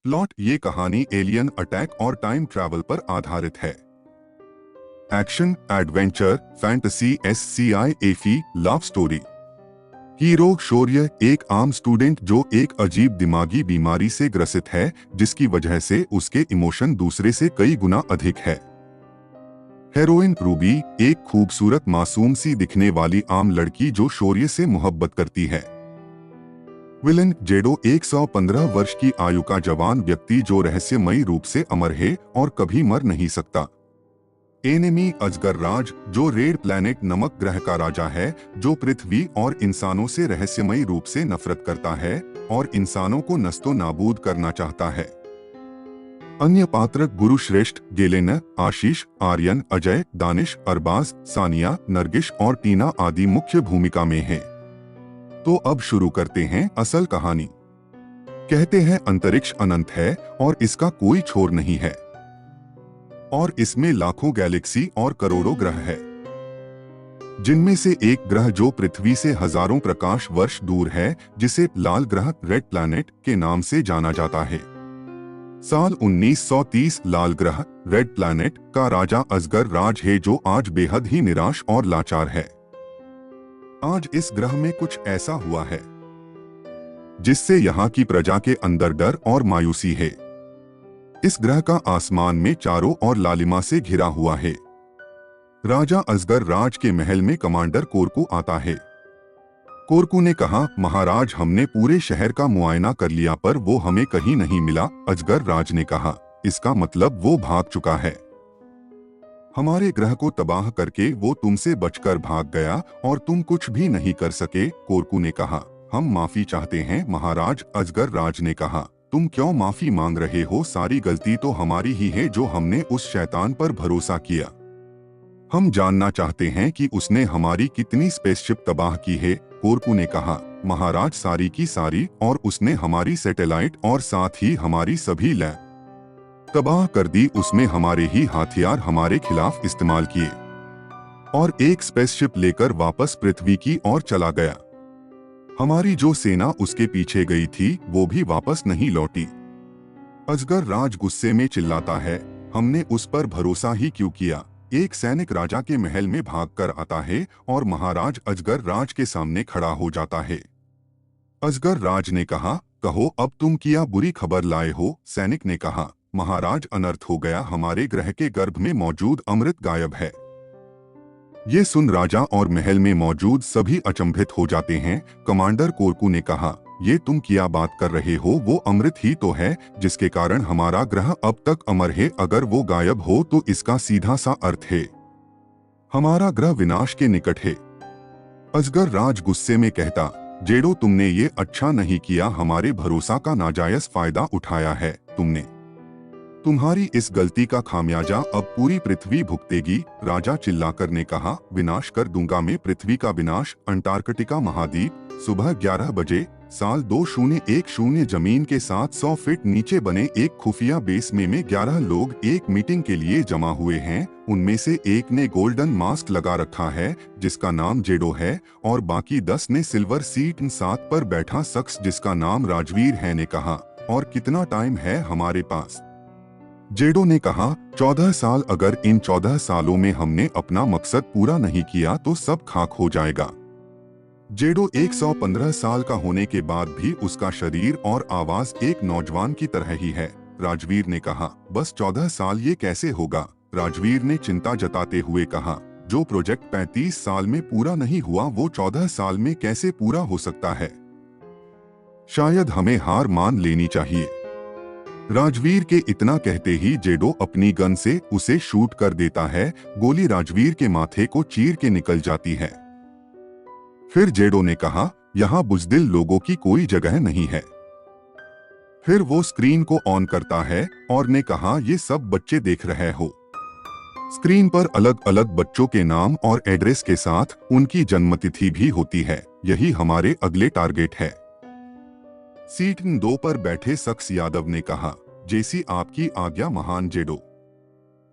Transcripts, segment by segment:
Plot: ये कहानी alien attack और टाइम ट्रैवल पर आधारित है। Action, adventure, fantasy, SCIFE, love story. Hero Shaurya एक आम स्टूडेंट जो एक अजीब दिमागी बीमारी से ग्रसित है, जिसकी वजह से उसके इमोशन दूसरे से कई गुना अधिक है। हेरोइन रूबी एक खूबसूरत मासूम सी दिखने वाली आम लड़की जो शौर्य से मोहब्बत करती है। विलन जेडो 115 वर्ष की आयु का जवान व्यक्ति जो रहस्यमयी रूप से अमर है और कभी मर नहीं सकता। एनिमी अजगर राज जो रेड प्लैनेट नमक ग्रह का राजा है, जो पृथ्वी और इंसानों से रहस्यमयी रूप से नफरत करता है और इंसानों को नस्तो नाबूद करना चाहता है। अन्य पात्र गुरु श्रेष्ठ, गेलेन, आशीष, आर्यन, अजय, दानिश, अरबाज, सानिया, नरगिश और टीना आदि मुख्य भूमिका में हैं। तो अब शुरू करते हैं असल कहानी। कहते हैं अंतरिक्ष अनंत है और इसका कोई छोर नहीं है, और इसमें लाखों गैलेक्सी और करोड़ों ग्रह है, जिनमें से एक ग्रह जो पृथ्वी से हजारों प्रकाश वर्ष दूर है, जिसे लाल ग्रह रेड प्लैनेट के नाम से जाना जाता है। साल 1930 लाल ग्रह रेड प्लैनेट का राजा अजगर राज है, जो आज बेहद ही निराश और लाचार है। आज इस ग्रह में कुछ ऐसा हुआ है जिससे यहाँ की प्रजा के अंदर डर और मायूसी है। इस ग्रह का आसमान में चारों ओर लालिमा से घिरा हुआ है। राजा अजगर राज के महल में कमांडर कोरकू आता है। कोरकू ने कहा, महाराज, हमने पूरे शहर का मुआयना कर लिया पर वो हमें कहीं नहीं मिला। अजगर राज ने कहा, इसका मतलब वो भाग चुका है। हमारे ग्रह को तबाह करके वो तुमसे बचकर भाग गया और तुम कुछ भी नहीं कर सके। कोरकू ने कहा, हम माफी चाहते हैं महाराज। अजगर राज ने कहा, तुम क्यों माफी मांग रहे हो? सारी गलती तो हमारी ही है जो हमने उस शैतान पर भरोसा किया। हम जानना चाहते हैं कि उसने हमारी कितनी स्पेसशिप तबाह की है। कोरकू ने कहा, महाराज, सारी की सारी, और उसने हमारी सैटेलाइट और साथ ही हमारी सभी लैब तबाह कर दी। उसमें हमारे ही हथियार हमारे खिलाफ इस्तेमाल किए और एक स्पेसशिप लेकर वापस पृथ्वी की ओर चला गया। हमारी जो सेना उसके पीछे गई थी वो भी वापस नहीं लौटी। अजगर राज गुस्से में चिल्लाता है, हमने उस पर भरोसा ही क्यों किया? एक सैनिक राजा के महल में भागकर आता है और महाराज अजगर राज के सामने खड़ा हो जाता है। अजगर राज ने कहा, कहो, अब तुम क्या बुरी खबर लाए हो? सैनिक ने कहा, महाराज, अनर्थ हो गया, हमारे ग्रह के गर्भ में मौजूद अमृत गायब है। ये सुन राजा और महल में मौजूद सभी अचंभित हो जाते हैं। कमांडर कोरकू ने कहा, ये तुम क्या बात कर रहे हो? वो अमृत ही तो है जिसके कारण हमारा ग्रह अब तक अमर है। अगर वो गायब हो तो इसका सीधा सा अर्थ है हमारा ग्रह विनाश के निकट है। अजगर राज गुस्से में कहता, जेडो, तुमने ये अच्छा नहीं किया, हमारे भरोसा का नाजायज फायदा उठाया है तुमने। तुम्हारी इस गलती का खामियाजा अब पूरी पृथ्वी भुगतेगी। राजा चिल्लाकर ने कहा, विनाश कर दूंगा मैं पृथ्वी का विनाश। अंटार्कटिका महाद्वीप, सुबह 11 बजे, साल 2010, जमीन के 700 फीट नीचे बने एक खुफिया बेस में 11 लोग एक मीटिंग के लिए जमा हुए हैं। उनमें से एक ने गोल्डन मास्क लगा रखा है जिसका नाम जेडो है, और बाकी 10 ने सिल्वर सीट 7 पर बैठा शख्स जिसका नाम राजवीर है ने कहा, और कितना टाइम है हमारे पास? जेडो ने कहा, 14 साल। अगर इन 14 सालों में हमने अपना मकसद पूरा नहीं किया तो सब खाक हो जाएगा। जेडो 115 साल का होने के बाद भी उसका शरीर और आवाज एक नौजवान की तरह ही है। राजवीर ने कहा, बस 14 साल ये कैसे होगा? राजवीर ने चिंता जताते हुए कहा, जो प्रोजेक्ट 35 साल में पूरा नहीं हुआ वो 14 साल में कैसे पूरा हो सकता है? शायद हमें हार मान लेनी चाहिए। राजवीर के इतना कहते ही जेडो अपनी गन से उसे शूट कर देता है। गोली राजवीर के माथे को चीर के निकल जाती है। फिर जेडो ने कहा, यहाँ बुज़दिल लोगों की कोई जगह नहीं है। फिर वो स्क्रीन को ऑन करता है और ने कहा, ये सब बच्चे देख रहे हो। स्क्रीन पर अलग अलग बच्चों के नाम और एड्रेस के साथ उनकी जन्मतिथि भी होती है। यही हमारे अगले टारगेट है। सीट 2 पर बैठे शख्स यादव ने कहा, जैसी आपकी आज्ञा महान जेडो।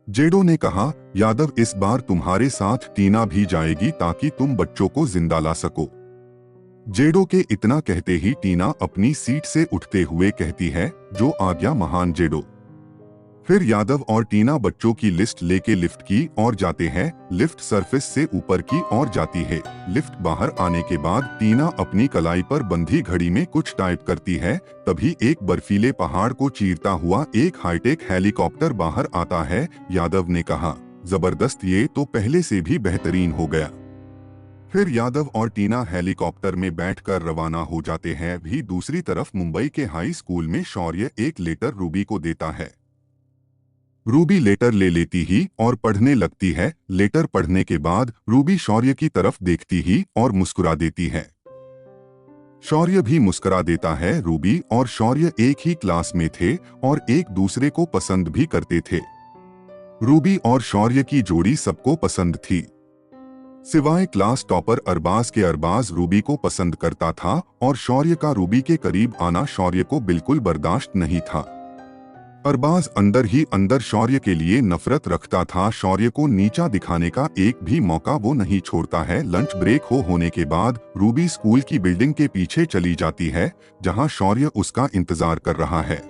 जेडो ने कहा, यादव, इस बार तुम्हारे साथ टीना भी जाएगी ताकि तुम बच्चों को जिंदा ला सको। जेडो के इतना कहते ही टीना अपनी सीट से उठते हुए कहती है, जो आ गया महान जेडो। फिर यादव और टीना बच्चों की लिस्ट लेके लिफ्ट की ओर जाते हैं। लिफ्ट सरफेस से ऊपर की ओर जाती है। लिफ्ट बाहर आने के बाद टीना अपनी कलाई पर बंधी घड़ी में कुछ टाइप करती है। तभी एक बर्फीले पहाड़ को चीरता हुआ एक हाईटेक हेलीकॉप्टर बाहर आता है। यादव ने कहा, जबरदस्त, ये तो पहले से भी बेहतरीन हो गया। फिर यादव और टीना हेलीकॉप्टर में बैठकर रवाना हो जाते हैं। भी दूसरी तरफ मुंबई के हाई स्कूल में शौर्य एक लेटर रूबी को देता है। रूबी लेटर ले लेती ही और पढ़ने लगती है। लेटर पढ़ने के बाद रूबी शौर्य की तरफ देखती ही और मुस्कुरा देती है। शौर्य भी मुस्कुरा देता है। रूबी और शौर्य एक ही क्लास में थे और एक दूसरे को पसंद भी करते थे। रूबी और शौर्य की जोड़ी सबको पसंद थी, सिवाय क्लास टॉपर अरबाज के। अरबाज रूबी को पसंद करता था और शौर्य का रूबी के करीब आना शौर्य को बिल्कुल बर्दाश्त नहीं था। अरबाज अंदर ही अंदर शौर्य के लिए नफरत रखता था। शौर्य को नीचा दिखाने का एक भी मौका वो नहीं छोड़ता है। लंच ब्रेक होने के बाद रूबी स्कूल की बिल्डिंग के पीछे चली जाती है, जहां शौर्य उसका इंतजार कर रहा है।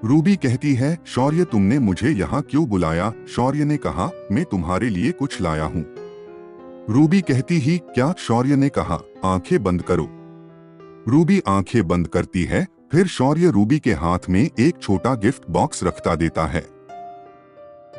रूबी कहती है, शौर्य, तुमने मुझे यहाँ क्यों बुलाया? शौर्य ने कहा, मैं तुम्हारे लिए कुछ लाया हूँ। रूबी कहती ही, क्या? शौर्य ने कहा, आंखें बंद करो। रूबी आंखें बंद करती है। फिर शौर्य रूबी के हाथ में एक छोटा गिफ्ट बॉक्स रखता देता है।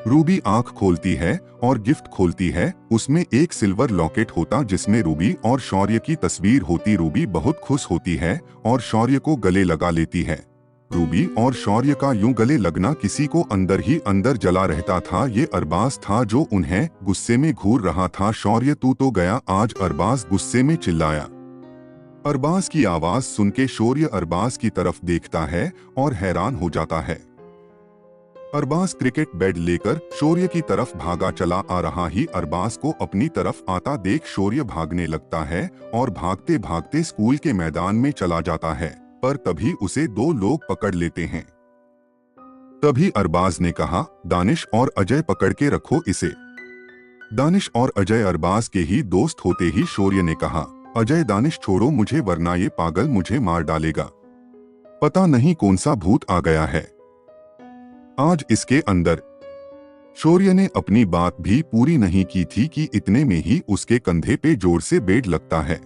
रूबी आंख खोलती है और गिफ्ट खोलती है। उसमें एक सिल्वर लॉकेट होता जिसमें रूबी और शौर्य की तस्वीर होती। रूबी बहुत खुश होती है और शौर्य को गले लगा लेती है। रूबी और शौर्य का यूं गले लगना किसी को अंदर ही अंदर जला रहता था। ये अरबाज था जो उन्हें गुस्से में घूर रहा था। शौर्य, तू तो गया आज, अरबाज गुस्से में चिल्लाया। अरबाज की आवाज सुन के शौर्य अरबाज की तरफ देखता है और हैरान हो जाता है। अरबाज क्रिकेट बैट लेकर शौर्य की तरफ भागा चला आ रहा ही अरबाज को अपनी तरफ आता देख शौर्य भागने लगता है और भागते भागते स्कूल के मैदान में चला जाता है। पर तभी उसे दो लोग पकड़ लेते हैं। तभी अरबाज ने कहा, दानिश और अजय, पकड़ के रखो इसे। दानिश और अजय अरबाज के ही दोस्त होते ही शौर्य ने कहा, अजय, दानिश छोड़ो मुझे, वरना ये पागल मुझे मार डालेगा। पता नहीं कौन सा भूत आ गया है आज इसके अंदर। शौर्य ने अपनी बात भी पूरी नहीं की थी कि इतने में ही उसके कंधे पे जोर से बेड लगता है।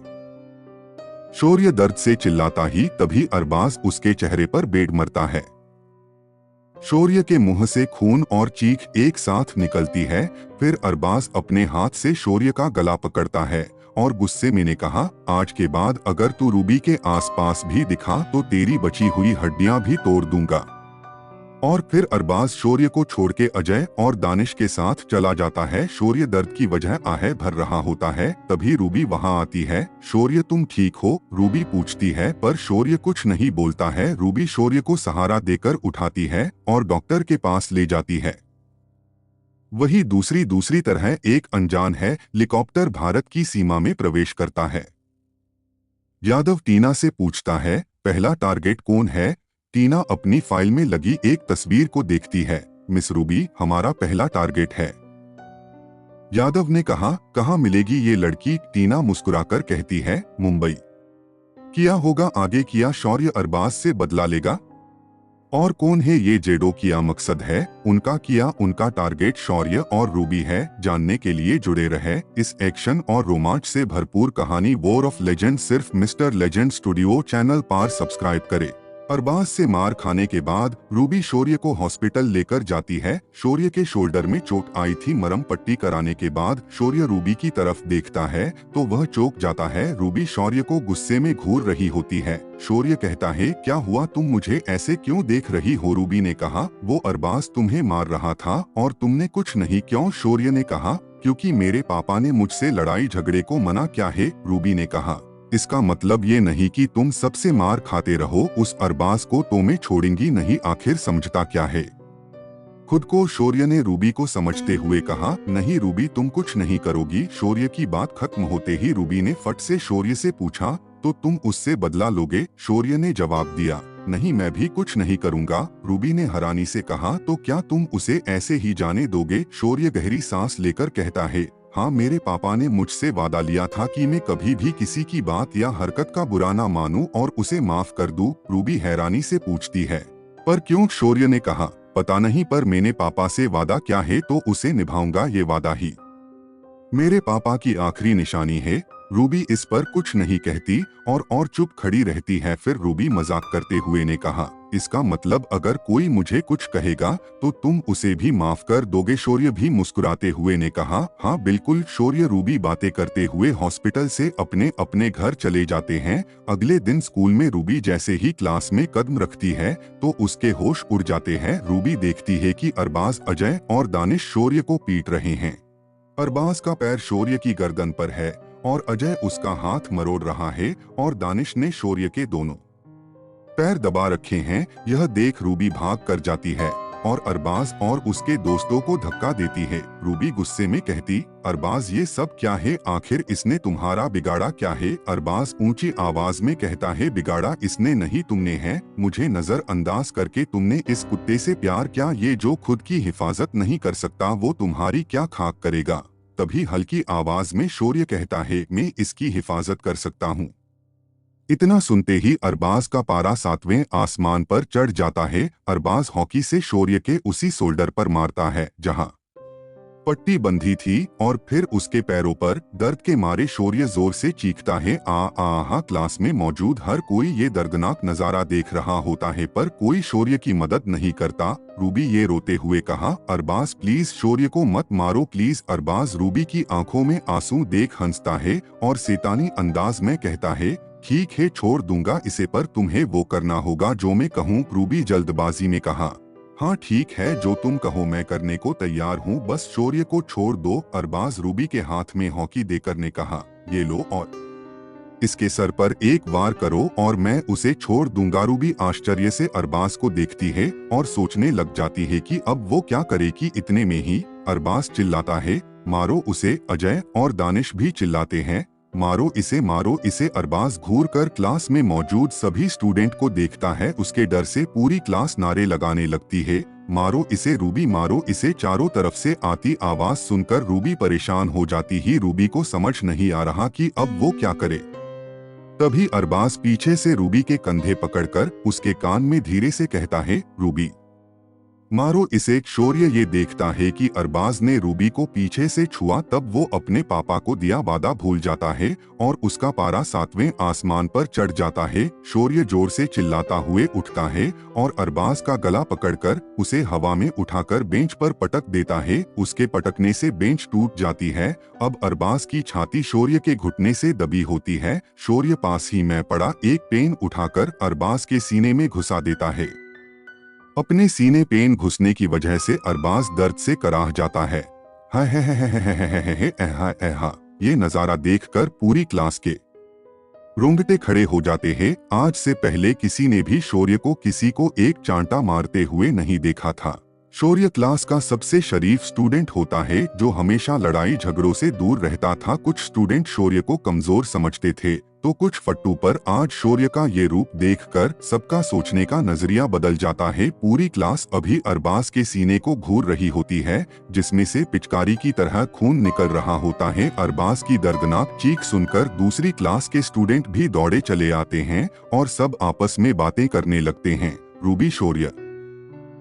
शौर्य दर्द से चिल्लाता ही तभी अरबाज उसके चेहरे पर बेड मरता है। शौर्य के मुंह से खून और चीख एक साथ निकलती है। फिर अरबाज अपने हाथ से शौर्य का गला पकड़ता है और गुस्से में ने कहा, आज के बाद अगर तू रूबी के आसपास भी दिखा तो तेरी बची हुई हड्डियां भी तोड़ दूंगा। और फिर अरबाज शौर्य को छोड़ के अजय और दानिश के साथ चला जाता है। शौर्य दर्द की वजह आहें भर रहा होता है। तभी रूबी वहां आती है। शौर्य, तुम ठीक हो? रूबी पूछती है, पर शौर्य कुछ नहीं बोलता है। रूबी शौर्य को सहारा देकर उठाती है और डॉक्टर के पास ले जाती है। वही दूसरी तरह एक अनजान हेलीकॉप्टर भारत की सीमा में प्रवेश करता है। यादव टीना से पूछता है, पहला टारगेट कौन है? टीना अपनी फाइल में लगी एक तस्वीर को देखती है। मिस रूबी, हमारा पहला टारगेट है। यादव ने कहा, कहाँ मिलेगी ये लड़की? टीना मुस्कुराकर कहती है, मुंबई। किया होगा आगे, किया शौर्य अरबाज से बदला लेगा। और कौन है ये जेडो? किया मकसद है उनका, किया उनका टारगेट शौर्य और रूबी है। जानने के लिए जुड़े रहे इस एक्शन और रोमांच से भरपूर कहानी वॉर ऑफ लेजेंड सिर्फ मिस्टर लेजेंड स्टूडियो चैनल पर सब्सक्राइब करें। अरबाज से मार खाने के बाद रूबी शौर्य को हॉस्पिटल लेकर जाती है। शौर्य के शोल्डर में चोट आई थी। मरहम पट्टी कराने के बाद शौर्य रूबी की तरफ देखता है तो वह चौंक जाता है। रूबी शौर्य को गुस्से में घूर रही होती है। शौर्य कहता है, क्या हुआ, तुम मुझे ऐसे क्यों देख रही हो? रूबी ने कहा, वो अरबाज तुम्हें मार रहा था और तुमने कुछ नहीं। क्यों? शौर्य ने कहा, क्योंकि मेरे पापा ने मुझसे लड़ाई झगड़े को मना किया है। रूबी ने कहा, इसका मतलब ये नहीं कि तुम सबसे मार खाते रहो। उस अरबाज को तो मैं छोड़ूंगी नहीं, आखिर समझता क्या है खुद को? शौर्य ने रूबी को समझते हुए कहा, नहीं रूबी, तुम कुछ नहीं करोगी। शौर्य की बात खत्म होते ही रूबी ने फट से शौर्य से पूछा, तो तुम उससे बदला लोगे? शौर्य ने जवाब दिया, नहीं, मैं भी कुछ नहीं करूंगा। रूबी ने हैरानी से कहा, तो क्या तुम उसे ऐसे ही जाने दोगे? शौर्य गहरी सांस लेकर कहता है, हाँ, मेरे पापा ने मुझसे वादा लिया था कि मैं कभी भी किसी की बात या हरकत का बुरा ना मानूं और उसे माफ कर दूं। रूबी हैरानी से पूछती है, पर क्यों? शौर्य ने कहा, पता नहीं, पर मैंने पापा से वादा क्या है तो उसे निभाऊंगा। ये वादा ही मेरे पापा की आखिरी निशानी है। रूबी इस पर कुछ नहीं कहती और चुप खड़ी रहती है। फिर रूबी मजाक करते हुए ने कहा, इसका मतलब अगर कोई मुझे कुछ कहेगा तो तुम उसे भी माफ कर दोगे? शौर्य भी मुस्कुराते हुए ने कहा, हाँ बिल्कुल। शौर्य रूबी बातें करते हुए हॉस्पिटल से अपने अपने घर चले जाते हैं। अगले दिन स्कूल में रूबी जैसे ही क्लास में कदम रखती है तो उसके होश उड़ जाते हैं। रूबी देखती है कि अरबाज, अजय और दानिश शौर्य को पीट रहे हैं। अरबाज का पैर शौर्य की गर्दन पर है और अजय उसका हाथ मरोड़ रहा है और दानिश ने शौर्य के दोनों पैर दबा रखे हैं। यह देख रूबी भाग कर जाती है और अरबाज और उसके दोस्तों को धक्का देती है। रूबी गुस्से में कहती, अरबाज ये सब क्या है? आखिर इसने तुम्हारा बिगाड़ा क्या है? अरबाज ऊंची आवाज में कहता है, बिगाड़ा इसने नहीं तुमने है। मुझे नजरअंदाज करके तुमने इस कुत्ते से प्यार किया। ये जो खुद की हिफाजत नहीं कर सकता वो तुम्हारी क्या खाक करेगा? तभी हल्की आवाज में शौर्य कहता है, मैं इसकी हिफाजत कर सकता हूँ। इतना सुनते ही अरबाज का पारा 7वें आसमान पर चढ़ जाता है। अरबाज हॉकी से शौर्य के उसी शोल्डर पर मारता है जहां पट्टी बंधी थी और फिर उसके पैरों पर। दर्द के मारे शौर्य जोर से चीखता है, आ। क्लास में मौजूद हर कोई ये दर्दनाक नजारा देख रहा होता है पर कोई शौर्य की मदद नहीं करता। रूबी ये रोते हुए कहा, अरबाज प्लीज शौर्य को मत मारो प्लीज। अरबाज रूबी की आंखों में आंसू देख हंसता है और शैतानी अंदाज में कहता है, ठीक है छोड़ दूंगा इसे, पर तुम्हें वो करना होगा जो मैं कहूँ। रूबी जल्दबाजी में कहा, हाँ ठीक है, जो तुम कहो मैं करने को तैयार हूँ, बस शौर्य को छोड़ दो। अरबाज रूबी के हाथ में हॉकी देकर ने कहा, ये लो और इसके सर पर एक वार करो और मैं उसे छोड़ दूंगा। रूबी आश्चर्य से अरबाज को देखती है और सोचने लग जाती है कि अब वो क्या करेगी। इतने में ही अरबाज चिल्लाता है, मारो उसे। अजय और दानिश भी चिल्लाते हैं, मारो इसे मारो इसे। अरबाज घूर कर क्लास में मौजूद सभी स्टूडेंट को देखता है। उसके डर से पूरी क्लास नारे लगाने लगती है, मारो इसे रूबी मारो इसे। चारों तरफ से आती आवाज सुनकर रूबी परेशान हो जाती ही। रूबी को समझ नहीं आ रहा कि अब वो क्या करे। तभी अरबाज पीछे से रूबी के कंधे पकड़कर उसके कान में धीरे से कहता है, रूबी मारो इसे। शौर्य ये देखता है कि अरबाज ने रूबी को पीछे से छुआ तब वो अपने पापा को दिया वादा भूल जाता है और उसका पारा 7वें आसमान पर चढ़ जाता है। शौर्य जोर से चिल्लाता हुए उठता है और अरबाज का गला पकड़कर उसे हवा में उठाकर बेंच पर पटक देता है। उसके पटकने से बेंच टूट जाती है। अब अरबाज की छाती शौर्य के घुटने से दबी होती है। शौर्य पास ही में पड़ा एक पेन उठाकर अरबाज के सीने में घुसा देता है। अपने सीने पेन घुसने की वजह से अरबाज दर्द से कराह जाता है। ये नजारा देखकर पूरी क्लास के रोंगटे खड़े हो जाते हैं। आज से पहले किसी ने भी शौर्य को किसी को एक चांटा मारते हुए नहीं देखा था। शौर्य क्लास का सबसे शरीफ स्टूडेंट होता है जो हमेशा लड़ाई झगड़ों से दूर रहता था। कुछ स्टूडेंट शौर्य को कमजोर समझते थे तो कुछ फट्टू, पर आज शौर्य का ये रूप देखकर सबका सोचने का नजरिया बदल जाता है। पूरी क्लास अभी अरबाज के सीने को घूर रही होती है जिसमें से पिचकारी की तरह खून निकल रहा होता है। अरबाज की दर्दनाक चीख सुनकर दूसरी क्लास के स्टूडेंट भी दौड़े चले आते हैं और सब आपस में बातें करने लगते हैं। रूबी शौर्य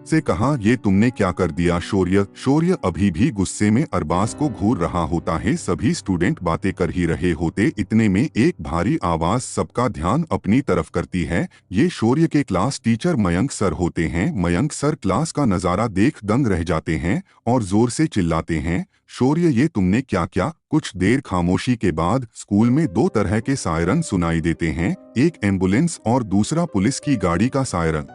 से कहा, ये तुमने क्या कर दिया? शौर्य अभी भी गुस्से में अरबाज को घूर रहा होता है। सभी स्टूडेंट बातें कर ही रहे होते। इतने में एक भारी आवाज सबका ध्यान अपनी तरफ करती है। ये शौर्य के क्लास टीचर मयंक सर होते हैं। मयंक सर क्लास का नजारा देख दंग रह जाते हैं और जोर से चिल्लाते हैं, शौर्य ये तुमने क्या किया? कुछ देर खामोशी के बाद स्कूल में दो तरह के सायरन सुनाई देते हैं, एक एम्बुलेंस और दूसरा पुलिस की गाड़ी का सायरन।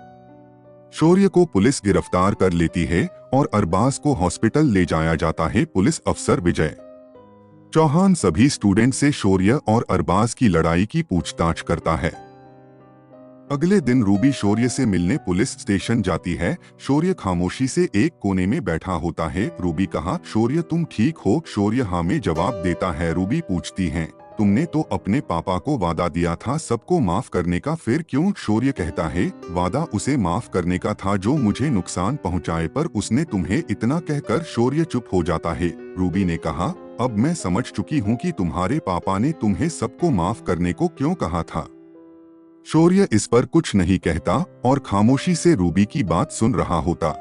शौर्य को पुलिस गिरफ्तार कर लेती है और अरबाज को हॉस्पिटल ले जाया जाता है। पुलिस अफसर विजय चौहान सभी स्टूडेंट से शौर्य और अरबाज की लड़ाई की पूछताछ करता है। अगले दिन रूबी शौर्य से मिलने पुलिस स्टेशन जाती है। शौर्य खामोशी से एक कोने में बैठा होता है। रूबी कहा, शौर्य तुम ठीक हो? शौर्य हाँ में जवाब देता है। रूबी पूछती है, तुमने तो अपने पापा को वादा दिया था सबको माफ करने का, फिर क्यों? शौर्य कहता है, वादा उसे माफ करने का था जो मुझे नुकसान पहुंचाए, पर उसने तुम्हें इतना कहकर। शौर्य चुप हो जाता है। रूबी ने कहा, अब मैं समझ चुकी हूँ कि तुम्हारे पापा ने तुम्हें सबको माफ करने को क्यों कहा था। शौर्य इस पर कुछ नहीं कहता और खामोशी से रूबी की बात सुन रहा होता।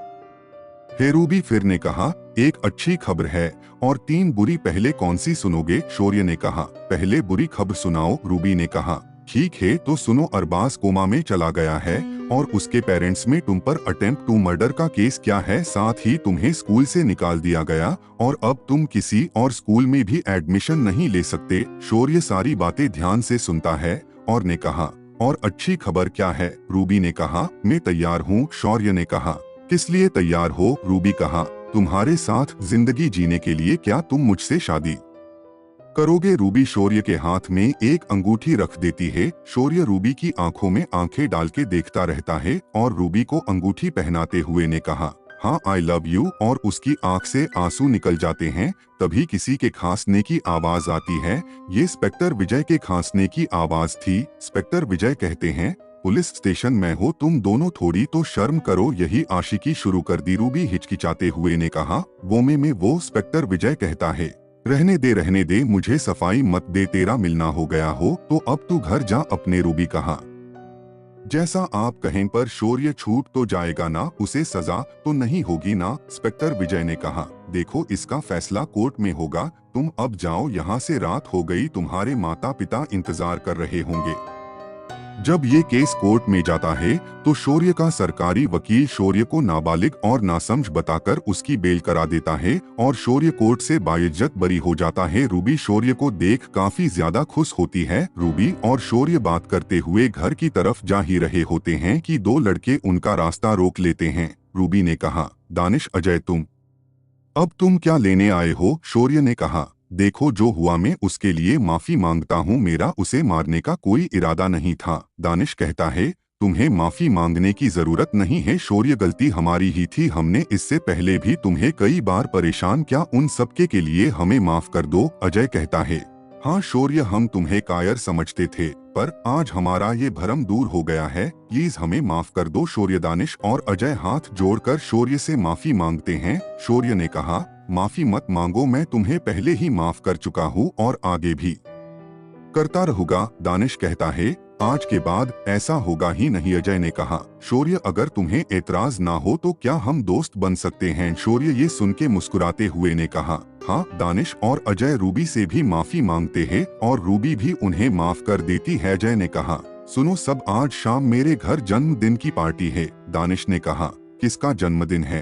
हे रूबी फिर ने कहा, एक अच्छी खबर है और 3 बुरी, पहले कौन सी सुनोगे? शौर्य ने कहा, पहले बुरी खबर सुनाओ। रूबी ने कहा, ठीक है तो सुनो, अरबाज कोमा में चला गया है और उसके पेरेंट्स में तुम पर अटेम्प्ट टू मर्डर का केस क्या है, साथ ही तुम्हें स्कूल से निकाल दिया गया और अब तुम किसी और स्कूल में भी एडमिशन नहीं ले सकते। शौर्य सारी बातें ध्यान से सुनता है और ने कहा, और अच्छी खबर क्या है? रूबी ने कहा, मैं तैयार हूँ। शौर्य ने कहा, किस लिए तैयार हो? रूबी कहा, तुम्हारे साथ जिंदगी जीने के लिए। क्या तुम मुझसे शादी करोगे? रूबी शौर्य के हाथ में एक अंगूठी रख देती है। शौर्य रूबी की आंखों में आंखें डाल के देखता रहता है और रूबी को अंगूठी पहनाते हुए ने कहा, हाँ आई लव यू, और उसकी आंख से आंसू निकल जाते हैं। तभी किसी के खांसने की आवाज आती है। ये इंस्पेक्टर विजय के खांसने की आवाज थी। इंस्पेक्टर विजय कहते हैं, पुलिस स्टेशन में हो तुम दोनों, थोड़ी तो शर्म करो, यही आशिकी शुरू कर दी? रूबी हिचकिचाते हुए ने कहा, वो में वो। इंस्पेक्टर विजय कहता है, रहने दे, मुझे सफाई मत दे, तेरा मिलना हो गया हो तो अब तू घर जा अपने। रूबी कहा, जैसा आप कहें, पर शौर्य छूट तो जाएगा ना, उसे सजा तो नहीं होगी ना? इंस्पेक्टर विजय ने कहा, देखो इसका फैसला कोर्ट में होगा, तुम अब जाओ यहाँ से, रात हो गई, तुम्हारे माता पिता इंतजार कर रहे होंगे। जब ये केस कोर्ट में जाता है तो शौर्य का सरकारी वकील शौर्य को नाबालिग और नासमझ बताकर उसकी बेल करा देता है और शौर्य कोर्ट से बाइज्जत बरी हो जाता है। रूबी शौर्य को देख काफी ज्यादा खुश होती है। रूबी और शौर्य बात करते हुए घर की तरफ जा ही रहे होते हैं कि 2 लड़के उनका रास्ता रोक लेते हैं। रूबी ने कहा, दानिश, अजय, अब तुम क्या लेने आए हो? शौर्य ने कहा, देखो जो हुआ मैं उसके लिए माफी मांगता हूँ, मेरा उसे मारने का कोई इरादा नहीं था। दानिश कहता है, तुम्हें माफी मांगने की जरूरत नहीं है शौर्य, गलती हमारी ही थी, हमने इससे पहले भी तुम्हें कई बार परेशान किया, उन सबके के लिए हमें माफ कर दो। अजय कहता है, हाँ शौर्य, हम तुम्हें कायर समझते थे पर आज हमारा ये भरम दूर हो गया है, प्लीज हमें माफ कर दो। शौर्य, दानिश और अजय हाथ जोड़कर शौर्य से माफी मांगते हैं। शौर्य ने कहा, माफी मत मांगो, मैं तुम्हें पहले ही माफ कर चुका हूँ और आगे भी करता रहूंगा। दानिश कहता है, आज के बाद ऐसा होगा ही नहीं। अजय ने कहा, शौर्य, अगर तुम्हें एतराज ना हो तो क्या हम दोस्त बन सकते हैं? शौर्य ये सुन के मुस्कुराते हुए ने कहा, हाँ। दानिश और अजय रूबी से भी माफी मांगते हैं और रूबी भी उन्हें माफ कर देती है। अजय ने कहा, सुनो सब, आज शाम मेरे घर जन्मदिन की पार्टी है। दानिश ने कहा, किसका जन्मदिन है?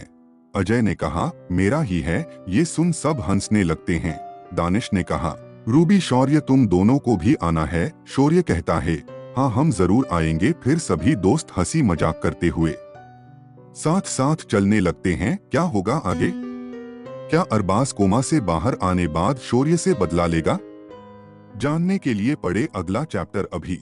अजय ने कहा, मेरा ही है। ये सुन सब हंसने लगते हैं। दानिश ने कहा, रूबी, शौर्य, तुम दोनों को भी आना है? शौर्य कहता है, हाँ हम जरूर आएंगे। फिर सभी दोस्त हंसी मजाक करते हुए साथ साथ चलने लगते हैं। क्या होगा आगे? क्या अरबाज कोमा से बाहर आने बाद शौर्य से बदला लेगा? जानने के लिए पढ़े अगला चैप्टर अभी।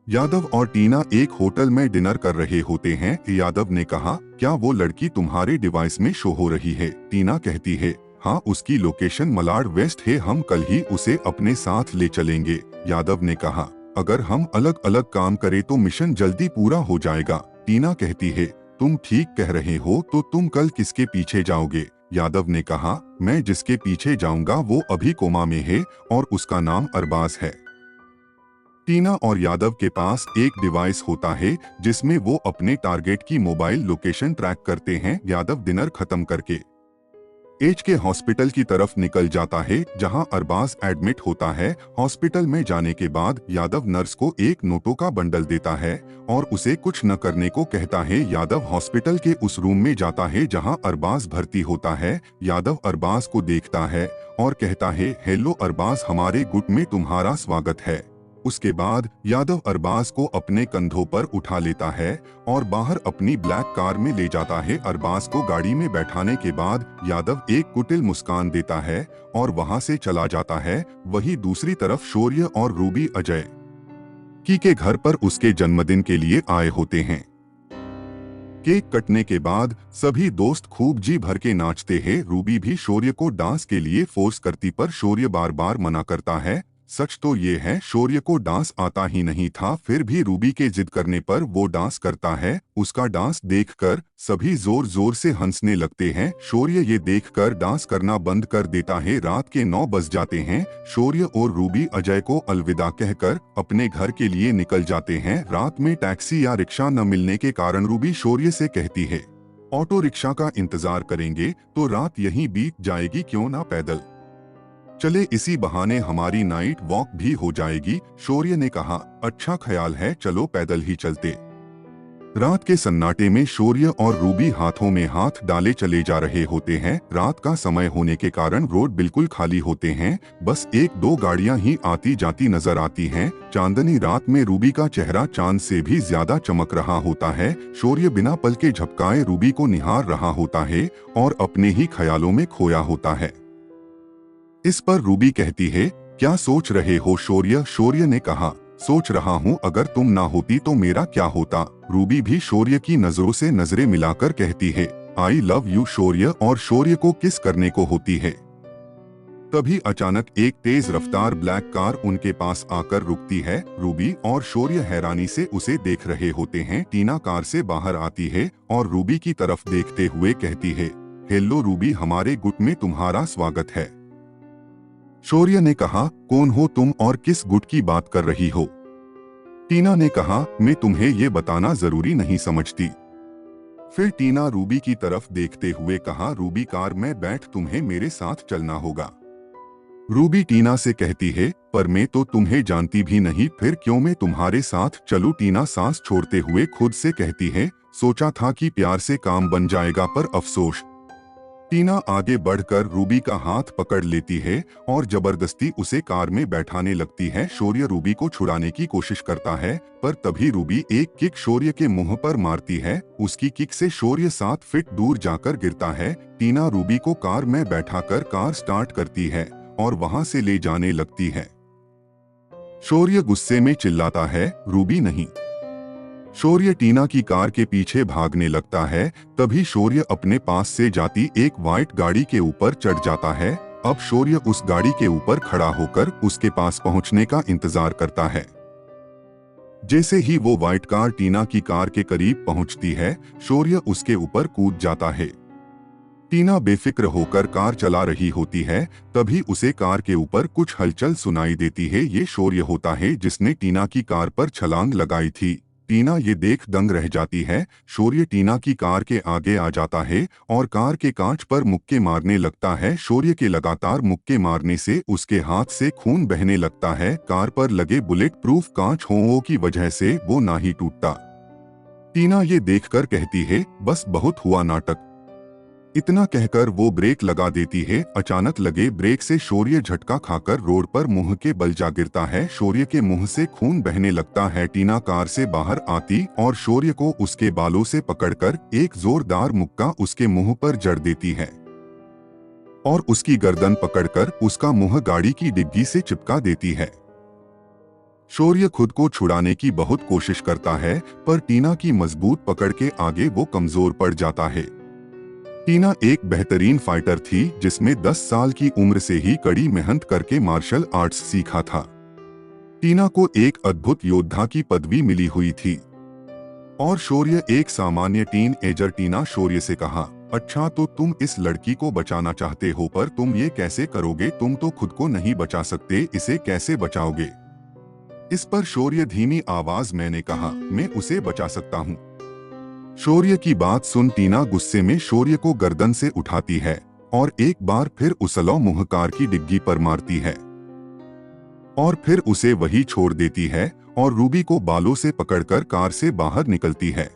यादव और टीना एक होटल में डिनर कर रहे होते हैं। यादव ने कहा, क्या वो लड़की तुम्हारे डिवाइस में शो हो रही है? टीना कहती है, हाँ उसकी लोकेशन मलाड वेस्ट है, हम कल ही उसे अपने साथ ले चलेंगे। यादव ने कहा, अगर हम अलग अलग काम करें तो मिशन जल्दी पूरा हो जाएगा। टीना कहती है, तुम ठीक कह रहे हो, तो तुम कल किसके पीछे जाओगे? यादव ने कहा, मैं जिसके पीछे जाऊंगा वो अभी कोमा में है और उसका नाम अरबाज है। टीना और यादव के पास एक डिवाइस होता है जिसमें वो अपने टारगेट की मोबाइल लोकेशन ट्रैक करते हैं। यादव डिनर खत्म करके एच के हॉस्पिटल की तरफ निकल जाता है जहां अरबाज एडमिट होता है। हॉस्पिटल में जाने के बाद यादव नर्स को एक नोटों का बंडल देता है और उसे कुछ न करने को कहता है। यादव हॉस्पिटल के उस रूम में जाता है जहां अरबाज भर्ती होता है। यादव अरबाज को देखता है और कहता है, हेलो अरबाज, हमारे गुट में तुम्हारा स्वागत है। उसके बाद यादव अरबाज को अपने कंधों पर उठा लेता है और बाहर अपनी ब्लैक कार में ले जाता है। अरबाज को गाड़ी में बैठाने के बाद यादव एक कुटिल मुस्कान देता है और वहां से चला जाता है। वहीं दूसरी तरफ शौर्य और रूबी अजय की के घर पर उसके जन्मदिन के लिए आए होते हैं। केक कटने के बाद सभी दोस्त खूब जी भर के नाचते हैं। रूबी भी शौर्य को डांस के लिए फोर्स करती पर शौर्य बार बार मना करता है। सच तो ये है शौर्य को डांस आता ही नहीं था, फिर भी रूबी के जिद करने पर वो डांस करता है। उसका डांस देखकर सभी जोर जोर से हंसने लगते हैं। शौर्य ये देखकर डांस करना बंद कर देता है। रात के 9 बज जाते हैं। शौर्य और रूबी अजय को अलविदा कहकर अपने घर के लिए निकल जाते हैं। रात में टैक्सी या रिक्शा न मिलने के कारण रूबी शौर्य से कहती है, ऑटो रिक्शा का इंतजार करेंगे तो रात यहीं बीत जाएगी, क्यों ना पैदल चले, इसी बहाने हमारी नाइट वॉक भी हो जाएगी। शौर्य ने कहा, अच्छा ख्याल है, चलो पैदल ही चलते। रात के सन्नाटे में शौर्य और रूबी हाथों में हाथ डाले चले जा रहे होते हैं। रात का समय होने के कारण रोड बिल्कुल खाली होते हैं। बस 1-2 गाड़ियां ही आती जाती नजर आती हैं। चांदनी रात में रूबी का चेहरा चांद से भी ज्यादा चमक रहा होता है। शौर्य बिना पलके झपकाए रूबी को निहार रहा होता है और अपने ही ख्यालों में खोया होता है। इस पर रूबी कहती है, क्या सोच रहे हो शौर्य? शौर्य ने कहा, सोच रहा हूँ अगर तुम ना होती तो मेरा क्या होता। रूबी भी शौर्य की नजरों से नजरें मिलाकर कहती है, आई लव यू शौर्य, और शौर्य को किस करने को होती है। तभी अचानक एक तेज रफ्तार ब्लैक कार उनके पास आकर रुकती है। रूबी और शौर्य हैरानी से उसे देख रहे होते हैं। टीना कार से बाहर आती है और रूबी की तरफ देखते हुए कहती है, हेलो रूबी, हमारे गुट में तुम्हारा स्वागत है। शौर्य ने कहा, कौन हो तुम और किस गुट की बात कर रही हो? टीना ने कहा, मैं तुम्हें ये बताना जरूरी नहीं समझती। फिर टीना रूबी की तरफ देखते हुए कहा, रूबी कार में बैठ, तुम्हें मेरे साथ चलना होगा। रूबी टीना से कहती है, पर मैं तो तुम्हें जानती भी नहीं, फिर क्यों मैं तुम्हारे साथ चलूं? टीना सांस छोड़ते हुए खुद से कहती है, सोचा था कि प्यार से काम बन जाएगा, पर अफसोस। टीना आगे बढ़कर रूबी का हाथ पकड़ लेती है और जबरदस्ती उसे कार में बैठाने लगती है। शौर्य रूबी को छुड़ाने की कोशिश करता है, पर तभी रूबी एक किक शौर्य के मुंह पर मारती है। उसकी किक से शौर्य 7 फीट दूर जाकर गिरता है। टीना रूबी को कार में बैठाकर कार स्टार्ट करती है और वहां से ले जाने लगती है। शौर्य गुस्से में चिल्लाता है, रूबी नहीं। शौर्य टीना की कार के पीछे भागने लगता है। तभी शौर्य अपने पास से जाती एक व्हाइट गाड़ी के ऊपर चढ़ जाता है। अब शौर्य उस गाड़ी के ऊपर खड़ा होकर उसके पास पहुंचने का इंतजार करता है। जैसे ही वो व्हाइट कार टीना की कार के करीब पहुंचती है, शौर्य उसके ऊपर कूद जाता है। टीना बेफिक्र होकर कार चला रही होती है। तभी उसे कार के ऊपर कुछ हलचल सुनाई देती है। ये शौर्य होता है जिसने टीना की कार पर छलांग लगाई थी। टीना ये देख दंग रह जाती है। शौर्य टीना की कार के आगे आ जाता है और कार के कांच पर मुक्के मारने लगता है। शौर्य के लगातार मुक्के मारने से उसके हाथ से खून बहने लगता है। कार पर लगे बुलेट प्रूफ कांच होने की वजह से वो ना ही टूटता। टीना ये देखकर कहती है, बस बहुत हुआ नाटक। इतना कहकर वो ब्रेक लगा देती है। अचानक लगे ब्रेक से शौर्य झटका खाकर रोड पर मुंह के बल जा गिरता है। शौर्य के मुंह से खून बहने लगता है। टीना कार से बाहर आती और शौर्य को उसके बालों से पकड़कर एक जोरदार मुक्का उसके मुंह पर जड़ देती है और उसकी गर्दन पकड़कर उसका मुंह गाड़ी की डिग्गी से चिपका देती है। शौर्य खुद को छुड़ाने की बहुत कोशिश करता है, पर टीना की मजबूत पकड़ के आगे वो कमजोर पड़ जाता है। टीना एक बेहतरीन फाइटर थी जिसमें 10 साल की उम्र से ही कड़ी मेहनत करके मार्शल आर्ट्स सीखा था। टीना को एक अद्भुत योद्धा की पदवी मिली हुई थी और शौर्य एक सामान्य टीन एजर। टीना शौर्य से कहा, अच्छा तो तुम इस लड़की को बचाना चाहते हो, पर तुम ये कैसे करोगे? तुम तो खुद को नहीं बचा सकते, इसे कैसे बचाओगे? इस पर शौर्य धीमी आवाज, मैंने कहा, मैं उसे बचा सकता हूँ। शौर्य की बात सुन टीना गुस्से में शौर्य को गर्दन से उठाती है और एक बार फिर उसलो मुंह कार की डिग्गी पर मारती है और फिर उसे वही छोड़ देती है और रूबी को बालों से पकड़कर कार से बाहर निकलती है।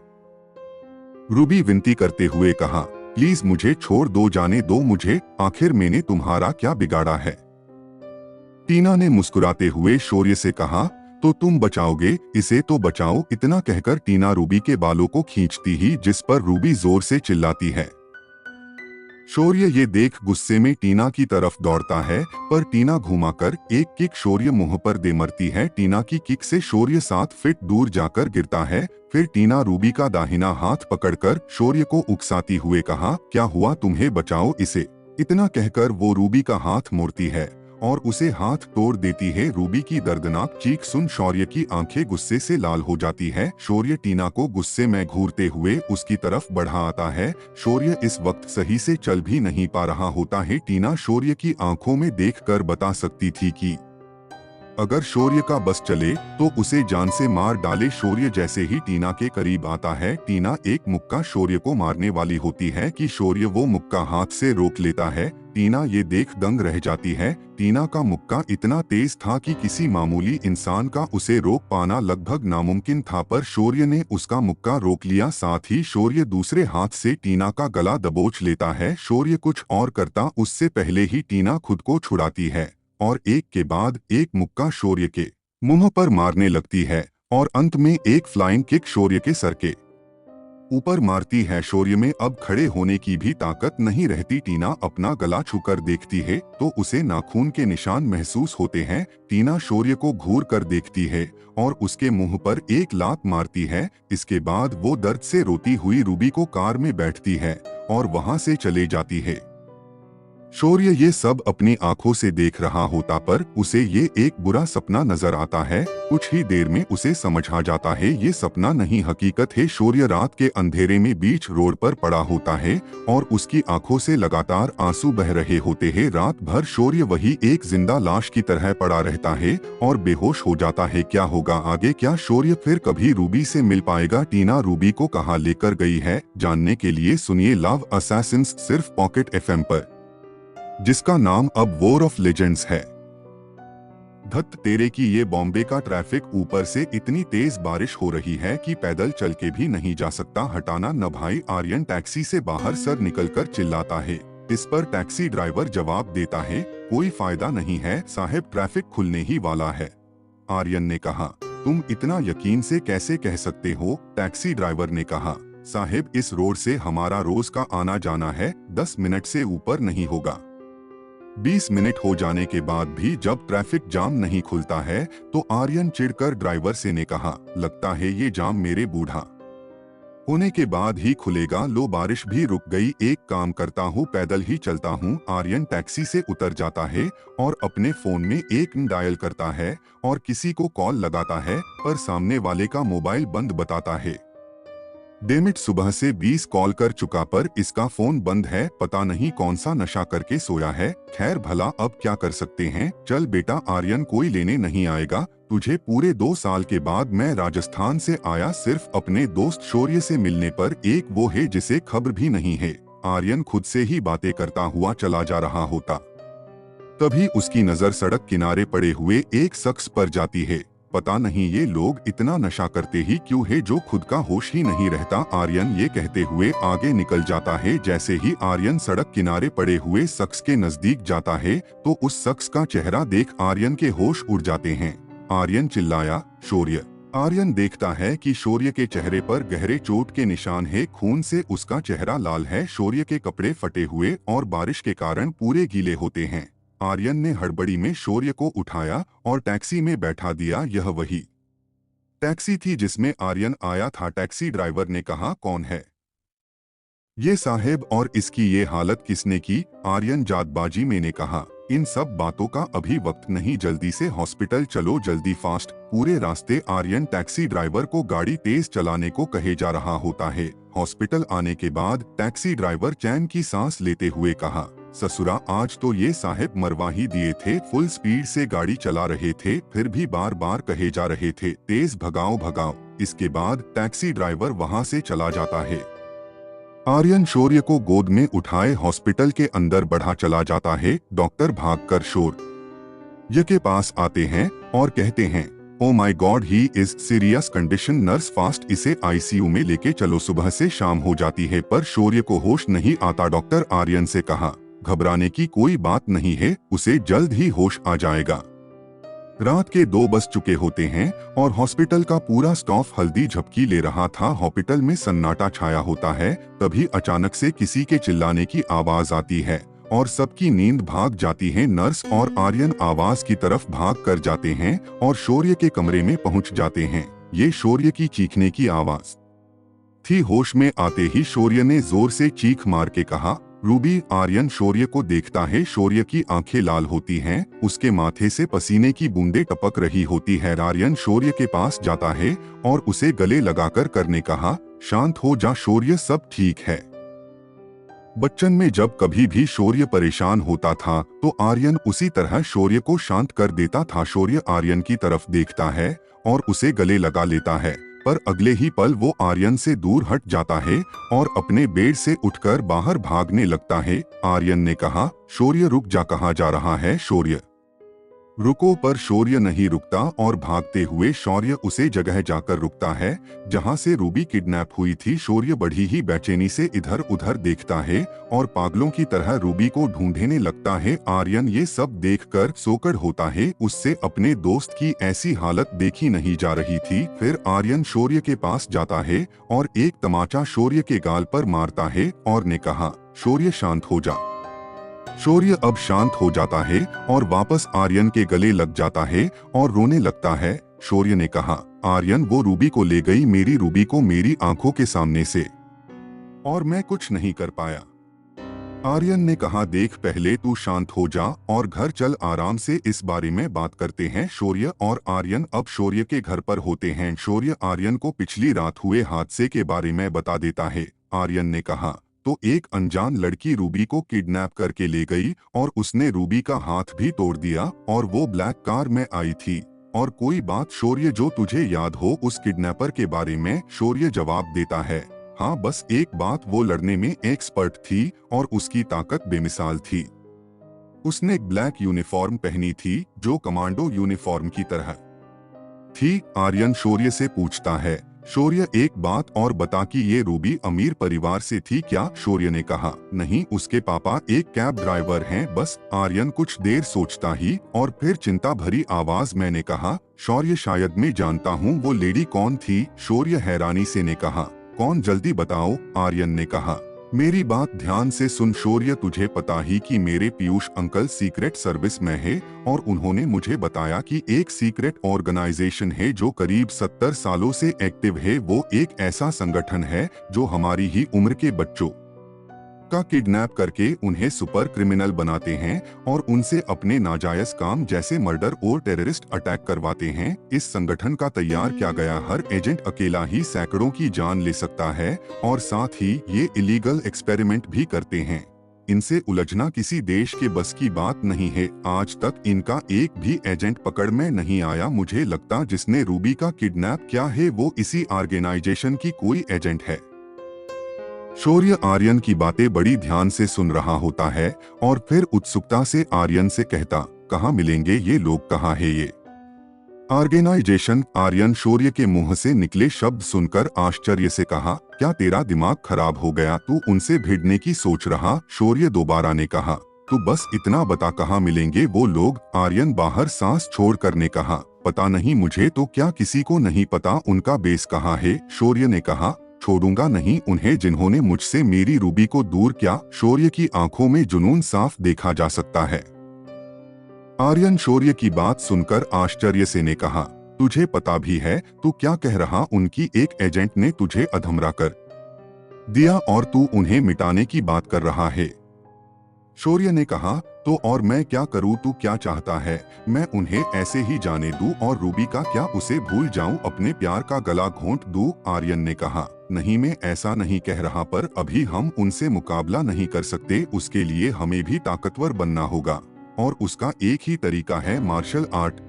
रूबी विनती करते हुए कहा, प्लीज मुझे छोड़ दो, जाने दो मुझे, आखिर मैंने तुम्हारा क्या बिगाड़ा है? टीना ने मुस्कुराते हुए शौर्य से कहा, तो तुम बचाओगे, इसे तो बचाओ। इतना कहकर टीना रूबी के बालों को खींचती ही, जिस पर रूबी जोर से चिल्लाती है। शौर्य ये देख गुस्से में टीना की तरफ दौड़ता है, पर टीना घुमाकर एक किक शौर्य मुंह पर दे मरती है। टीना की किक से शौर्य 7 फीट दूर जाकर गिरता है। फिर टीना रूबी का दाहिना हाथ पकड़कर शौर्य को उकसाती हुए कहा, क्या हुआ तुम्हें, बचाओ इसे। इतना कहकर वो रूबी का हाथ मोड़ती है और उसे हाथ तोड़ देती है। रूबी की दर्दनाक चीख सुन शौर्य की आंखें गुस्से से लाल हो जाती है। शौर्य टीना को गुस्से में घूरते हुए उसकी तरफ बढ़ा आता है। शौर्य इस वक्त सही से चल भी नहीं पा रहा होता है। टीना शौर्य की आंखों में देखकर बता सकती थी कि अगर शौर्य का बस चले तो उसे जान से मार डाले। शौर्य जैसे ही टीना के करीब आता है, टीना एक मुक्का शौर्य को मारने वाली होती है कि शौर्य वो मुक्का हाथ से रोक लेता है। टीना ये देख दंग रह जाती है। टीना का मुक्का इतना तेज था कि किसी मामूली इंसान का उसे रोक पाना लगभग नामुमकिन था, पर शौर्य ने उसका मुक्का रोक लिया। साथ ही शौर्य दूसरे हाथ से टीना का गला दबोच लेता है। शौर्य कुछ और करता उससे पहले ही टीना खुद को छुड़ाती है और एक के बाद एक मुक्का शौर्य के मुंह पर मारने लगती है और अंत में एक फ्लाइंग किक शौर्य के सर के ऊपर मारती है। शौर्य में अब खड़े होने की भी ताकत नहीं रहती। टीना अपना गला छूकर देखती है तो उसे नाखून के निशान महसूस होते हैं। टीना शौर्य को घूर कर देखती है और उसके मुंह पर एक लात मारती है। इसके बाद वो दर्द से रोती हुई रूबी को कार में बैठती है और वहां से चले जाती है। शौर्य ये सब अपनी आंखों से देख रहा होता, पर उसे ये एक बुरा सपना नजर आता है। कुछ ही देर में उसे समझ आ जाता है ये सपना नहीं हकीकत है। शौर्य रात के अंधेरे में बीच रोड पर पड़ा होता है और उसकी आंखों से लगातार आंसू बह रहे होते हैं। रात भर शौर्य वही एक जिंदा लाश की तरह पड़ा रहता है और बेहोश हो जाता है। क्या होगा आगे? क्या शौर्य फिर कभी रूबी से मिल पाएगा? टीना रूबी को कहाँ लेकर गई है, जानने के लिए सुनिए लव असैसिन्स सिर्फ पॉकेट FM पर, जिसका नाम अब वॉर ऑफ लेजेंड्स है। धत तेरे की ये बॉम्बे का ट्रैफिक, ऊपर से इतनी तेज बारिश हो रही है कि पैदल चल के भी नहीं जा सकता। हटाना न भाई। आर्यन टैक्सी से बाहर सर निकलकर चिल्लाता है। इस पर टैक्सी ड्राइवर जवाब देता है, कोई फायदा नहीं है साहब, ट्रैफिक खुलने ही वाला है। आर्यन ने कहा, तुम इतना यकीन से कैसे कह सकते हो? टैक्सी ड्राइवर ने कहा, साहब इस रोड से हमारा रोज का आना जाना है, 10 मिनट से ऊपर नहीं होगा। 20 मिनट हो जाने के बाद भी जब ट्रैफिक जाम नहीं खुलता है तो आर्यन चिढ़कर ड्राइवर से ने कहा, लगता है ये जाम मेरे बूढ़ा होने के बाद ही खुलेगा। लो बारिश भी रुक गई, एक काम करता हूँ पैदल ही चलता हूँ। आर्यन टैक्सी से उतर जाता है और अपने फोन में एक डायल करता है और किसी को कॉल लगाता है, पर सामने वाले का मोबाइल बंद बताता है। डेमिट, सुबह से 20 कॉल कर चुका पर इसका फोन बंद है, पता नहीं कौन सा नशा करके सोया है। खैर भला अब क्या कर सकते हैं। चल बेटा आर्यन, कोई लेने नहीं आएगा तुझे। पूरे 2 साल के बाद मैं राजस्थान से आया सिर्फ अपने दोस्त शौर्य से मिलने, पर एक वो है जिसे खबर भी नहीं है। आर्यन खुद से ही बातें करता हुआ चला जा रहा होता, तभी उसकी नजर सड़क किनारे पड़े हुए एक शख्स पर जाती है। पता नहीं ये लोग इतना नशा करते ही क्यों है जो खुद का होश ही नहीं रहता। आर्यन ये कहते हुए आगे निकल जाता है। जैसे ही आर्यन सड़क किनारे पड़े हुए शख्स के नजदीक जाता है तो उस शख्स का चेहरा देख आर्यन के होश उड़ जाते हैं। आर्यन चिल्लाया, शौर्य। आर्यन देखता है कि शौर्य के चेहरे पर गहरे चोट के निशान है, खून से उसका चेहरा लाल है। शौर्य के कपड़े फटे हुए और बारिश के कारण पूरे गीले होते हैं। आर्यन ने हड़बड़ी में शौर्य को उठाया और टैक्सी में बैठा दिया। यह वही टैक्सी थी जिसमें आर्यन आया था। टैक्सी ड्राइवर ने कहा, कौन है ये साहब और इसकी ये हालत किसने की? आर्यन जादबाजी में ने कहा, इन सब बातों का अभी वक्त नहीं, जल्दी से हॉस्पिटल चलो, जल्दी फास्ट। पूरे रास्ते आर्यन टैक्सी ड्राइवर को गाड़ी तेज चलाने को कहे जा रहा होता है। हॉस्पिटल आने के बाद टैक्सी ड्राइवर चैन की सांस लेते हुए कहा, ससुरा आज तो ये साहब मरवा ही दिए थे। फुल स्पीड से गाड़ी चला रहे थे, फिर भी बार बार कहे जा रहे थे तेज भगाओ भगाओ। इसके बाद टैक्सी ड्राइवर वहां से चला जाता है। आर्यन शौर्य को गोद में उठाए हॉस्पिटल के अंदर बढ़ा चला जाता है। डॉक्टर भागकर शौर्य के पास आते हैं और कहते हैं, oh my God, he is serious condition. Nurse fast इसे ICU में लेके चलो। सुबह से शाम हो जाती है पर शौर्य को होश नहीं आता। डॉक्टर आर्यन से कहा, घबराने की कोई बात नहीं है, उसे जल्द ही होश आ जाएगा। रात के 2 बज चुके होते हैं और हॉस्पिटल का पूरा स्टाफ हल्दी झपकी ले रहा था। हॉस्पिटल में सन्नाटा छाया होता है। तभी अचानक से किसी के चिल्लाने की आवाज आती है और सबकी नींद भाग जाती है। नर्स और आर्यन आवाज की तरफ भाग कर जाते हैं और शौर्य के कमरे में पहुंच जाते हैं। ये शौर्य की चीखने की आवाज थी। होश में आते ही शौर्य ने जोर से चीख मार के कहा, रूबी आर्यन शौर्य को देखता है। शौर्य की आंखें लाल होती हैं, उसके माथे से पसीने की बूंदें टपक रही होती है। आर्यन शौर्य के पास जाता है और उसे गले लगाकर करने कहा, शांत हो जा शौर्य, सब ठीक है। बच्चन में जब कभी भी शौर्य परेशान होता था तो आर्यन उसी तरह शौर्य को शांत कर देता था। शौर्य आर्यन की तरफ देखता है और उसे गले लगा लेता है, पर अगले ही पल वो आर्यन से दूर हट जाता है और अपने बेड से उठकर बाहर भागने लगता है। आर्यन ने कहा, शौर्य रुक जा, कहाँ जा रहा है शौर्य? रुको, पर शौर्य नहीं रुकता और भागते हुए शौर्य उसे जगह जाकर रुकता है जहां से रूबी किडनैप हुई थी। शौर्य बड़ी ही बेचैनी से इधर उधर देखता है और पागलों की तरह रूबी को ढूंढने लगता है। आर्यन ये सब देखकर सोकड़ होता है, उससे अपने दोस्त की ऐसी हालत देखी नहीं जा रही थी। फिर आर्यन शौर्य के पास जाता है और एक तमाचा शौर्य के गाल पर मारता है और ने कहा, शौर्य शांत हो जा। शौर्य अब शांत हो जाता है और वापस आर्यन के गले लग जाता है और रोने लगता है। शौर्य ने कहा, आर्यन वो रूबी को ले गई, मेरी रूबी को मेरी आंखों के सामने से, और मैं कुछ नहीं कर पाया। आर्यन ने कहा, देख पहले तू शांत हो जा और घर चल, आराम से इस बारे में बात करते हैं। शौर्य और आर्यन अब शौर्य के घर पर होते हैं। शौर्य आर्यन को पिछली रात हुए हादसे के बारे में बता देता है। आर्यन ने कहा, तो एक अनजान लड़की रूबी को किडनैप करके ले गई और उसने रूबी का हाथ भी तोड़ दिया और वो ब्लैक कार में आई थी। और कोई बात शौर्य जो तुझे याद हो उस किडनैपर के बारे में? शौर्य जवाब देता है, हाँ बस एक बात, वो लड़ने में एक्सपर्ट थी और उसकी ताकत बेमिसाल थी। उसने एक ब्लैक यूनिफॉर्म पहनी थी जो कमांडो यूनिफॉर्म की तरह थी। आर्यन शौर्य से पूछता है, शौर्य एक बात और बता कि ये रूबी अमीर परिवार से थी क्या? शौर्य ने कहा, नहीं, उसके पापा एक कैब ड्राइवर हैं बस। आर्यन कुछ देर सोचता ही और फिर चिंता भरी आवाज में ने कहा, शौर्य शायद मैं जानता हूँ वो लेडी कौन थी। शौर्य हैरानी से ने कहा, कौन, जल्दी बताओ। आर्यन ने कहा, मेरी बात ध्यान से सुन शौर्य, तुझे पता ही कि मेरे पीयूष अंकल सीक्रेट सर्विस में है और उन्होंने मुझे बताया कि एक सीक्रेट ऑर्गेनाइजेशन है जो करीब 70 सालों से एक्टिव है। वो एक ऐसा संगठन है जो हमारी ही उम्र के बच्चों का किडनैप करके उन्हें सुपर क्रिमिनल बनाते हैं और उनसे अपने नाजायज काम जैसे मर्डर और टेररिस्ट अटैक करवाते हैं। इस संगठन का तैयार किया गया हर एजेंट अकेला ही सैकड़ों की जान ले सकता है और साथ ही ये इलीगल एक्सपेरिमेंट भी करते हैं। इनसे उलझना किसी देश के बस की बात नहीं है। आज तक इनका एक भी एजेंट पकड़ में नहीं आया। मुझे लगता जिसने रूबी का किडनैप किया है वो इसी ऑर्गेनाइजेशन की कोई एजेंट है। शौर्य आर्यन की बातें बड़ी ध्यान से सुन रहा होता है और फिर उत्सुकता से आर्यन से कहता, कहाँ मिलेंगे ये लोग, कहाँ है ये ऑर्गेनाइजेशन? आर्यन शौर्य के मुंह से निकले शब्द सुनकर आश्चर्य से कहा, क्या तेरा दिमाग खराब हो गया? तू उनसे भिड़ने की सोच रहा? शौर्य दोबारा ने कहा, तू बस इतना बता कहाँ मिलेंगे वो लोग? आर्यन बाहर सांस छोड़कर ने कहा, पता नहीं मुझे तो, क्या किसी को नहीं पता उनका बेस कहाँ है? शौर्य ने कहा, छोड़ूंगा नहीं उन्हें जिन्होंने मुझसे मेरी रूबी को दूर किया। शौर्य की आंखों में जुनून साफ देखा जा सकता है। आर्यन शौर्य की बात सुनकर आश्चर्य से ने कहा, तुझे पता भी है तू क्या कह रहा? उनकी एक एजेंट ने तुझे अधमरा कर दिया और तू उन्हें मिटाने की बात कर रहा है। शौर्य ने कहा, तो और मैं क्या करूं? तू क्या चाहता है? मैं उन्हें ऐसे ही जाने दूं और रूबी का क्या, उसे भूल जाऊं, अपने प्यार का गला घोंट दूं? आर्यन ने कहा, नहीं मैं ऐसा नहीं कह रहा, पर अभी हम उनसे मुकाबला नहीं कर सकते। उसके लिए हमें भी ताकतवर बनना होगा और उसका एक ही तरीका है, मार्शल आर्ट।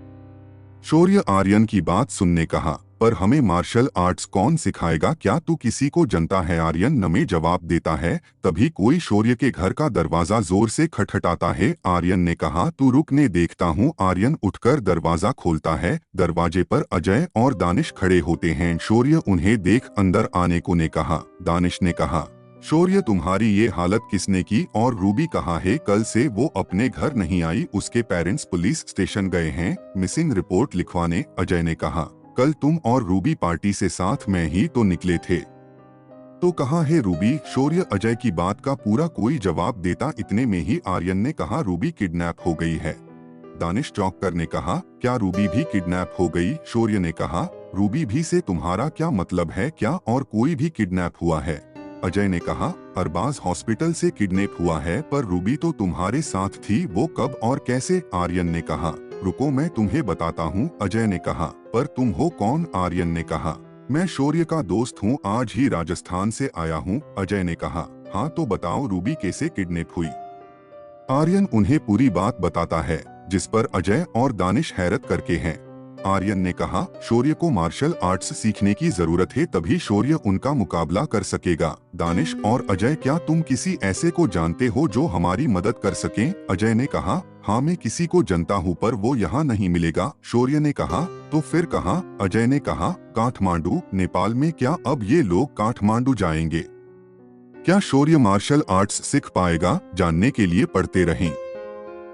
शौर्य आर्यन की बात सुनने कहा, पर हमें मार्शल आर्ट्स कौन सिखाएगा? क्या तू किसी को जानता है? आर्यन नमे जवाब देता है। तभी कोई शौर्य के घर का दरवाजा जोर से खटखटाता है। आर्यन ने कहा, तू रुकने देखता हूँ। आर्यन उठकर दरवाजा खोलता है। दरवाजे पर अजय और दानिश खड़े होते हैं। शौर्य उन्हें देख अंदर आने को ने कहा। दानिश ने कहा, शौर्य तुम्हारी ये हालत किसने की और रूबी कहाँ है? कल से वो अपने घर नहीं आई, उसके पेरेंट्स पुलिस स्टेशन गए हैं मिसिंग रिपोर्ट लिखवाने। अजय ने कहा, कल तुम और रूबी पार्टी से साथ में ही तो निकले थे, तो कहाँ है रूबी? शौर्य अजय की बात का पूरा कोई जवाब देता, इतने में ही आर्यन ने कहा, रूबी किडनैप हो गई है। दानिश चौंक कर ने कहा, क्या रूबी भी किडनैप हो गई? शौर्य ने कहा, रूबी भी से तुम्हारा क्या मतलब है? क्या और कोई भी किडनैप हुआ है? अजय ने कहा, अरबाज हॉस्पिटल से किडनैप हुआ है, पर रूबी तो तुम्हारे साथ थी, वो कब और कैसे? आर्यन ने कहा। रुको मैं तुम्हें बताता हूँ, अजय ने कहा। पर तुम हो कौन? आर्यन ने कहा। मैं शौर्य का दोस्त हूँ, आज ही राजस्थान से आया हूँ, अजय ने कहा। हाँ तो बताओ रूबी कैसे किडनैप हुई? आर्यन उन्हें पूरी बात बताता है, जिस पर अजय और दानिश हैरत करके हैं। आर्यन ने कहा, शौर्य को मार्शल आर्ट्स सीखने की जरूरत है, तभी शौर्य उनका मुकाबला कर सकेगा। दानिश और अजय, क्या तुम किसी ऐसे को जानते हो जो हमारी मदद कर सके? अजय ने कहा, हाँ मैं किसी को जानता हूँ, पर वो यहाँ नहीं मिलेगा। शौर्य ने कहा, तो फिर कहाँ? अजय ने कहा, काठमांडू, नेपाल में। क्या अब ये लोग काठमांडू जाएंगे? क्या शौर्य मार्शल आर्ट्स सीख पाएगा? जानने के लिए पढ़ते रहें।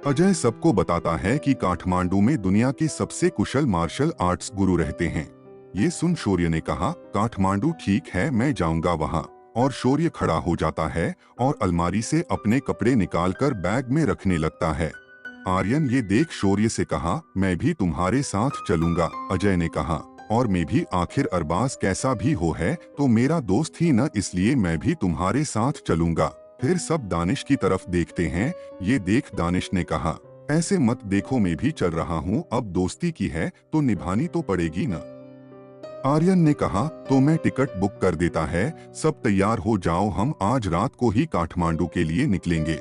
अजय सबको बताता है कि काठमांडू में दुनिया के सबसे कुशल मार्शल आर्ट्स गुरु रहते हैं। ये सुन शौर्य ने कहा, काठमांडू ठीक है, मैं जाऊंगा वहां। और शौर्य खड़ा हो जाता है और अलमारी से अपने कपड़े निकालकर बैग में रखने लगता है। आर्यन ये देख शौर्य से कहा, मैं भी तुम्हारे साथ चलूंगा। अजय ने कहा, और मैं भी, आखिर अरबाज कैसा भी हो है तो मेरा दोस्त ही न, इसलिए मैं भी तुम्हारे साथ चलूंगा। फिर सब दानिश की तरफ देखते हैं। ये देख दानिश ने कहा, ऐसे मत देखो, मैं भी चल रहा हूँ, अब दोस्ती की है तो निभानी तो पड़ेगी न। आर्यन ने कहा, तो मैं टिकट बुक कर देता है, सब तैयार हो जाओ, हम आज रात को ही काठमांडू के लिए निकलेंगे।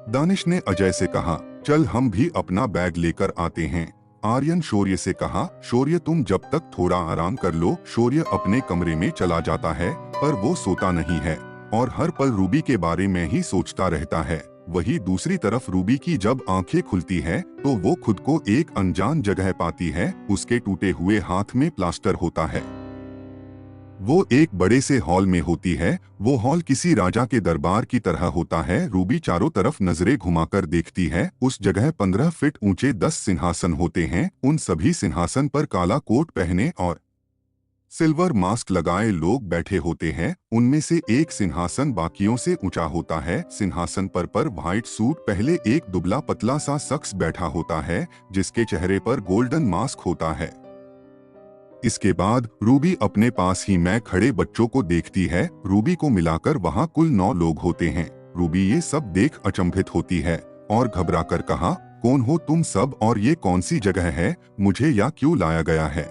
दानिश ने अजय से कहा, चल हम भी अपना बैग लेकर आते हैं। आर्यन शौर्य से कहा, शौर्य तुम जब तक थोड़ा आराम कर लो। शौर्य अपने कमरे में चला जाता है, पर वो सोता नहीं है और हर पल रूबी के बारे में ही सोचता रहता है। वही दूसरी तरफ रूबी की जब आंखें खुलती है तो वो खुद को एक अनजान जगह पाती है। उसके टूटे हुए हाथ में प्लास्टर होता है। वो एक बड़े से हॉल में होती है। वो हॉल किसी राजा के दरबार की तरह होता है। रूबी चारों तरफ नजरें घुमाकर देखती है। उस जगह 15 फीट ऊंचे 10 सिंहासन होते हैं। उन सभी सिंहासन पर काला कोट पहने और सिल्वर मास्क लगाए लोग बैठे होते हैं। उनमें से एक सिंहासन बाकियों से ऊंचा होता है। सिंहासन पर व्हाइट सूट पहले एक दुबला पतला सा शख्स बैठा होता है, जिसके चेहरे पर गोल्डन मास्क होता है। इसके बाद रूबी अपने पास ही में खड़े बच्चों को देखती है। रूबी को मिलाकर वहाँ कुल 9 लोग होते हैं। रूबी ये सब देख अचंभित होती है और घबराकर कहा, कौन हो तुम सब और ये कौन सी जगह है? मुझे यहाँ क्यों लाया गया है?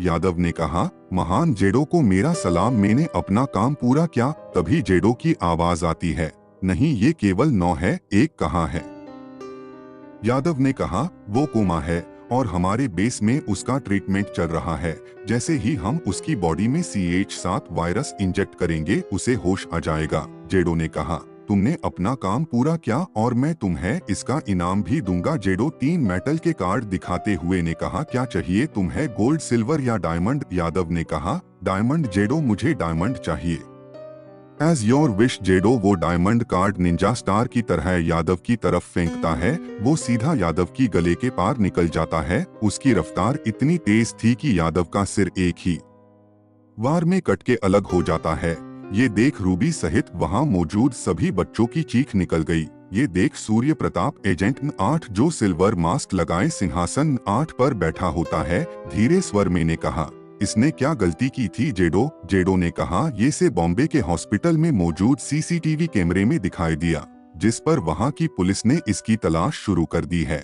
यादव ने कहा, महान जेडो को मेरा सलाम, मैंने अपना काम पूरा किया। तभी जेडो की आवाज आती है, नहीं ये केवल 9 है, एक कहाँ है? यादव ने कहा, वो कोमा है और हमारे बेस में उसका ट्रीटमेंट चल रहा है। जैसे ही हम उसकी बॉडी में CH7 वायरस इंजेक्ट करेंगे उसे होश आ जाएगा। जेडो ने कहा, तुमने अपना काम पूरा किया और मैं तुम्हें इसका इनाम भी दूंगा। जेडो 3 मेटल के कार्ड दिखाते हुए ने कहा, क्या चाहिए तुम्हें, गोल्ड, सिल्वर या डायमंड? यादव ने कहा, डायमंड। जेडो, मुझे डायमंड चाहिए। एज योर विश जेडो। वो डायमंड कार्ड निंजा स्टार की तरह यादव की तरफ फेंकता है। वो सीधा यादव की गले के पार निकल जाता है। उसकी रफ्तार इतनी तेज थी कि यादव का सिर एक ही वार में कट के अलग हो जाता है। ये देख रूबी सहित वहां मौजूद सभी बच्चों की चीख निकल गई। ये देख सूर्य प्रताप एजेंट 8 जो सिल्वर मास्क लगाए सिंहासन 8 पर बैठा होता है, धीरे स्वर में ने कहा, इसने क्या गलती की थी जेडो? जेडो ने कहा, ये से बॉम्बे के हॉस्पिटल में मौजूद CCTV कैमरे में दिखाई दिया, जिस पर वहां की पुलिस ने इसकी तलाश शुरू कर दी है।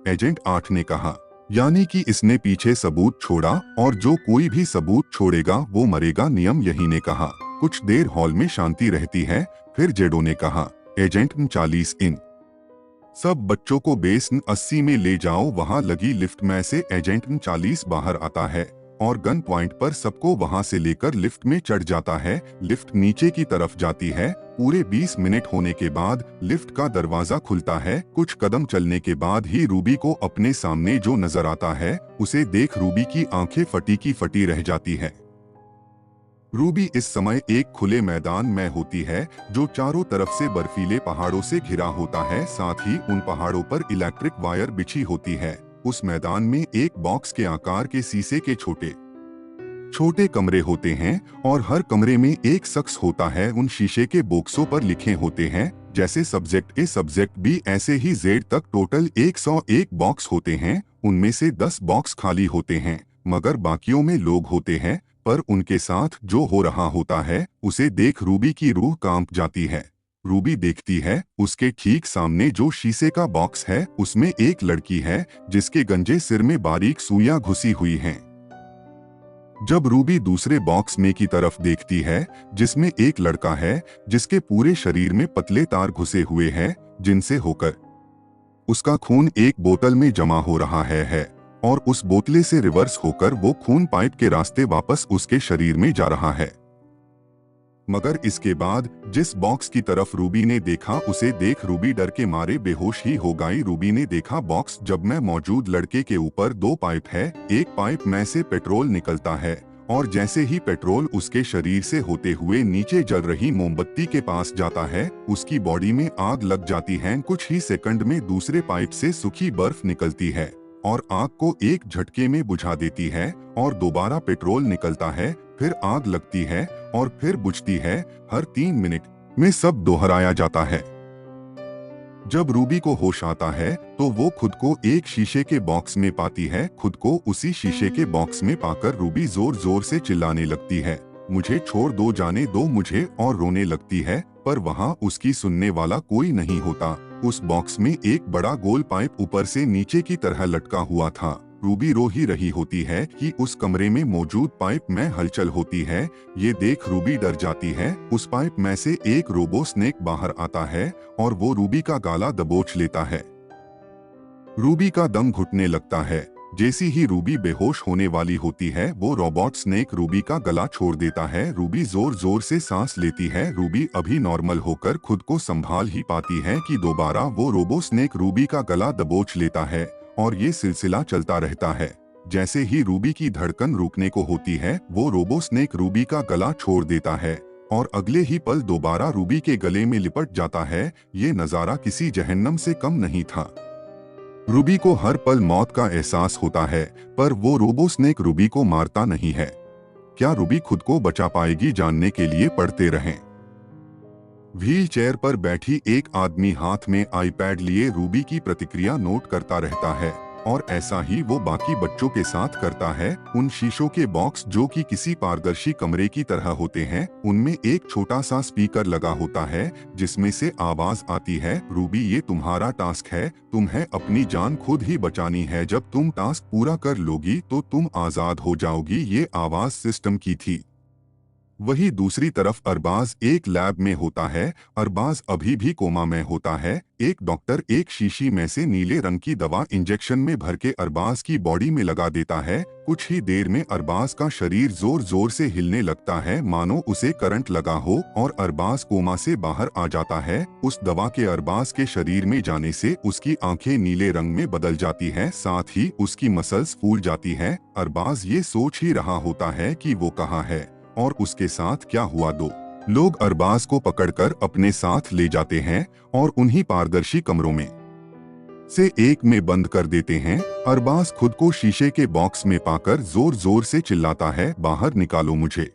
एजेंट 8 ने कहा, यानी कि इसने पीछे सबूत छोड़ा और जो कोई भी सबूत छोड़ेगा वो मरेगा, नियम यही ने कहा। कुछ देर हॉल में शांति रहती है। फिर जेडो ने कहा, एजेंट 40 इन सब बच्चों को बेस 80 में ले जाओ। वहां लगी लिफ्ट में से एजेंट 40 बाहर आता है और गन पॉइंट पर सबको वहां से लेकर लिफ्ट में चढ़ जाता है। लिफ्ट नीचे की तरफ जाती है। पूरे 20 मिनट होने के बाद लिफ्ट का दरवाजा खुलता है। कुछ कदम चलने के बाद ही रूबी को अपने सामने जो नजर आता है उसे देख रूबी की आंखें फटी की फटी रह जाती है। रूबी इस समय एक खुले मैदान में होती है जो चारों तरफ से बर्फीले पहाड़ों से घिरा होता है। साथ ही उन पहाड़ों पर इलेक्ट्रिक वायर बिछी होती है। उस मैदान में एक बॉक्स के आकार के शीशे के छोटे छोटे कमरे होते हैं और हर कमरे में एक शख्स होता है। उन शीशे के बॉक्सों पर लिखे होते हैं जैसे सब्जेक्ट A, सब्जेक्ट B, ऐसे ही Z तक टोटल 101 बॉक्स होते हैं। उनमें से 10 बॉक्स खाली होते हैं, मगर बाकियों में लोग होते हैं। पर उनके साथ जो हो रहा होता है उसे देख रूबी की रूह कांप जाती है। रूबी देखती है उसके ठीक सामने जो शीशे का बॉक्स है उसमें एक लड़की है जिसके गंजे सिर में बारीक सुइयां घुसी हुई हैं। जब रूबी दूसरे बॉक्स में की तरफ देखती है जिसमें एक लड़का है जिसके पूरे शरीर में पतले तार घुसे हुए हैं जिनसे होकर उसका खून एक बोतल में जमा हो रहा है और उस बोतले से रिवर्स होकर वो खून पाइप के रास्ते वापस उसके शरीर में जा रहा है। मगर इसके बाद जिस बॉक्स की तरफ रूबी ने देखा उसे देख रूबी डर के मारे बेहोश ही हो गई। रूबी ने देखा बॉक्स जब में मौजूद लड़के के ऊपर दो पाइप है, एक पाइप में से पेट्रोल निकलता है और जैसे ही पेट्रोल उसके शरीर से होते हुए नीचे जल रही मोमबत्ती के पास जाता है उसकी बॉडी में आग लग जाती है। कुछ ही सेकंड में दूसरे पाइप से सूखी बर्फ निकलती है और आग को एक झटके में बुझा देती है और दोबारा पेट्रोल निकलता है, फिर आग लगती है और फिर बुझती है। हर 3 मिनट में सब दोहराया जाता है। जब रूबी को होश आता है तो वो खुद को एक शीशे के बॉक्स में पाती है। खुद को उसी शीशे के बॉक्स में पाकर रूबी जोर जोर से चिल्लाने लगती है, मुझे छोड़ दो, जाने दो मुझे, और रोने लगती है। पर वहाँ उसकी सुनने वाला कोई नहीं होता। उस बॉक्स में एक बड़ा गोल पाइप ऊपर से नीचे की तरह लटका हुआ था। रूबी रो ही रही होती है कि उस कमरे में मौजूद पाइप में हलचल होती है। ये देख रूबी डर जाती है। उस पाइप में से एक रोबो स्नेक बाहर आता है और वो रूबी का गला दबोच लेता है। रूबी का दम घुटने लगता है। जैसी ही रूबी बेहोश होने वाली होती है वो रोबोट स्नेक रूबी का गला छोड़ देता है। रूबी जोर जोर से सांस लेती है। रूबी अभी नॉर्मल होकर खुद को संभाल ही पाती है कि दोबारा वो रोबो स्नेक रूबी का गला दबोच लेता है और ये सिलसिला चलता रहता है। जैसे ही रूबी की धड़कन रुकने को होती है वो रोबो स्नेक रूबी का गला छोड़ देता है और अगले ही पल दोबारा रूबी के गले में लिपट जाता है। ये नजारा किसी जहन्नम से कम नहीं था। रूबी को हर पल मौत का एहसास होता है पर वो रोबो स्नेक रूबी को मारता नहीं है। क्या रूबी खुद को बचा पाएगी, जानने के लिए पढ़ते रहें। व्हील चेयर पर बैठी एक आदमी हाथ में आईपैड लिए रूबी की प्रतिक्रिया नोट करता रहता है और ऐसा ही वो बाकी बच्चों के साथ करता है। उन शीशों के बॉक्स जो कि किसी पारदर्शी कमरे की तरह होते हैं उनमें एक छोटा सा स्पीकर लगा होता है जिसमें से आवाज आती है, रूबी ये तुम्हारा टास्क है, तुम्हें अपनी जान खुद ही बचानी है, जब तुम टास्क पूरा कर लोगी तो तुम आजाद हो जाओगी। ये आवाज सिस्टम की थी। वही दूसरी तरफ अरबाज एक लैब में होता है। अरबाज अभी भी कोमा में होता है। एक डॉक्टर एक शीशी में से नीले रंग की दवा इंजेक्शन में भर के अरबाज की बॉडी में लगा देता है। कुछ ही देर में अरबाज का शरीर जोर जोर से हिलने लगता है मानो उसे करंट लगा हो और अरबाज कोमा से बाहर आ जाता है। उस दवा के अरबाज के शरीर में जाने से उसकी आंखें नीले रंग में बदल जाती है, साथ ही उसकी मसल्स फूल जाती है। अरबाज ये सोच ही रहा होता है कि वो कहाँ है और उसके साथ क्या हुआ। दो लोग अरबाज को पकड़कर अपने साथ ले जाते हैं और उन्हीं पारदर्शी कमरों में से एक में बंद कर देते हैं। अरबाज खुद को शीशे के बॉक्स में पाकर जोर जोर से चिल्लाता है, बाहर निकालो मुझे।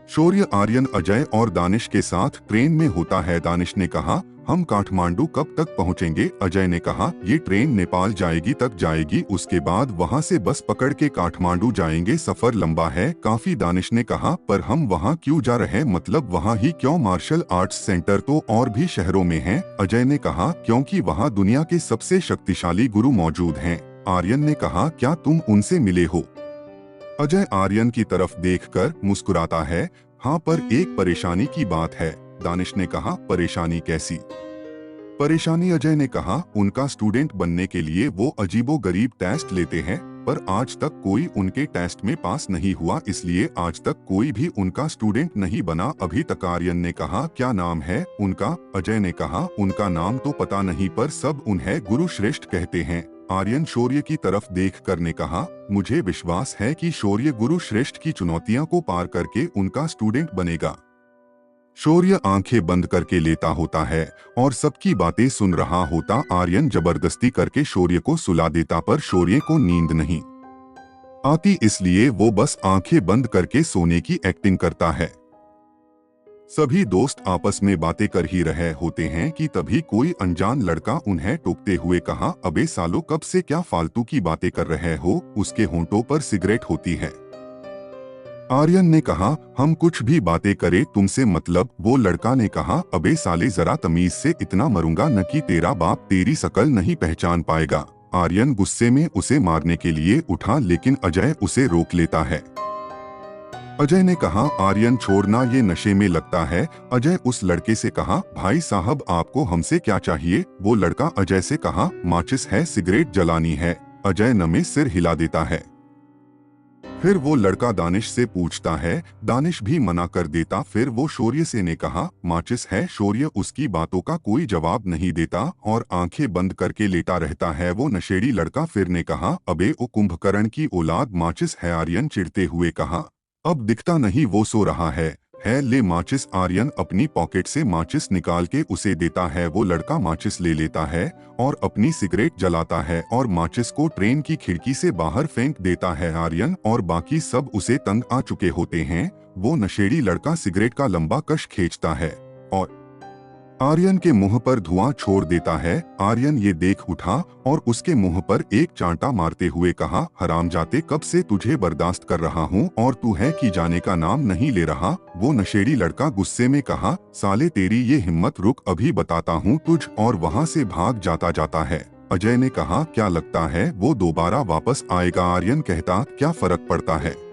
शौर्य, आर्यन, अजय और दानिश के साथ ट्रेन में होता है। दानिश ने कहा, हम काठमांडू कब तक पहुंचेंगे? अजय ने कहा, ये ट्रेन नेपाल जाएगी तक जाएगी, उसके बाद वहां से बस पकड़ के काठमांडू जाएंगे, सफर लंबा है काफी। दानिश ने कहा, पर हम वहां क्यों जा रहे हैं, मतलब वहां ही क्यों? मार्शल आर्ट्स सेंटर तो और भी शहरों में है। अजय ने कहा, क्योंकि वहां दुनिया के सबसे शक्तिशाली गुरु मौजूद हैं। आर्यन ने कहा, क्या तुम उनसे मिले हो? अजय आर्यन की तरफ देखकर मुस्कुराता है, हाँ, पर एक परेशानी की बात है। दानिश ने कहा, परेशानी कैसी? परेशानी? अजय ने कहा, उनका स्टूडेंट बनने के लिए वो अजीबोगरीब टेस्ट लेते हैं पर आज तक कोई उनके टेस्ट में पास नहीं हुआ, इसलिए आज तक कोई भी उनका स्टूडेंट नहीं बना अभी तक। आर्यन ने कहा, क्या नाम है उनका? अजय ने कहा, उनका नाम तो पता नहीं पर सब उन्हें गुरु श्रेष्ठ कहते हैं। आर्यन शौर्य की तरफ देख कर ने कहा, मुझे विश्वास है कि शौर्य गुरु श्रेष्ठ की चुनौतियों को पार करके उनका स्टूडेंट बनेगा। शौर्य आंखें बंद करके लेटा होता है और सबकी बातें सुन रहा होता। आर्यन जबरदस्ती करके शौर्य को सुला देता पर शौर्य को नींद नहीं आती, इसलिए वो बस आंखें बंद करके सोने की एक्टिंग करता है। सभी दोस्त आपस में बातें कर ही रहे होते हैं कि तभी कोई अनजान लड़का उन्हें टोकते हुए कहा, अबे सालो, कब से क्या फालतू की बातें कर रहे हो? उसके होंठों पर सिगरेट होती है। आर्यन ने कहा, हम कुछ भी बातें करें तुमसे मतलब। वो लड़का ने कहा, अबे साले जरा तमीज से, इतना मरूंगा न कि तेरा बाप तेरी शकल नहीं पहचान पाएगा। आर्यन गुस्से में उसे मारने के लिए उठा लेकिन अजय उसे रोक लेता है। अजय ने कहा, आर्यन छोड़ना, ये नशे में लगता है। अजय उस लड़के से कहा, भाई साहब आपको हमसे क्या चाहिए? वो लड़का अजय से कहा, माचिस है, सिगरेट जलानी है। अजय नमे सिर हिला देता है। फिर वो लड़का दानिश से पूछता है, दानिश भी मना कर देता। फिर वो शौर्य से ने कहा, माचिस है। शौर्य उसकी बातों का कोई जवाब नहीं देता और आंखें बंद करके लेटा रहता है। वो नशेड़ी लड़का फिर ने कहा, अबे ओ कुंभकर्ण की औलाद, माचिस है। आर्यन चिढ़ते हुए कहा, अब दिखता नहीं वो सो रहा है ले माचिस। आर्यन अपनी पॉकेट से माचिस निकाल के उसे देता है। वो लड़का माचिस ले लेता है और अपनी सिगरेट जलाता है और माचिस को ट्रेन की खिड़की से बाहर फेंक देता है। आर्यन और बाकी सब उसे तंग आ चुके होते हैं। वो नशेड़ी लड़का सिगरेट का लंबा कश खींचता है और आर्यन के मुंह पर धुआं छोड़ देता है। आर्यन ये देख उठा और उसके मुंह पर एक चांटा मारते हुए कहा, हरामजाते, कब से तुझे बर्दाश्त कर रहा हूँ और तू है कि जाने का नाम नहीं ले रहा। वो नशेड़ी लड़का गुस्से में कहा, साले तेरी ये हिम्मत, रुक अभी बताता हूँ तुझ। और वहाँ से भाग जाता है। अजय ने कहा, क्या लगता है वो दोबारा वापस आएगा? आर्यन कहता, क्या फर्क पड़ता है।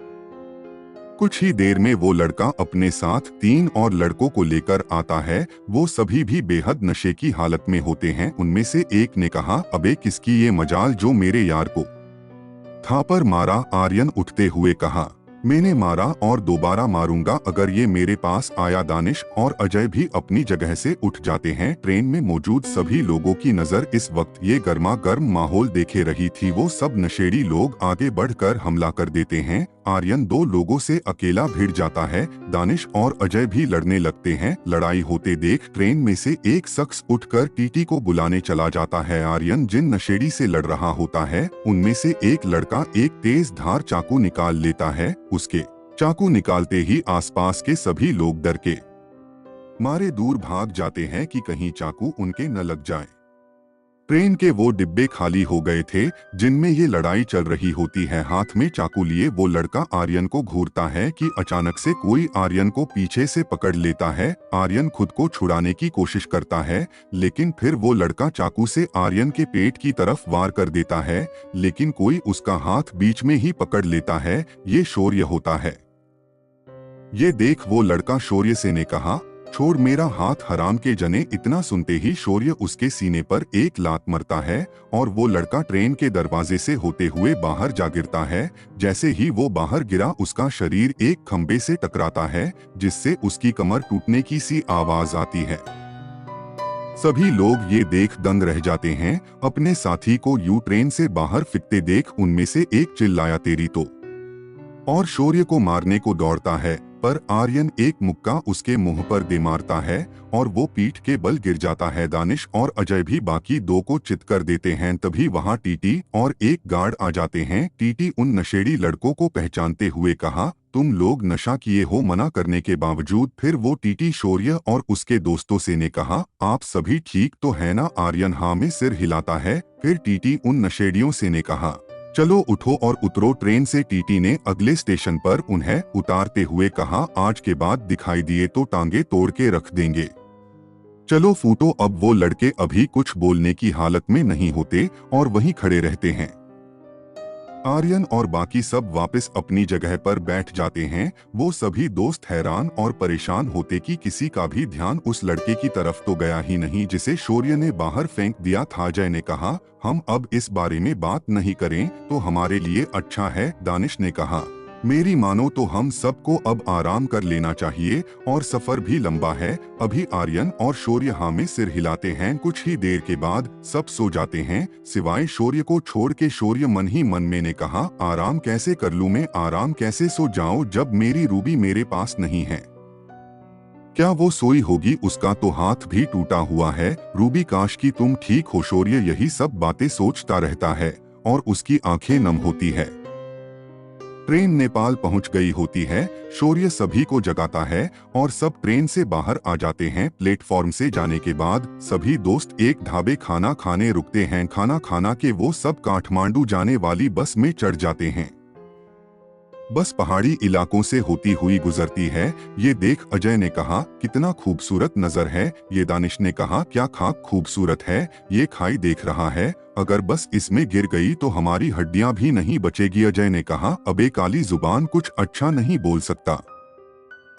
कुछ ही देर में वो लड़का अपने साथ 3 और लड़कों को लेकर आता है। वो सभी भी बेहद नशे की हालत में होते हैं। उनमें से एक ने कहा, अबे किसकी ये मजाल जो मेरे यार को थापर मारा? आर्यन उठते हुए कहा, मैंने मारा और दोबारा मारूंगा अगर ये मेरे पास आया। दानिश और अजय भी अपनी जगह से उठ जाते हैं। ट्रेन में मौजूद सभी लोगों की नजर इस वक्त ये गर्मा गर्म माहौल देखे रही थी। वो सब नशेड़ी लोग आगे बढ़कर हमला कर देते हैं। आर्यन 2 लोगों से अकेला भिड़ जाता है। दानिश और अजय भी लड़ने लगते हैं। लड़ाई होते देख ट्रेन में से एक शख्स उठकर टीटी को बुलाने चला जाता है। आर्यन जिन नशेड़ी से लड़ रहा होता है उनमें से एक लड़का एक तेज धार चाकू निकाल लेता है। उसके चाकू निकालते ही आसपास के सभी लोग डर के मारे दूर भाग जाते हैं कि कहीं चाकू उनके न लग जाए। ट्रेन के वो डिब्बे खाली हो गए थे जिनमें ये लड़ाई चल रही होती है। हाथ में चाकू लिए वो लड़का आर्यन को घूरता है कि अचानक से कोई आर्यन को पीछे से पकड़ लेता है। आर्यन खुद को छुड़ाने की कोशिश करता है लेकिन फिर वो लड़का चाकू से आर्यन के पेट की तरफ वार कर देता है लेकिन कोई उसका हाथ बीच में ही पकड़ लेता है। ये शौर्य होता है। ये देख वो लड़का शौर्य से ने कहा, छोड़ मेरा हाथ हराम के जने। इतना सुनते ही शौर्य उसके सीने पर एक लात मरता है और वो लड़का ट्रेन के दरवाजे से होते हुए बाहर जा गिरता है। जैसे ही वो बाहर गिरा उसका शरीर एक खंबे से टकराता है जिससे उसकी कमर टूटने की सी आवाज आती है। सभी लोग ये देख दंग रह जाते हैं। अपने साथी को यूं ट्रेन से बाहर फिकते देख उनमें से एक चिल्लाया, तेरी तो, और शौर्य को मारने को दौड़ता है पर आर्यन एक मुक्का उसके मुंह पर दे मारता है और वो पीठ के बल गिर जाता है। दानिश और अजय भी बाकी 2 को चित कर देते हैं। तभी वहां टीटी और एक गार्ड आ जाते हैं। टीटी उन नशेड़ी लड़कों को पहचानते हुए कहा, तुम लोग नशा किए हो? मना करने के बावजूद फिर वो टीटी शौर्य और उसके दोस्तों से ने कहा, आप सभी ठीक तो है ना? आर्यन हाँ में सिर हिलाता है। फिर टीटी उन नशेड़ियों से ने कहा, चलो उठो और उतरो ट्रेन से। टीटी ने अगले स्टेशन पर उन्हें उतारते हुए कहा, आज के बाद दिखाई दिए तो टांगे तोड़ के रख देंगे। चलो फूटो। अब वो लड़के अभी कुछ बोलने की हालत में नहीं होते और वहीं खड़े रहते हैं। आर्यन और बाकी सब वापस अपनी जगह पर बैठ जाते हैं। वो सभी दोस्त हैरान और परेशान होते कि किसी का भी ध्यान उस लड़के की तरफ तो गया ही नहीं जिसे शौर्य ने बाहर फेंक दिया था। अजय ने कहा, हम अब इस बारे में बात नहीं करें तो हमारे लिए अच्छा है। दानिश ने कहा, मेरी मानो तो हम सबको अब आराम कर लेना चाहिए और सफर भी लंबा है। अभी आर्यन और शौर्य हाँ में सिर हिलाते हैं। कुछ ही देर के बाद सब सो जाते हैं सिवाय शौर्य को छोड़ के। शौर्य मन ही मन में ने कहा, आराम कैसे कर लूं मैं? आराम कैसे सो जाऊं जब मेरी रूबी मेरे पास नहीं है? क्या वो सोई होगी? उसका तो हाथ भी टूटा हुआ है। रूबी काश की तुम ठीक हो। शौर्य यही सब बातें सोचता रहता है और उसकी आंखें नम होती है। ट्रेन नेपाल पहुंच गई होती है। शौर्य सभी को जगाता है और सब ट्रेन से बाहर आ जाते हैं। प्लेटफॉर्म से जाने के बाद सभी दोस्त एक ढाबे खाना खाने रुकते हैं। खाना खाना के वो सब काठमांडू जाने वाली बस में चढ़ जाते हैं। बस पहाड़ी इलाकों से होती हुई गुजरती है। ये देख अजय ने कहा, कितना खूबसूरत नजर है। ये दानिश ने कहा, क्या खाक खूबसूरत है। ये खाई देख रहा है, अगर बस इसमें गिर गई तो हमारी हड्डियां भी नहीं बचेगी। अजय ने कहा, अबे काली जुबान, कुछ अच्छा नहीं बोल सकता।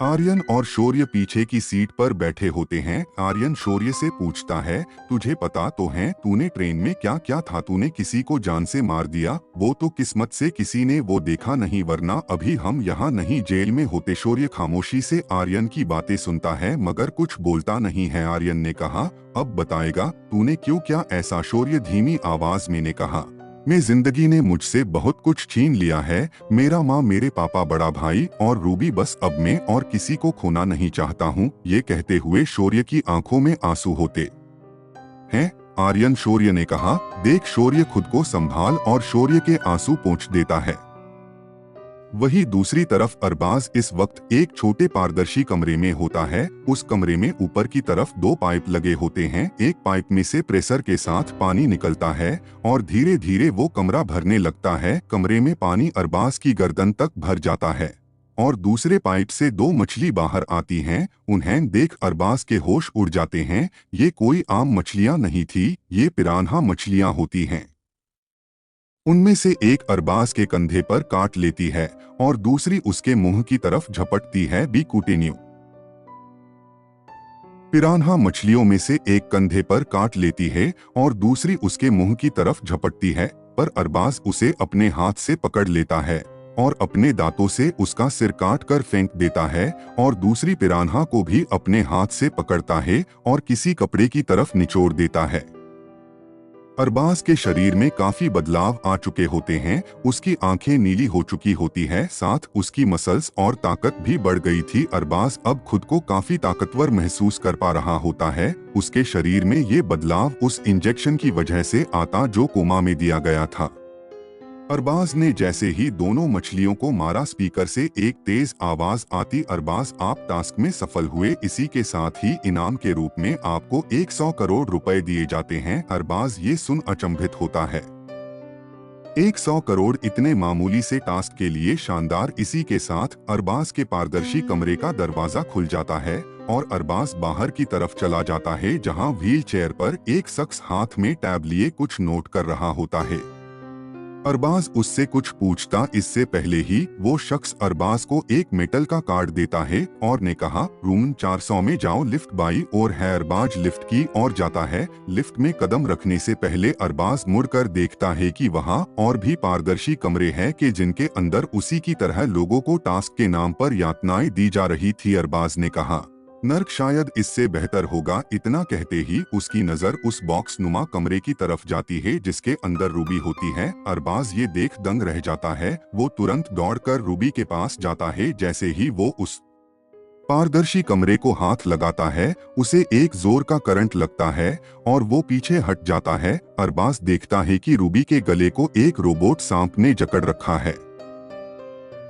आर्यन और शौर्य पीछे की सीट पर बैठे होते हैं। आर्यन शौर्य से पूछता है, तुझे पता तो है तूने ट्रेन में क्या क्या था? तूने किसी को जान से मार दिया। वो तो किस्मत से किसी ने वो देखा नहीं, वरना अभी हम यहाँ नहीं जेल में होते। शौर्य खामोशी से आर्यन की बातें सुनता है मगर कुछ बोलता नहीं है। आर्यन ने कहा, अब बताएगा तूने क्यों, क्या ऐसा? शौर्य धीमी आवाज में ने कहा, मैं जिंदगी ने मुझसे बहुत कुछ छीन लिया है। मेरा माँ, मेरे पापा, बड़ा भाई और रूबी, बस अब मैं और किसी को खोना नहीं चाहता हूँ। ये कहते हुए शौर्य की आंखों में आंसू होते हैं। आर्यन शौर्य ने कहा, देख शौर्य, खुद को संभाल। और शौर्य के आंसू पोंछ देता है। वही दूसरी तरफ अरबाज इस वक्त एक छोटे पारदर्शी कमरे में होता है। उस कमरे में ऊपर की तरफ दो पाइप लगे होते हैं। एक पाइप में से प्रेशर के साथ पानी निकलता है और धीरे धीरे वो कमरा भरने लगता है। कमरे में पानी अरबाज की गर्दन तक भर जाता है और दूसरे पाइप से दो मछली बाहर आती हैं। उन्हें देख अरबाज के होश उड़ जाते हैं। ये कोई आम मछलियां नहीं थी, ये पिरान्हा मछलियां होती हैं। उनमें से एक अरबाज के कंधे पर काट लेती है और दूसरी उसके मुंह की तरफ झपटती है। बी कुटेन्यू। पिरान्हा मछलियों में से एक कंधे पर काट लेती है और दूसरी उसके मुंह की तरफ झपटती है, पर अरबाज उसे अपने हाथ से पकड़ लेता है और अपने दांतों से उसका सिर काट कर फेंक देता है और दूसरी पिरान्हा को भी अपने हाथ से पकड़ता है और किसी कपड़े की तरफ निचोड़ देता है। अरबाज के शरीर में काफी बदलाव आ चुके होते हैं। उसकी आंखें नीली हो चुकी होती है, साथ उसकी मसल्स और ताकत भी बढ़ गई थी। अरबाज अब खुद को काफी ताकतवर महसूस कर पा रहा होता है। उसके शरीर में ये बदलाव उस इंजेक्शन की वजह से आता जो कोमा में दिया गया था। अरबाज ने जैसे ही दोनों मछलियों को मारा, स्पीकर से एक तेज आवाज आती, अरबाज आप टास्क में सफल हुए, इसी के साथ ही इनाम के रूप में आपको 100 करोड़ रुपए दिए जाते हैं। अरबाज ये सुन अचंभित होता है। 100 करोड़ इतने मामूली से टास्क के लिए शानदार। इसी के साथ अरबाज के पारदर्शी कमरे का दरवाजा खुल जाता है और अरबाज बाहर की तरफ चला जाता है, जहां व्हील चेयर पर एक शख्स हाथ में टैब लिए कुछ नोट कर रहा होता है। अरबाज उससे कुछ पूछता इससे पहले ही वो शख्स अरबाज को एक मेटल का कार्ड देता है और ने कहा, रूम 400 में जाओ, लिफ्ट बाई और है। अरबाज लिफ्ट की ओर जाता है। लिफ्ट में कदम रखने से पहले अरबाज मुड़कर देखता है कि वहाँ और भी पारदर्शी कमरे हैं कि जिनके अंदर उसी की तरह लोगों को टास्क के नाम पर यातनाएं दी जा रही थी। अरबाज ने कहा, नर्क शायद इससे बेहतर होगा। इतना कहते ही उसकी नजर उस बॉक्स नुमा कमरे की तरफ जाती है जिसके अंदर रूबी होती है। अरबाज ये देख दंग रह जाता है। वो तुरंत दौड़कर रूबी के पास जाता है। जैसे ही वो उस पारदर्शी कमरे को हाथ लगाता है, उसे एक जोर का करंट लगता है और वो पीछे हट जाता है। अरबाज देखता है कि रूबी के गले को एक रोबोट सांप ने जकड़ रखा है।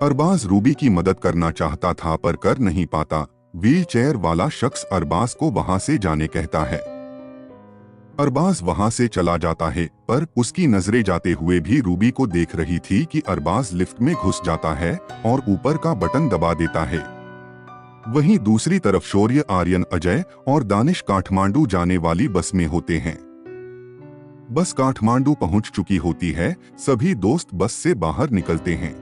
अरबाज रूबी की मदद करना चाहता था पर कर नहीं पाता। व्हील चेयर वाला शख्स अरबाज को वहां से जाने कहता है। अरबाज वहां से चला जाता है, पर उसकी नजरें जाते हुए भी रूबी को देख रही थी कि अरबाज लिफ्ट में घुस जाता है और ऊपर का बटन दबा देता है। वहीं दूसरी तरफ शौर्य, आर्यन, अजय और दानिश काठमांडू जाने वाली बस में होते हैं। बस काठमांडू पहुंच चुकी होती है। सभी दोस्त बस से बाहर निकलते हैं।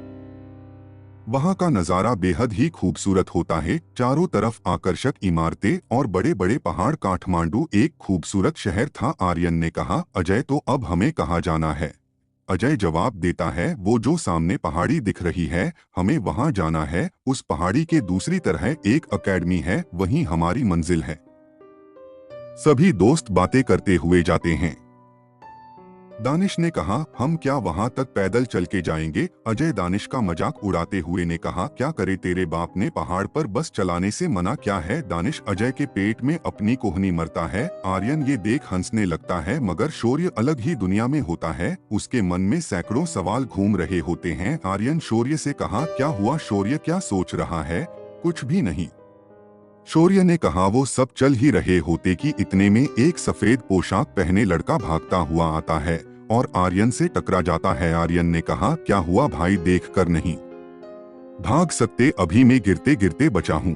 वहां का नजारा बेहद ही खूबसूरत होता है। चारों तरफ आकर्षक इमारतें और बड़े बड़े पहाड़। काठमांडू एक खूबसूरत शहर था। आर्यन ने कहा, अजय तो अब हमें कहाँ जाना है? अजय जवाब देता है, वो जो सामने पहाड़ी दिख रही है, हमें वहां जाना है। उस पहाड़ी के दूसरी तरह एक एकेडमी है, वहीं हमारी मंजिल है। सभी दोस्त बातें करते हुए जाते हैं। दानिश ने कहा, हम क्या वहां तक पैदल चल के जाएंगे? अजय दानिश का मजाक उड़ाते हुए ने कहा, क्या करे, तेरे बाप ने पहाड़ पर बस चलाने से मना क्या है? दानिश, अजय के पेट में अपनी कोहनी मरता है। आर्यन ये देख हंसने लगता है, मगर शौर्य अलग ही दुनिया में होता है। उसके मन में सैकड़ों सवाल घूम रहे होते हैं। आर्यन शौर्य से कहा, क्या हुआ शौर्य, क्या सोच रहा है? कुछ भी नहीं। शौर्य ने कहा, वो सब चल ही रहे होते कि इतने में एक सफेद पोशाक पहने लड़का भागता हुआ आता है और आर्यन से टकरा जाता है। आर्यन ने कहा, क्या हुआ भाई, देख कर नहीं भाग सकते अभी मैं गिरते गिरते बचा हूं।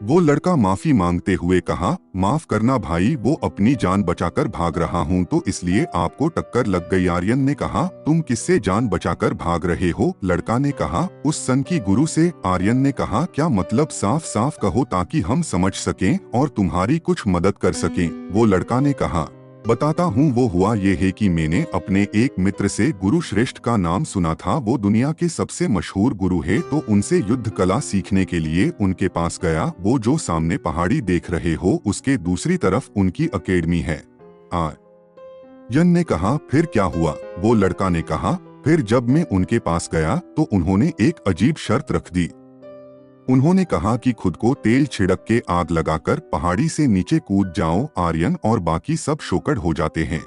वो लड़का माफी मांगते हुए कहा, माफ करना भाई, वो अपनी जान बचाकर भाग रहा हूं तो इसलिए आपको टक्कर लग गई। आर्यन ने कहा, तुम किससे जान बचाकर भाग रहे हो? लड़का ने कहा, उस सन की गुरु से। आर्यन ने कहा, क्या मतलब? साफ साफ कहो ताकि हम समझ सकें और तुम्हारी कुछ मदद कर सकें। वो लड़का ने कहा, बताता हूँ। वो हुआ ये है कि मैंने अपने एक मित्र से गुरु श्रेष्ठ का नाम सुना था। वो दुनिया के सबसे मशहूर गुरु है, तो उनसे युद्ध कला सीखने के लिए उनके पास गया। वो जो सामने पहाड़ी देख रहे हो उसके दूसरी तरफ उनकी अकेडमी है। आर्यन ने कहा, फिर क्या हुआ? वो लड़का ने कहा, फिर जब मैं उनके पास गया तो उन्होंने एक अजीब शर्त रख दी। उन्होंने कहा कि खुद को तेल छिड़क के आग लगाकर पहाड़ी से नीचे कूद जाओ। आर्यन और बाकी सब शोकड हो जाते हैं।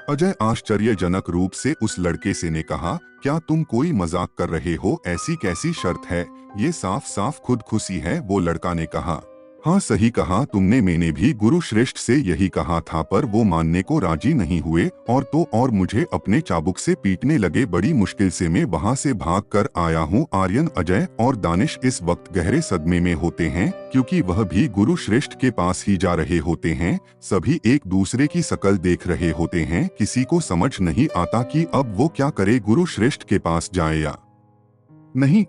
अजय आश्चर्यजनक रूप से उस लड़के से ने कहा, क्या तुम कोई मजाक कर रहे हो? ऐसी कैसी शर्त है? ये साफ साफ खुदकुशी है। वो लड़का ने कहा, हाँ सही कहा तुमने, मैंने भी गुरु श्रेष्ठ से यही कहा था, पर वो मानने को राजी नहीं हुए और मुझे अपने चाबुक से पीटने लगे। बड़ी मुश्किल से मैं वहाँ से भाग कर आया हूँ। आर्यन, अजय और दानिश इस वक्त गहरे सदमे में होते हैं, क्योंकि वह भी गुरु श्रेष्ठ के पास ही जा रहे होते हैं। सभी एक दूसरे की शकल देख रहे होते हैं। किसी को समझ नहीं आता कि अब वो क्या करे, गुरु श्रेष्ठ के पास जाए या नहीं।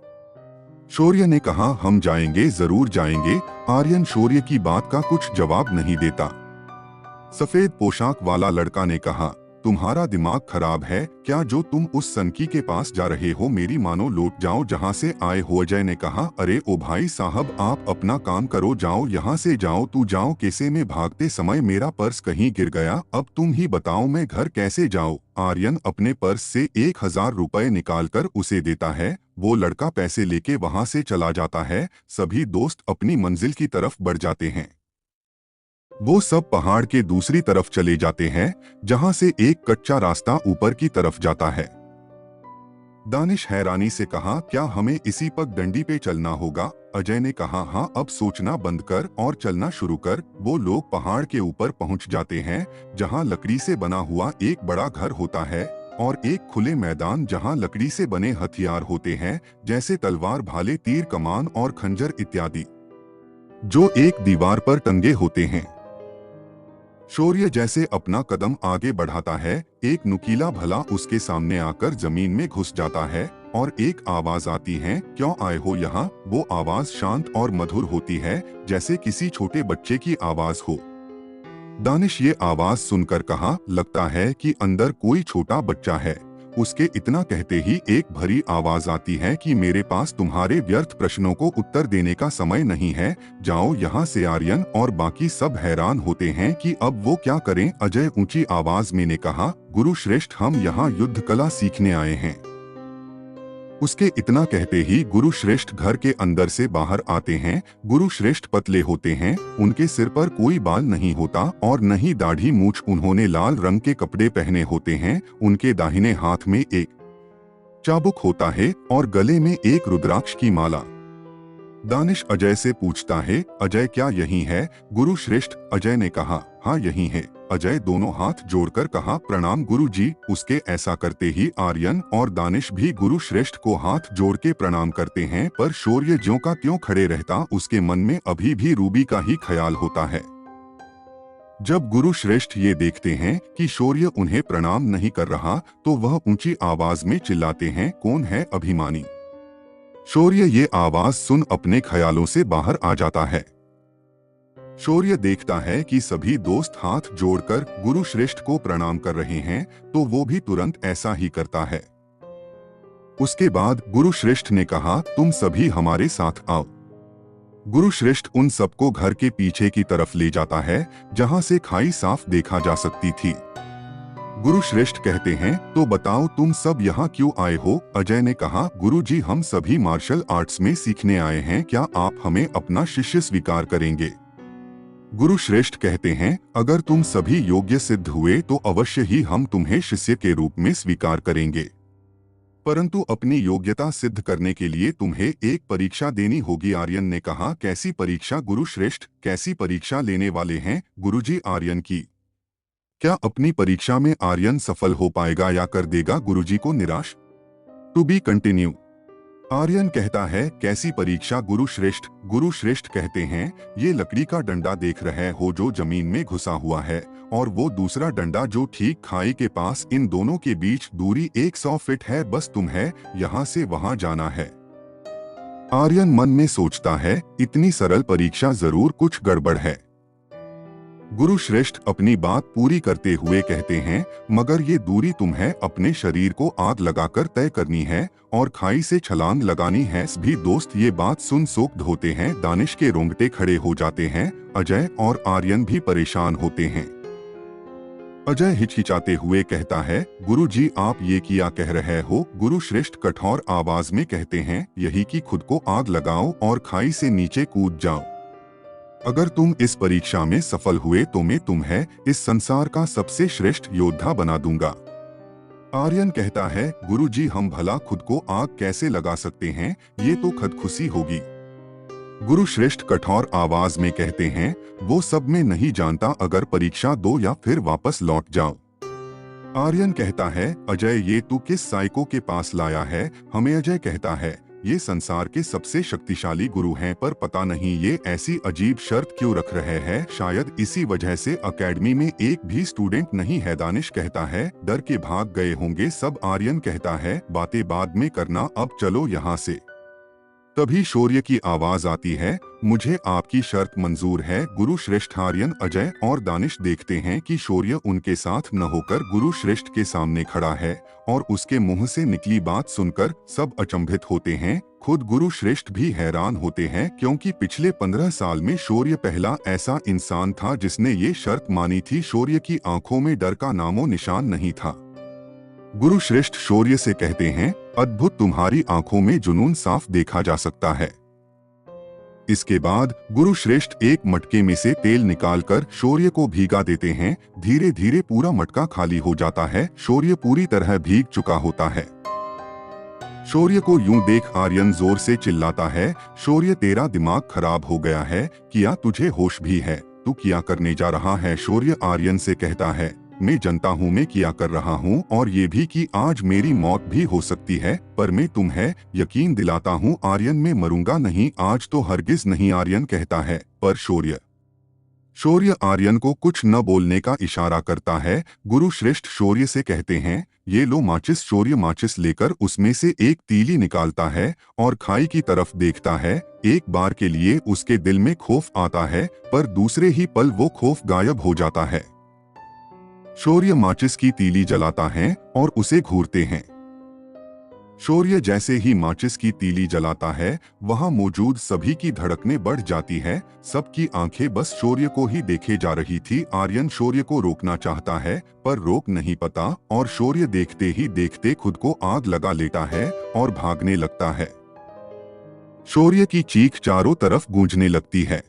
शौर्य ने कहा, हम जाएंगे, जरूर जाएंगे। आर्यन शौर्य की बात का कुछ जवाब नहीं देता। सफेद पोशाक वाला लड़का ने कहा, तुम्हारा दिमाग खराब है क्या? जो तुम उस सनकी के पास जा रहे हो, मेरी मानो लौट जाओ जहाँ से आए हो। अजय ने कहा, अरे ओ भाई साहब, आप अपना काम करो, जाओ यहाँ से जाओ। तू जाओ कैसे? मैं भागते समय मेरा पर्स कहीं गिर गया, अब तुम ही बताओ मैं घर कैसे जाऊँ? आर्यन अपने पर्स से 1000 रुपए निकालकर उसे देता है। वो लड़का पैसे लेके वहाँ से चला जाता है। सभी दोस्त अपनी मंजिल की तरफ बढ़ जाते हैं। वो सब पहाड़ के दूसरी तरफ चले जाते हैं, जहां से एक कच्चा रास्ता ऊपर की तरफ जाता है। दानिश हैरानी से कहा, क्या हमें इसी पगडंडी पे चलना होगा? अजय ने कहा, हाँ, अब सोचना बंद कर और चलना शुरू कर। वो लोग पहाड़ के ऊपर पहुंच जाते हैं, जहां लकड़ी से बना हुआ एक बड़ा घर होता है और एक खुले मैदान जहां लकड़ी से बने हथियार होते हैं, जैसे तलवार, भाले, तीर, कमान और खंजर इत्यादि, जो एक दीवार पर टंगे होते हैं। शौर्य जैसे अपना कदम आगे बढ़ाता है, एक नुकीला भला उसके सामने आकर जमीन में घुस जाता है और एक आवाज आती है, क्यों आए हो यहाँ? वो आवाज शांत और मधुर होती है, जैसे किसी छोटे बच्चे की आवाज हो। दानिश ये आवाज सुनकर कहा, लगता है कि अंदर कोई छोटा बच्चा है। उसके इतना कहते ही एक भरी आवाज आती है कि मेरे पास तुम्हारे व्यर्थ प्रश्नों को उत्तर देने का समय नहीं है, जाओ यहाँ से। आर्यन और बाकी सब हैरान होते हैं कि अब वो क्या करें। अजय ऊंची आवाज में ने कहा, गुरु श्रेष्ठ, हम यहाँ युद्ध कला सीखने आए हैं। उसके इतना कहते ही गुरु श्रेष्ठ घर के अंदर से बाहर आते हैं। गुरु श्रेष्ठ पतले होते हैं, उनके सिर पर कोई बाल नहीं होता और न ही दाढ़ी मूछ। उन्होंने लाल रंग के कपड़े पहने होते हैं। उनके दाहिने हाथ में एक चाबुक होता है और गले में एक रुद्राक्ष की माला। दानिश अजय से पूछता है, अजय क्या यही है? गुरु श्रेष्ठ, अजय ने कहा, हाँ यही है। अजय दोनों हाथ जोड़कर कहा, प्रणाम गुरु जी। उसके ऐसा करते ही आर्यन और दानिश भी गुरु श्रेष्ठ को हाथ जोड़ के प्रणाम करते हैं, पर शौर्य ज्यों का त्यों खड़े रहता। उसके मन में अभी भी रूबी का ही ख्याल होता है। जब गुरु श्रेष्ठ ये देखते हैं कि शौर्य उन्हें प्रणाम नहीं कर रहा, तो वह ऊंची आवाज में चिल्लाते हैं, कौन है अभिमानी? शौर्य ये आवाज सुन अपने ख्यालों से बाहर आ जाता है। शौर्य देखता है कि सभी दोस्त हाथ जोड़कर गुरु श्रेष्ठ को प्रणाम कर रहे हैं, तो वो भी तुरंत ऐसा ही करता है। उसके बाद गुरु श्रेष्ठ ने कहा, तुम सभी हमारे साथ आओ। गुरु श्रेष्ठ उन सबको घर के पीछे की तरफ ले जाता है, जहां से खाई साफ देखा जा सकती थी। गुरु श्रेष्ठ कहते हैं, तो बताओ तुम सब यहाँ क्यों आए हो? अजय ने कहा, गुरु जी, हम सभी मार्शल आर्ट्स में सीखने आए हैं, क्या आप हमें अपना शिष्य स्वीकार करेंगे? गुरु श्रेष्ठ कहते हैं, अगर तुम सभी योग्य सिद्ध हुए तो अवश्य ही हम तुम्हें शिष्य के रूप में स्वीकार करेंगे, परंतु अपनी योग्यता सिद्ध करने के लिए तुम्हें एक परीक्षा देनी होगी। आर्यन ने कहा, कैसी परीक्षा? गुरु श्रेष्ठ, कैसी परीक्षा लेने वाले हैं? गुरुजी, आर्यन की। क्या अपनी परीक्षा में आर्यन सफल हो पाएगा या कर देगा गुरुजी को निराश? To be continue. आर्यन कहता है, कैसी परीक्षा गुरु श्रेष्ठ? गुरु श्रेष्ठ कहते हैं, ये लकड़ी का डंडा देख रहे हो जो जमीन में घुसा हुआ है, और वो दूसरा डंडा जो ठीक खाई के पास, इन दोनों के बीच दूरी 100 फीट है। बस तुम्हें यहाँ से वहाँ जाना है। आर्यन मन में सोचता है, इतनी सरल परीक्षा, जरूर कुछ गड़बड़ है। गुरु श्रेष्ठ अपनी बात पूरी करते हुए कहते हैं, मगर ये दूरी तुम्हें अपने शरीर को आग लगाकर तय करनी है और खाई से छलांग लगानी है। भी दोस्त ये बात सुन सोक्ध होते हैं। दानिश के रोंगटे खड़े हो जाते हैं। अजय और आर्यन भी परेशान होते हैं। अजय हिचकिचाते हुए कहता है, गुरु जी आप ये क्या कह रहे हो? गुरु श्रेष्ठ कठोर आवाज में कहते हैं, यही कि खुद को आग लगाओ और खाई से नीचे कूद जाओ। अगर तुम इस परीक्षा में सफल हुए तो मैं तुम्हें इस संसार का सबसे श्रेष्ठ योद्धा बना दूंगा। आर्यन कहता है, गुरुजी हम भला खुद को आग कैसे लगा सकते हैं? ये तो खुदकुशी होगी। गुरु श्रेष्ठ कठोर आवाज में कहते हैं, वो सब मैं नहीं जानता, अगर परीक्षा दो या फिर वापस लौट जाओ। आर्यन कहता है, अजय ये तू किस साइको के पास लाया है हमें? अजय कहता है, ये संसार के सबसे शक्तिशाली गुरु हैं, पर पता नहीं ये ऐसी अजीब शर्त क्यों रख रहे हैं। शायद इसी वजह से एकेडमी में एक भी स्टूडेंट नहीं है। दानिश कहता है, डर के भाग गए होंगे सब। आर्यन कहता है, बातें बाद में करना, अब चलो यहाँ से। तभी शौर्य की आवाज आती है, मुझे आपकी शर्त मंजूर है। गुरु श्रेष्ठ आर्यन, अजय और दानिश देखते हैं कि शौर्य उनके साथ न होकर गुरु श्रेष्ठ के सामने खड़ा है, और उसके मुंह से निकली बात सुनकर सब अचंभित होते हैं। खुद गुरु श्रेष्ठ भी हैरान होते हैं, क्योंकि पिछले 15 साल में शौर्य पहला ऐसा इंसान था जिसने ये शर्त मानी थी। शौर्य की आंखों में डर का नामो निशान नहीं था। गुरु श्रेष्ठ शौर्य से कहते हैं, अद्भुत, तुम्हारी आंखों में जुनून साफ देखा जा सकता है। इसके बाद गुरु श्रेष्ठ एक मटके में से तेल निकालकर शौर्य को भीगा देते हैं। धीरे धीरे पूरा मटका खाली हो जाता है। शौर्य पूरी तरह भीग चुका होता है। शौर्य को यूं देख आर्यन जोर से चिल्लाता है, शौर्य तेरा दिमाग खराब हो गया है क्या? तुझे होश भी है? तू क्या करने जा रहा है? शौर्य आर्यन से कहता है, मैं जानता हूँ मैं क्या कर रहा हूँ, और ये भी कि आज मेरी मौत भी हो सकती है, पर मैं तुम्हें यकीन दिलाता हूँ आर्यन, मैं मरूंगा नहीं, आज तो हरगिज नहीं। आर्यन कहता है, पर शौर्य आर्यन को कुछ न बोलने का इशारा करता है। गुरु श्रेष्ठ शौर्य से कहते हैं, ये लो माचिस। शौर्य माचिस लेकर उसमें से एक तीली निकालता है और खाई की तरफ देखता है। एक बार के लिए उसके दिल में खौफ आता है, पर दूसरे ही पल वो खौफ गायब हो जाता है। शौर्य माचिस की तीली जलाता है और उसे घूरते हैं। शौर्य जैसे ही माचिस की तीली जलाता है, वहां मौजूद सभी की धड़कनें बढ़ जाती है। सबकी आंखें बस शौर्य को ही देखे जा रही थी। आर्यन शौर्य को रोकना चाहता है, पर रोक नहीं पाता, और शौर्य देखते ही देखते खुद को आग लगा लेता है और भागने लगता है। शौर्य की चीख चारों तरफ गूंजने लगती है।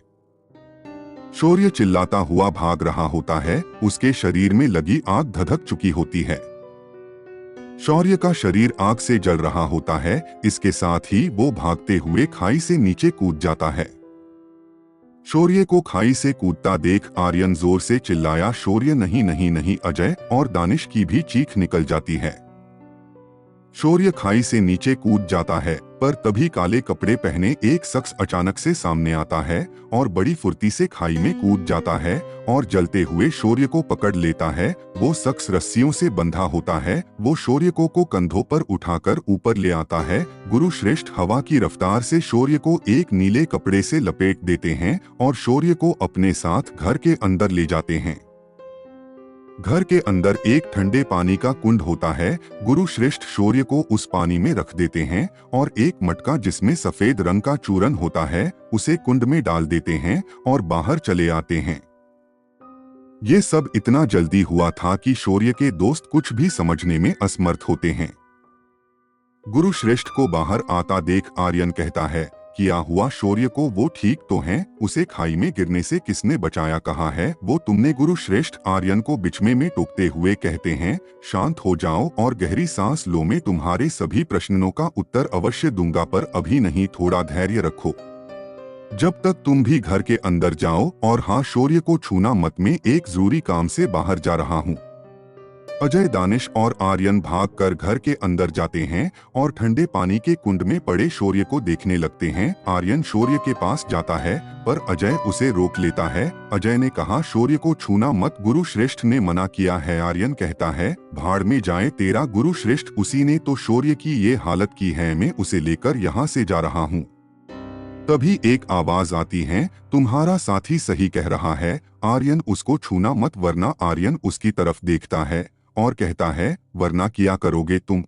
शौर्य चिल्लाता हुआ भाग रहा होता है। उसके शरीर में लगी आग धधक चुकी होती है। शौर्य का शरीर आग से जल रहा होता है। इसके साथ ही वो भागते हुए खाई से नीचे कूद जाता है। शौर्य को खाई से कूदता देख आर्यन जोर से चिल्लाया, शौर्य नहीं नहीं नहीं। अजय और दानिश की भी चीख निकल जाती है। शौर्य खाई से नीचे कूद जाता है, पर तभी काले कपड़े पहने एक शख्स अचानक से सामने आता है और बड़ी फुर्ती से खाई में कूद जाता है और जलते हुए शौर्य को पकड़ लेता है। वो शख्स रस्सियों से बंधा होता है। वो शौर्य को कंधों पर उठाकर ऊपर ले आता है। गुरु श्रेष्ठ हवा की रफ्तार से शौर्य को एक नीले कपड़े से लपेट देते हैं और शौर्य को अपने साथ घर के अंदर ले जाते हैं। घर के अंदर एक ठंडे पानी का कुंड होता है। गुरु श्रेष्ठ शौर्य को उस पानी में रख देते हैं और एक मटका जिसमें सफेद रंग का चूरन होता है उसे कुंड में डाल देते हैं और बाहर चले आते हैं। ये सब इतना जल्दी हुआ था कि शौर्य के दोस्त कुछ भी समझने में असमर्थ होते हैं। गुरु श्रेष्ठ को बाहर आता देख आर्यन कहता है, क्या हुआ शौर्य को? वो ठीक तो हैं? उसे खाई में गिरने से किसने बचाया? कहा है वो तुमने? गुरु श्रेष्ठ आर्यन को बिचमे में टोकते हुए कहते हैं, शांत हो जाओ और गहरी सांस लो। मैं तुम्हारे सभी प्रश्नों का उत्तर अवश्य दूंगा, पर अभी नहीं, थोड़ा धैर्य रखो जब तक तुम भी घर के अंदर जाओ। और हाँ, शौर्य को छूना मत, मैं एक जरूरी काम से बाहर जा रहा हूँ। अजय, दानिश और आर्यन भागकर घर के अंदर जाते हैं और ठंडे पानी के कुंड में पड़े शौर्य को देखने लगते हैं। आर्यन शौर्य के पास जाता है पर अजय उसे रोक लेता है। अजय ने कहा, शौर्य को छूना मत, गुरु श्रेष्ठ ने मना किया है। आर्यन कहता है, भाड़ में जाए तेरा गुरु श्रेष्ठ, उसी ने तो शौर्य की ये हालत की है, मैं उसे लेकर यहाँ से जा रहा हूँ। तभी एक आवाज आती है, तुम्हारा साथी सही कह रहा है, आर्यन उसको छूना मत वरना। आर्यन उसकी तरफ देखता है और कहता है, वरना क्या करोगे तुम?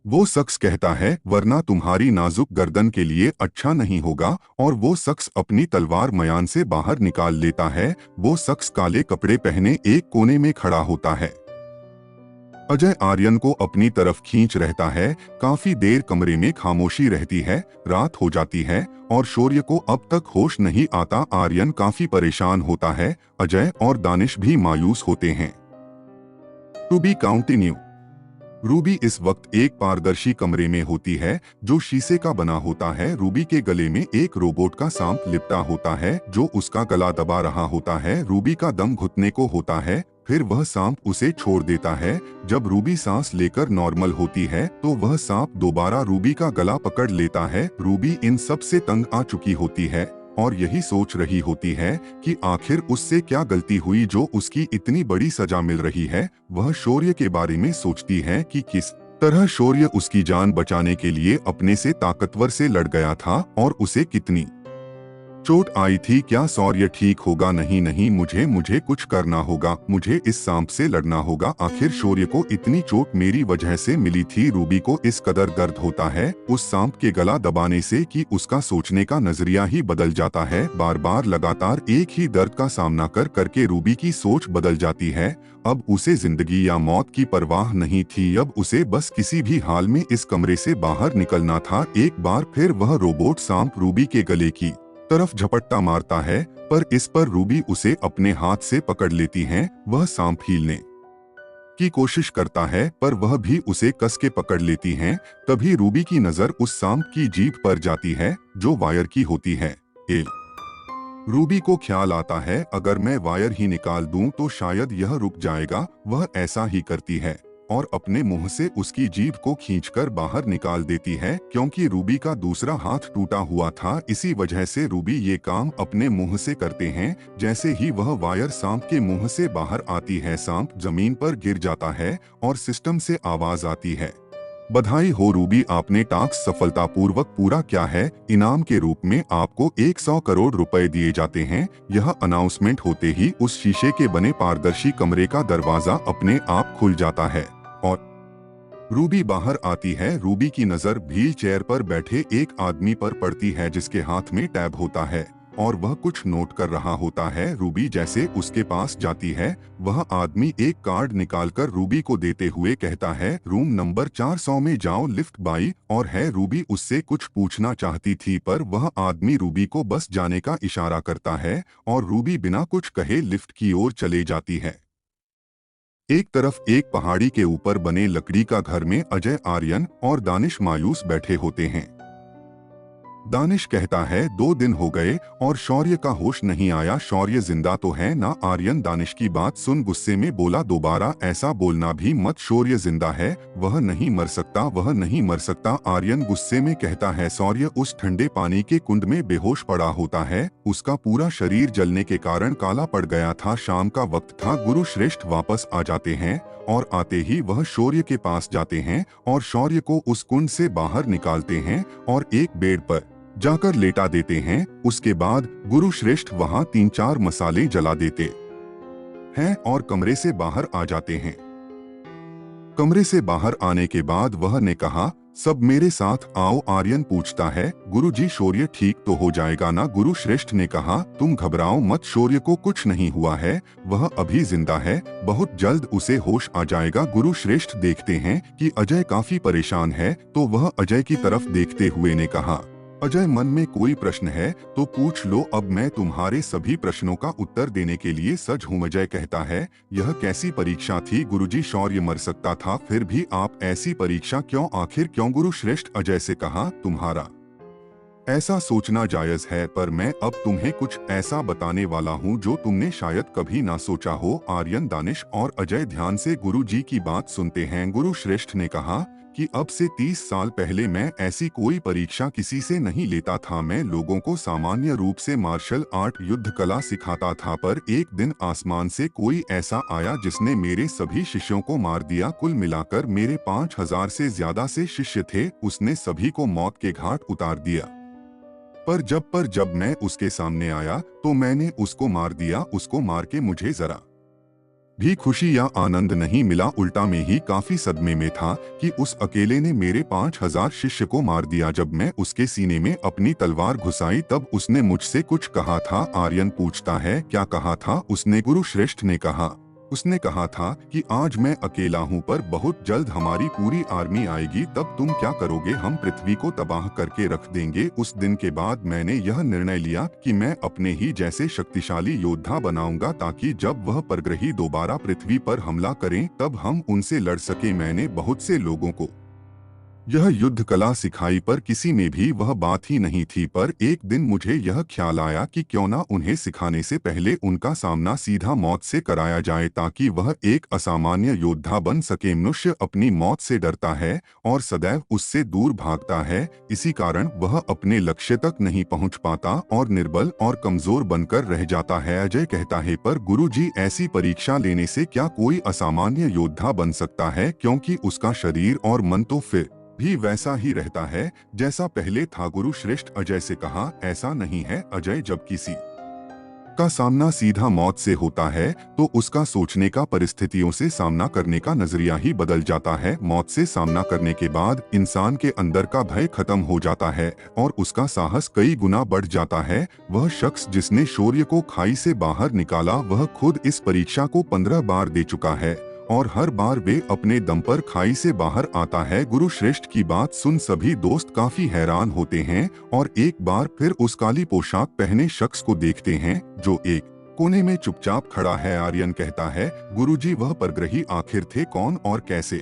वो शख्स कहता है, वरना तुम्हारी नाजुक गर्दन के लिए अच्छा नहीं होगा। और वो शख्स अपनी तलवार मयान से बाहर निकाल लेता है। वो शख्स काले कपड़े पहने एक कोने में खड़ा होता है। अजय आर्यन को अपनी तरफ खींच रहता है। काफी देर कमरे में खामोशी रहती है। रात हो जाती है और शौर्य को अब तक होश नहीं आता। आर्यन काफी परेशान होता है। अजय और दानिश भी मायूस होते हैं। To be continue. रूबी इस वक्त एक पारदर्शी कमरे में होती है जो शीशे का बना होता है। रूबी के गले में एक रोबोट का सांप लिपटा होता है जो उसका गला दबा रहा होता है। रूबी का दम घुटने को होता है, फिर वह सांप उसे छोड़ देता है। जब रूबी सांस लेकर नॉर्मल होती है तो वह सांप दोबारा रूबी का गला पकड़ लेता है। रूबी इन सब से तंग आ चुकी होती है और यही सोच रही होती है कि आखिर उससे क्या गलती हुई जो उसकी इतनी बड़ी सजा मिल रही है। वह शौर्य के बारे में सोचती है कि किस तरह शौर्य उसकी जान बचाने के लिए अपने से ताकतवर से लड़ गया था और उसे कितनी चोट आई थी। क्या शौर्य ठीक होगा? नहीं नहीं, मुझे कुछ करना होगा, मुझे इस सांप से लड़ना होगा। आखिर शौर्य को इतनी चोट मेरी वजह से मिली थी। रूबी को इस कदर दर्द होता है उस सांप के गला दबाने से कि उसका सोचने का नजरिया ही बदल जाता है। बार बार लगातार एक ही दर्द का सामना करके रूबी की सोच बदल जाती है। अब उसे जिंदगी या मौत की परवाह नहीं थी। अब उसे बस किसी भी हाल में इस कमरे से बाहर निकलना था। एक बार फिर वह रोबोट सांप रूबी के गले की तरफ झपट्टा मारता है पर इस पर रूबी उसे अपने हाथ से पकड़ लेती है। वह सांप हिलने की कोशिश करता है पर वह भी उसे कस के पकड़ लेती हैं। तभी रूबी की नजर उस सांप की जीभ पर जाती है जो वायर की होती है। रूबी को ख्याल आता है, अगर मैं वायर ही निकाल दूं तो शायद यह रुक जाएगा। वह ऐसा ही करती है और अपने मुंह से उसकी जीभ को खींचकर बाहर निकाल देती है। क्योंकि रूबी का दूसरा हाथ टूटा हुआ था, इसी वजह से रूबी ये काम अपने मुंह से करते हैं। जैसे ही वह वायर सांप के मुंह से बाहर आती है, सांप जमीन पर गिर जाता है और सिस्टम से आवाज आती है, बधाई हो रूबी, आपने टास्क सफलतापूर्वक पूरा किया है। इनाम के रूप में आपको 100 करोड़ रुपए दिए जाते हैं। यह अनाउंसमेंट होते ही उस शीशे के बने पारदर्शी कमरे का दरवाजा अपने आप खुल जाता है और रूबी बाहर आती है। रूबी की नजर व्हील चेयर पर बैठे एक आदमी पर पड़ती है जिसके हाथ में टैब होता है और वह कुछ नोट कर रहा होता है। रूबी जैसे उसके पास जाती है, वह आदमी एक कार्ड निकालकर रूबी को देते हुए कहता है, रूम नंबर 400 में जाओ, लिफ्ट बाई और है। रूबी उससे कुछ पूछना चाहती थी पर वह आदमी रूबी को बस जाने का इशारा करता है और रूबी बिना कुछ कहे लिफ्ट की ओर चले जाती है। एक तरफ एक पहाड़ी के ऊपर बने लकड़ी का घर में अजय, आर्यन और दानिश मायूस बैठे होते हैं। दानिश कहता है, 2 दिन हो गए और शौर्य का होश नहीं आया। शौर्य जिंदा तो है ना? आर्यन दानिश की बात सुन गुस्से में बोला, दोबारा ऐसा बोलना भी मत, शौर्य जिंदा है, वह नहीं मर सकता, वह नहीं मर सकता। आर्यन गुस्से में कहता है, शौर्य उस ठंडे पानी के कुंड में बेहोश पड़ा होता है, उसका पूरा शरीर जलने के कारण काला पड़ गया था। शाम का वक्त था। गुरु श्रेष्ठ वापस आ जाते हैं और आते ही वह शौर्य के पास जाते हैं और शौर्य को उस कुंड से बाहर निकालते हैं और एक बेड पर जाकर लेटा देते हैं। उसके बाद गुरु श्रेष्ठ वहां 3-4 मसाले जला देते हैं और कमरे से बाहर आ जाते हैं। कमरे से बाहर आने के बाद वह ने कहा, सब मेरे साथ आओ। आर्यन पूछता है, गुरुजी शौर्य ठीक तो हो जाएगा ना? गुरु श्रेष्ठ ने कहा, तुम घबराओ मत, शौर्य को कुछ नहीं हुआ है, वह अभी जिंदा है, बहुत जल्द उसे होश आ जाएगा। गुरु श्रेष्ठ देखते हैं कि अजय काफी परेशान है तो वह अजय की तरफ देखते हुए ने कहा, अजय मन में कोई प्रश्न है तो पूछ लो, अब मैं तुम्हारे सभी प्रश्नों का उत्तर देने के लिए सज हूँ। अजय कहता है, यह कैसी परीक्षा थी गुरुजी? शौर्य मर सकता था फिर भी आप ऐसी परीक्षा क्यों? आखिर क्यों? गुरु श्रेष्ठ अजय से कहा, तुम्हारा ऐसा सोचना जायज है, पर मैं अब तुम्हें कुछ ऐसा बताने वाला हूँ जो तुमने शायद कभी ना सोचा हो। आर्यन, दानिश और अजय ध्यान से गुरु जी की बात सुनते हैं। गुरु श्रेष्ठ ने कहा कि अब से 30 साल पहले मैं ऐसी कोई परीक्षा किसी से नहीं लेता था। मैं लोगों को सामान्य रूप से मार्शल आर्ट, युद्ध कला सिखाता था, पर एक दिन आसमान से कोई ऐसा आया जिसने मेरे सभी शिष्यों को मार दिया। कुल मिलाकर मेरे 5000 से ज्यादा से शिष्य थे। उसने सभी को मौत के घाट उतार दिया। पर जब मैं उसके सामने आया तो मैंने उसको मार दिया। उसको मार के मुझे जरा भी खुशी या आनंद नहीं मिला, उल्टा मैं ही काफी सदमे में था कि उस अकेले ने मेरे 5000 शिष्य को मार दिया। जब मैं उसके सीने में अपनी तलवार घुसाई तब उसने मुझसे कुछ कहा था। आर्यन पूछता है, क्या कहा था उसने? गुरु श्रेष्ठ ने कहा, उसने कहा था कि आज मैं अकेला हूँ, पर बहुत जल्द हमारी पूरी आर्मी आएगी, तब तुम क्या करोगे? हम पृथ्वी को तबाह करके रख देंगे। उस दिन के बाद मैंने यह निर्णय लिया कि मैं अपने ही जैसे शक्तिशाली योद्धा बनाऊंगा, ताकि जब वह परग्रही दोबारा पृथ्वी पर हमला करें तब हम उनसे लड़ सके। मैंने बहुत से लोगों को यह युद्ध कला सिखाई, पर किसी में भी वह बात ही नहीं थी। पर एक दिन मुझे यह ख्याल आया कि क्यों ना उन्हें सिखाने से पहले उनका सामना सीधा मौत से कराया जाए, ताकि वह एक असामान्य योद्धा बन सके। मनुष्य अपनी मौत से डरता है और सदैव उससे दूर भागता है। इसी कारण वह अपने लक्ष्य तक नहीं पहुंच पाता और निर्बल और कमजोर बनकर रह जाता है। अजय कहता है, पर गुरुजी, ऐसी परीक्षा लेने से क्या कोई असामान्य योद्धा बन सकता है? क्योंकि उसका शरीर और मन तो फिर भी वैसा ही रहता है जैसा पहले था। गुरु श्रेष्ठ अजय से कहा, ऐसा नहीं है अजय, जब किसी का सामना सीधा मौत से होता है तो उसका सोचने का, परिस्थितियों से सामना करने का नजरिया ही बदल जाता है। मौत से सामना करने के बाद इंसान के अंदर का भय खत्म हो जाता है और उसका साहस कई गुना बढ़ जाता है। वह शख्स जिसने शौर्य को खाई से बाहर निकाला, वह खुद इस परीक्षा को 15 बार दे चुका है और हर बार वे अपने दम पर खाई से बाहर आता है। गुरु श्रेष्ठ की बात सुन सभी दोस्त काफी हैरान होते हैं और एक बार फिर उस काली पोशाक पहने शख्स को देखते हैं जो एक कोने में चुपचाप खड़ा है। आर्यन कहता है, गुरुजी, वह परग्रही आखिर थे कौन और कैसे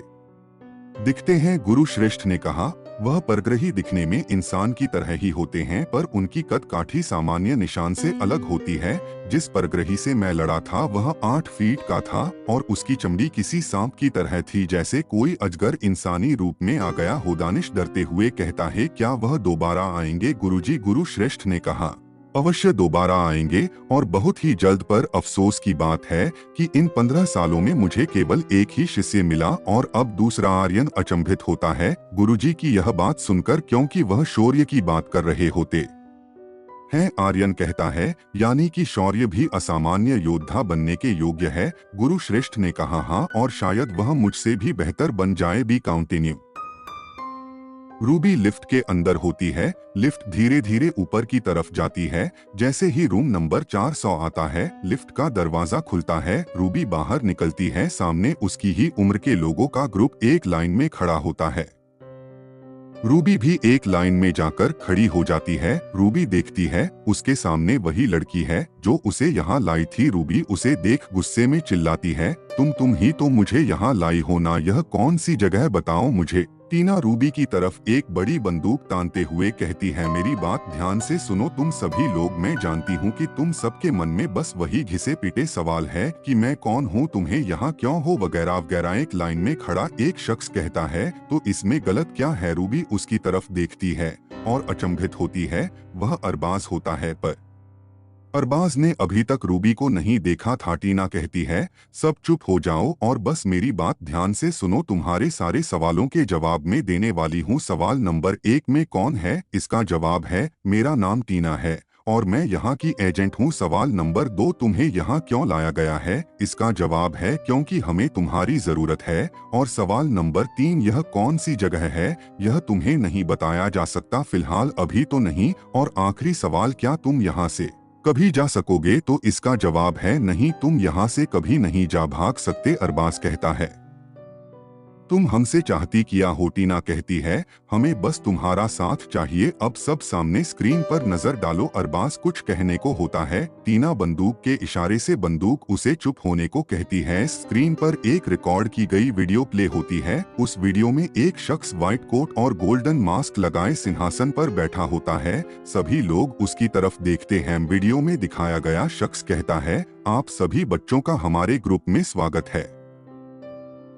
दिखते हैं? गुरु श्रेष्ठ ने कहा, वह परग्रही दिखने में इंसान की तरह ही होते हैं, पर उनकी कद काठी सामान्य निशान से अलग होती है। जिस परग्रही से मैं लड़ा था वह 8 फीट का था और उसकी चमड़ी किसी सांप की तरह थी, जैसे कोई अजगर इंसानी रूप में आ गया हो। दानिश डरते हुए कहता है, क्या वह दोबारा आएंगे? गुरुजी, गुरु श्रेष्ठ ने कहा, अवश्य दोबारा आएंगे और बहुत ही जल्द। पर अफसोस की बात है कि इन 15 सालों में मुझे केवल एक ही शिष्य मिला और अब दूसरा। आर्यन अचंभित होता है गुरुजी की यह बात सुनकर, क्योंकि वह शौर्य की बात कर रहे होते हैं। आर्यन कहता है, यानी कि शौर्य भी असामान्य योद्धा बनने के योग्य है? गुरु श्रेष्ठ ने कहा, हाँ, और शायद वह मुझसे भी बेहतर बन जाए भी। काउंटिन्यू। रूबी लिफ्ट के अंदर होती है। लिफ्ट धीरे धीरे ऊपर की तरफ जाती है। जैसे ही रूम नंबर 400 आता है, लिफ्ट का दरवाजा खुलता है। रूबी बाहर निकलती है। सामने उसकी ही उम्र के लोगों का ग्रुप एक लाइन में खड़ा होता है। रूबी भी एक लाइन में जाकर खड़ी हो जाती है। रूबी देखती है उसके सामने वही लड़की है जो उसे यहाँ लाई थी। रूबी उसे देख गुस्से में चिल्लाती है, तुम ही तो मुझे यहाँ लाई हो ना? यह कौन सी जगह, बताओ मुझे। टीना रूबी की तरफ एक बड़ी बंदूक तानते हुए कहती है, मेरी बात ध्यान से सुनो तुम सभी लोग। मैं जानती हूँ कि तुम सबके मन में बस वही घिसे पिटे सवाल है कि मैं कौन हूँ, तुम्हें यहाँ क्यों हो, वगैरह वगैरह। एक लाइन में खड़ा एक शख्स कहता है, तो इसमें गलत क्या है? रूबी उसकी तरफ देखती है और अचंभित होती है। वह अरबाज होता है, पर अरबाज ने अभी तक रूबी को नहीं देखा था। टीना कहती है, सब चुप हो जाओ और बस मेरी बात ध्यान से सुनो। तुम्हारे सारे सवालों के जवाब में देने वाली हूँ। सवाल नंबर 1 में कौन है? इसका जवाब है, मेरा नाम टीना है और मैं यहाँ की एजेंट हूँ। सवाल नंबर 2, तुम्हें यहाँ क्यों लाया गया है? इसका जवाब है, क्योंकि हमें तुम्हारी जरूरत है। और सवाल नंबर 3, यह कौन सी जगह है? यह तुम्हें नहीं बताया जा सकता फिलहाल, अभी तो नहीं। और आखिरी सवाल, क्या तुम यहाँ से कभी जा सकोगे? तो इसका जवाब है, नहीं, तुम यहाँ से कभी नहीं जा भाग सकते। अरबाज कहता है, तुम हमसे चाहती किया हो, टीना कहती है, हमें बस तुम्हारा साथ चाहिए। अब सब सामने स्क्रीन पर नजर डालो। अरबाज कुछ कहने को होता है, टीना बंदूक के इशारे से बंदूक उसे चुप होने को कहती है। स्क्रीन पर एक रिकॉर्ड की गई वीडियो प्ले होती है। उस वीडियो में एक शख्स व्हाइट कोट और गोल्डन मास्क लगाए सिंहासन पर बैठा होता है। सभी लोग उसकी तरफ देखते हैं। वीडियो में दिखाया गया शख्स कहता है, आप सभी बच्चों का हमारे ग्रुप में स्वागत है।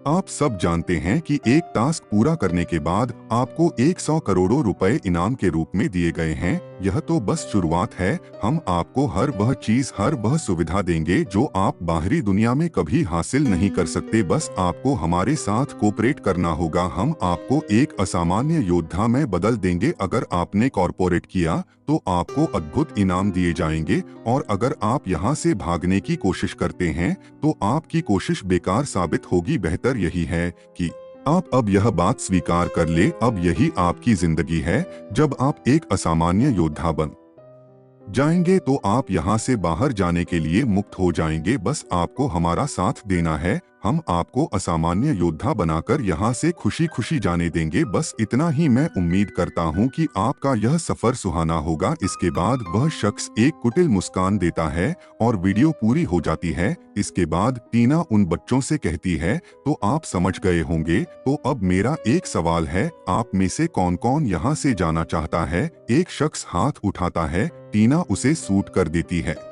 आप सब जानते हैं कि एक टास्क पूरा करने के बाद आपको 100 करोड़ों रुपए इनाम के रूप में दिए गए हैं। यह तो बस शुरुआत है। हम आपको हर वह चीज, हर वह सुविधा देंगे जो आप बाहरी दुनिया में कभी हासिल नहीं कर सकते। बस आपको हमारे साथ कोऑपरेट करना होगा। हम आपको एक असामान्य योद्धा में बदल देंगे। अगर आपने कॉर्पोरेट किया तो आपको अद्भुत इनाम दिए जाएंगे, और अगर आप यहाँ से भागने की कोशिश करते हैं तो आपकी कोशिश बेकार साबित होगी। बेहतर यही है कि आप अब यह बात स्वीकार कर ले, अब यही आपकी जिंदगी है। जब आप एक असामान्य योद्धा बन जाएंगे तो आप यहाँ से बाहर जाने के लिए मुक्त हो जाएंगे। बस आपको हमारा साथ देना है। हम आपको असामान्य योद्धा बनाकर यहाँ से खुशी खुशी जाने देंगे। बस इतना ही। मैं उम्मीद करता हूँ कि आपका यह सफर सुहाना होगा। इसके बाद वह शख्स एक कुटिल मुस्कान देता है और वीडियो पूरी हो जाती है। इसके बाद टीना उन बच्चों से कहती है, तो आप समझ गए होंगे। तो अब मेरा एक सवाल है, आप में से कौन कौन यहाँ से जाना चाहता है? एक शख्स हाथ उठाता है। टीना उसे सूट कर देती है।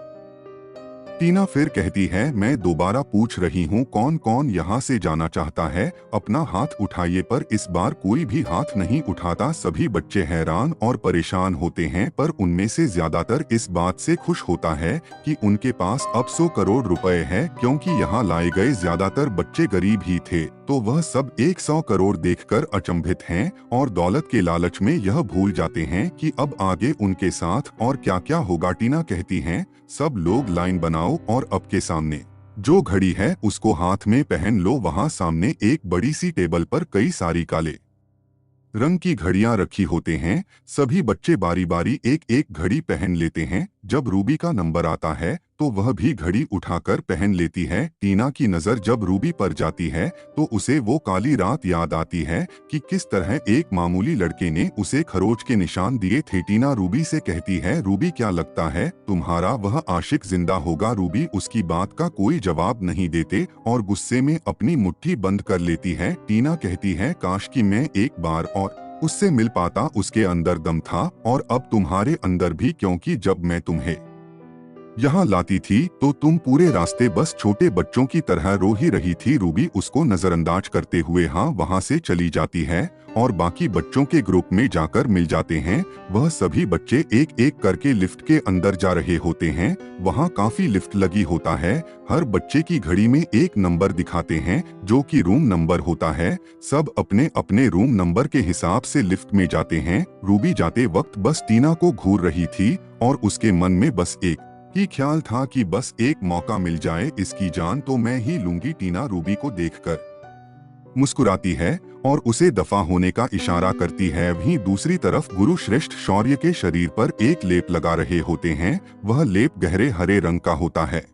टीना फिर कहती है, मैं दोबारा पूछ रही हूँ, कौन कौन यहाँ से जाना चाहता है? अपना हाथ उठाइए। पर इस बार कोई भी हाथ नहीं उठाता। सभी बच्चे हैरान और परेशान होते हैं, पर उनमें से ज्यादातर इस बात से खुश होता है कि उनके पास अब 100 करोड़ रुपए है, क्योंकि यहाँ लाए गए ज्यादातर बच्चे गरीब ही थे। तो वह सब 100 करोड़ देखकर अचंभित हैं और दौलत के लालच में यह भूल जाते हैं कि अब आगे उनके साथ और क्या क्या होगा। टीना कहती हैं, सब लोग लाइन बनाओ और अब के सामने जो घड़ी है उसको हाथ में पहन लो। वहां सामने एक बड़ी सी टेबल पर कई सारी काले रंग की घड़ियां रखी होते हैं। सभी बच्चे बारी बारी एक एक घड़ी पहन लेते हैं। जब रूबी का नंबर आता है तो वह भी घड़ी उठाकर पहन लेती है। टीना की नजर जब रूबी पर जाती है तो उसे वो काली रात याद आती है कि किस तरह एक मामूली लड़के ने उसे खरोच के निशान दिए थे। टीना रूबी से कहती है, रूबी क्या लगता है तुम्हारा वह आशिक जिंदा होगा? रूबी उसकी बात का कोई जवाब नहीं देते और गुस्से में अपनी मुट्ठी बंद कर लेती है। टीना कहती है, काश कि मैं एक बार और उससे मिल पाता। उसके अंदर दम था और अब तुम्हारे अंदर भी, क्योंकि जब मैं तुम्हें यहाँ लाती थी तो तुम पूरे रास्ते बस छोटे बच्चों की तरह रो ही रही थी। रूबी उसको नजरअंदाज करते हुए वहाँ से चली जाती है और बाकी बच्चों के ग्रुप में जाकर मिल जाते हैं। वह सभी बच्चे एक एक करके लिफ्ट के अंदर जा रहे होते हैं। वहाँ काफी लिफ्ट लगी होता है। हर बच्चे की घड़ी में एक नंबर दिखाते हैं जो कि रूम नंबर होता है। सब अपने अपने रूम नंबर के हिसाब से लिफ्ट में जाते हैं। रूबी जाते वक्त बस टीना को घूर रही थी और उसके मन में बस एक ही ख्याल था कि बस एक मौका मिल जाए, इसकी जान तो मैं ही लूंगी। टीना रूबी को देखकर मुस्कुराती है और उसे दफा होने का इशारा करती है। वहीं दूसरी तरफ गुरु श्रेष्ठ शौर्य के शरीर पर एक लेप लगा रहे होते हैं। वह लेप गहरे हरे रंग का होता है।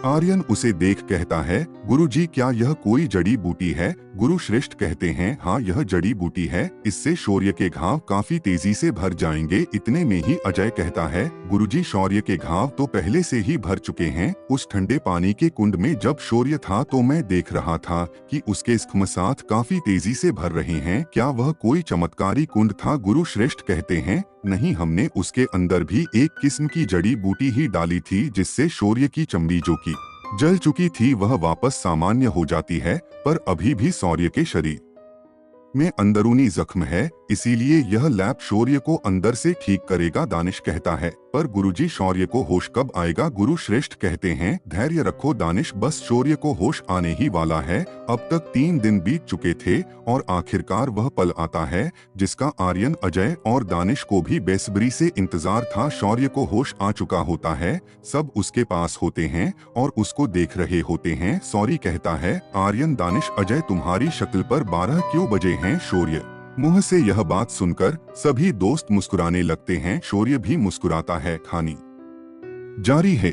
आर्यन उसे देख कहता है, गुरुजी क्या यह कोई जड़ी बूटी है? गुरु श्रेष्ठ कहते हैं, हाँ यह जड़ी बूटी है। इससे शौर्य के घाव काफी तेजी से भर जाएंगे। इतने में ही अजय कहता है, गुरुजी शौर्य के घाव तो पहले से ही भर चुके हैं। उस ठंडे पानी के कुंड में जब शौर्य था तो मैं देख रहा था कि उसके स्खमसात काफी तेजी से भर रहे हैं। क्या वह कोई चमत्कारी कुंड था? गुरु श्रेष्ठ कहते हैं, नहीं, हमने उसके अंदर भी एक किस्म की जड़ी बूटी ही डाली थी जिससे शौर्य की चमड़ी जो कि जल चुकी थी वह वापस सामान्य हो जाती है। पर अभी भी शौर्य के शरीर में अंदरूनी जख्म है, इसीलिए यह लैब शौर्य को अंदर से ठीक करेगा। दानिश कहता है, पर गुरुजी शौर्य को होश कब आएगा? गुरु श्रेष्ठ कहते हैं, धैर्य रखो दानिश, बस शौर्य को होश आने ही वाला है। अब तक 3 दिन बीत चुके थे और आखिरकार वह पल आता है जिसका आर्यन, अजय और दानिश को भी बेसब्री से इंतजार था। शौर्य को होश आ चुका होता है। सब उसके पास होते हैं और उसको देख रहे होते हैं। सॉरी कहता है आर्यन। दानिश, अजय तुम्हारी शक्ल पर 12 क्यों बजे हैं? शौर्य मुंह से यह बात सुनकर सभी दोस्त मुस्कुराने लगते हैं। शौर्य भी मुस्कुराता है। कहानी जारी है।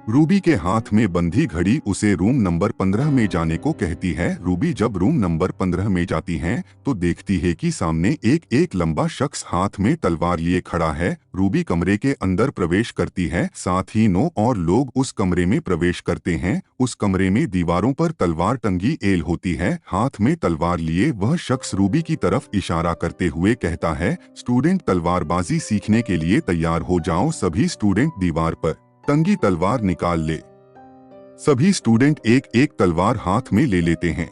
रूबी के हाथ में बंधी घड़ी उसे रूम नंबर 15 में जाने को कहती है। रूबी जब रूम नंबर 15 में जाती है तो देखती है कि सामने एक एक लंबा शख्स हाथ में तलवार लिए खड़ा है। रूबी कमरे के अंदर प्रवेश करती है, साथ ही 9 और लोग उस कमरे में प्रवेश करते हैं। उस कमरे में दीवारों पर तलवार टंगी एल होती है। हाथ में तलवार लिए वह शख्स रूबी की तरफ इशारा करते हुए कहता है, स्टूडेंट तलवारबाजी सीखने के लिए तैयार हो जाओ। सभी स्टूडेंट दीवार पर टंगी तलवार निकाल ले। सभी स्टूडेंट एक एक तलवार हाथ में ले लेते हैं।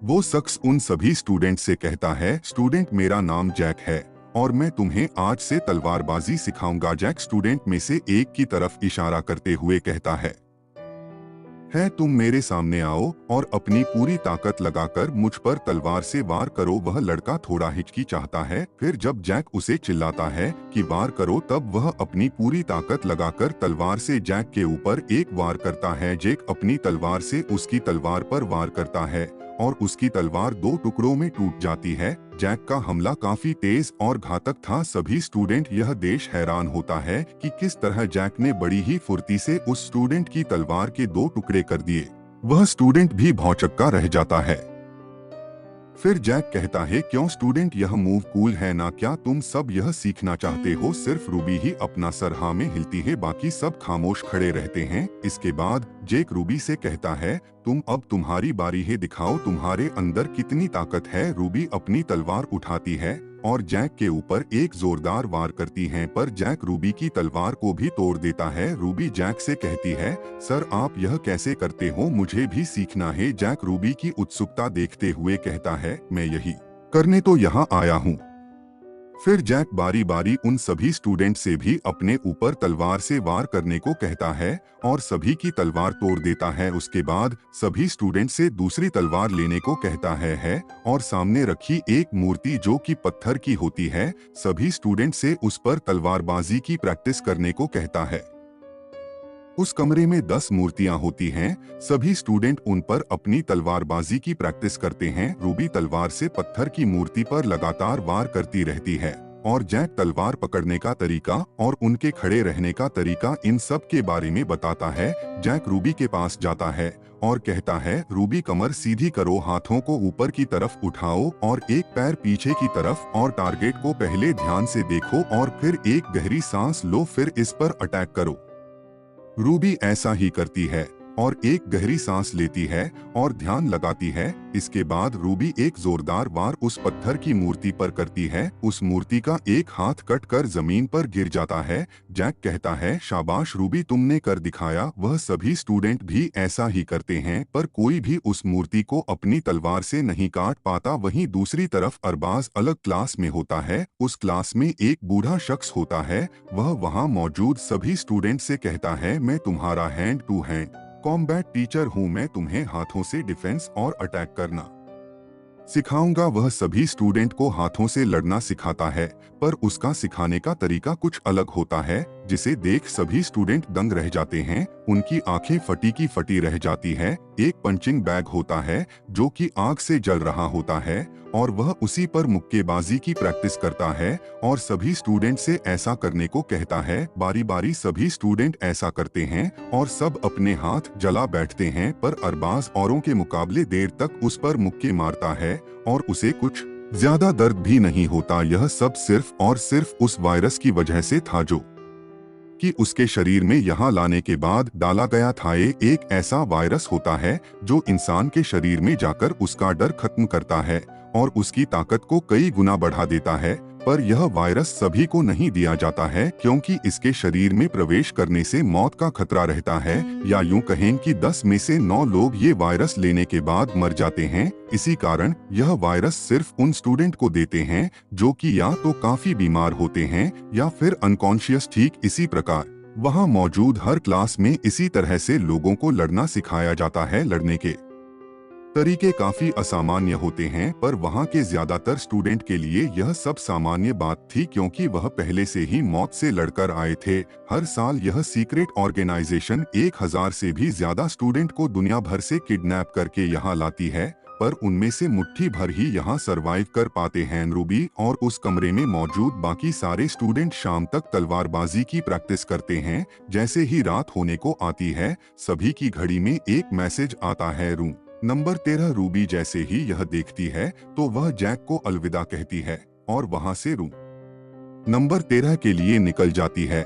वो शख्स उन सभी स्टूडेंट से कहता है, स्टूडेंट मेरा नाम जैक है और मैं तुम्हें आज से तलवारबाजी सिखाऊंगा। जैक स्टूडेंट में से एक की तरफ इशारा करते हुए कहता है, तुम मेरे सामने आओ और अपनी पूरी ताकत लगाकर मुझ पर तलवार से वार करो। वह लड़का थोड़ा हिचकिचाता है, फिर जब जैक उसे चिल्लाता है कि वार करो, तब वह अपनी पूरी ताकत लगाकर तलवार से जैक के ऊपर एक वार करता है। जैक अपनी तलवार से उसकी तलवार पर वार करता है और उसकी तलवार 2 टुकड़ों में टूट जाती है। जैक का हमला काफी तेज और घातक था। सभी स्टूडेंट यह देश हैरान होता है कि किस तरह जैक ने बड़ी ही फुर्ती से उस स्टूडेंट की तलवार के 2 टुकड़े कर दिए। वह स्टूडेंट भी भौचक्का रह जाता है। फिर जैक कहता है, क्यों स्टूडेंट, यह मूव कूल है ना? क्या तुम सब यह सीखना चाहते हो? सिर्फ रूबी ही अपना सर हाँ में हिलती है, बाकी सब खामोश खड़े रहते हैं। इसके बाद जैक रूबी से कहता है, अब तुम्हारी बारी है, दिखाओ तुम्हारे अंदर कितनी ताकत है। रूबी अपनी तलवार उठाती है और जैक के ऊपर एक जोरदार वार करती है, पर जैक रूबी की तलवार को भी तोड़ देता है। रूबी जैक से कहती है, सर आप यह कैसे करते हो? मुझे भी सीखना है। जैक रूबी की उत्सुकता देखते हुए कहता है, मैं यही करने तो यहाँ आया हूँ। फिर जैक बारी बारी उन सभी स्टूडेंट से भी अपने ऊपर तलवार से वार करने को कहता है और सभी की तलवार तोड़ देता है। उसके बाद सभी स्टूडेंट से दूसरी तलवार लेने को कहता है और सामने रखी एक मूर्ति जो कि पत्थर की होती है, सभी स्टूडेंट से उस पर तलवारबाजी की प्रैक्टिस करने को कहता है। उस कमरे में 10 मूर्तियां होती हैं। सभी स्टूडेंट उन पर अपनी तलवारबाजी की प्रैक्टिस करते हैं। रूबी तलवार से पत्थर की मूर्ति पर लगातार वार करती रहती है और जैक तलवार पकड़ने का तरीका और उनके खड़े रहने का तरीका इन सब के बारे में बताता है। जैक रूबी के पास जाता है और कहता है, रूबी कमर सीधी करो, हाथों को ऊपर की तरफ उठाओ और एक पैर पीछे की तरफ, और टारगेट को पहले ध्यान से देखो और फिर एक गहरी सांस लो, फिर इस पर अटैक करो। रूबी ऐसा ही करती है और एक गहरी सांस लेती है और ध्यान लगाती है। इसके बाद रूबी एक जोरदार वार उस पत्थर की मूर्ति पर करती है। उस मूर्ति का एक हाथ कट कर जमीन पर गिर जाता है। जैक कहता है, शाबाश रूबी, तुमने कर दिखाया। वह सभी स्टूडेंट भी ऐसा ही करते हैं, पर कोई भी उस मूर्ति को अपनी तलवार से नहीं काट पाता। वहीं दूसरी तरफ अरबाज अलग क्लास में होता है। उस क्लास में एक बूढ़ा शख्स होता है। वह वहाँ मौजूद सभी स्टूडेंट से कहता है, मैं तुम्हारा hand to hand combat teacher हूँ। मैं तुम्हें हाथों से डिफेंस और अटैक करना सिखाऊंगा। वह सभी स्टूडेंट को हाथों से लड़ना सिखाता है, पर उसका सिखाने का तरीका कुछ अलग होता है, जिसे देख सभी स्टूडेंट दंग रह जाते हैं। उनकी आंखें फटी की फटी रह जाती है। एक पंचिंग बैग होता है जो कि आग से जल रहा होता है और वह उसी पर मुक्केबाजी की प्रैक्टिस करता है और सभी स्टूडेंट से ऐसा करने को कहता है। बारी बारी सभी स्टूडेंट ऐसा करते हैं और सब अपने हाथ जला बैठते हैं, पर अरबाज औरों के मुकाबले देर तक उस पर मुक्के मारता है और उसे कुछ ज्यादा दर्द भी नहीं होता। यह सब सिर्फ और सिर्फ उस वायरस की वजह से था जो कि उसके शरीर में यहाँ लाने के बाद डाला गया था। ये एक ऐसा वायरस होता है जो इंसान के शरीर में जाकर उसका डर खत्म करता है और उसकी ताकत को कई गुना बढ़ा देता है। पर यह वायरस सभी को नहीं दिया जाता है, क्योंकि इसके शरीर में प्रवेश करने से मौत का खतरा रहता है, या यूं कहें कि 10 में से 9 लोग ये वायरस लेने के बाद मर जाते हैं। इसी कारण यह वायरस सिर्फ उन स्टूडेंट को देते हैं जो कि या तो काफी बीमार होते हैं या फिर अनकॉन्शियस। ठीक इसी प्रकार वहाँ मौजूद हर क्लास में इसी तरह से लोगों को लड़ना सिखाया जाता है। लड़ने के तरीके काफी असामान्य होते हैं, पर वहाँ के ज्यादातर स्टूडेंट के लिए यह सब सामान्य बात थी, क्योंकि वह पहले से ही मौत से लड़कर आए थे। हर साल यह सीक्रेट ऑर्गेनाइजेशन 1000 से भी ज्यादा स्टूडेंट को दुनिया भर से किडनैप करके यहाँ लाती है पर उनमें से मुट्ठी भर ही यहाँ सरवाइव कर पाते हैं। रूबी और उस कमरे में मौजूद बाकी सारे स्टूडेंट शाम तक तलवारबाजी की प्रैक्टिस करते हैं। जैसे ही रात होने को आती है, सभी की घड़ी में एक मैसेज आता है, रूम नंबर 13। रूबी जैसे ही यह देखती है तो वह जैक को अलविदा कहती है और वहां से रूम नंबर 13 के लिए निकल जाती है।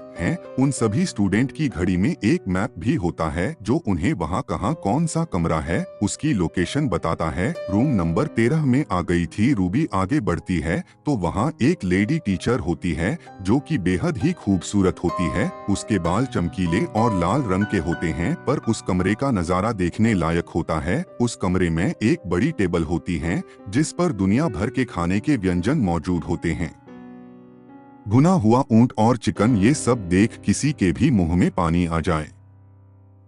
उन सभी स्टूडेंट की घड़ी में एक मैप भी होता है जो उन्हें वहां कहां कौन सा कमरा है उसकी लोकेशन बताता है। रूम नंबर 13 में आ गई थी। रूबी आगे बढ़ती है तो वहां एक लेडी टीचर होती है जो कि बेहद ही खूबसूरत होती है। उसके बाल चमकीले और लाल रंग के होते हैं, पर उस कमरे का नजारा देखने लायक होता है। उस कमरे में एक बड़ी टेबल होती है जिस पर दुनिया भर के खाने के व्यंजन मौजूद होते हैं। भुना हुआ ऊंट और चिकन, ये सब देख किसी के भी मुंह में पानी आ जाए।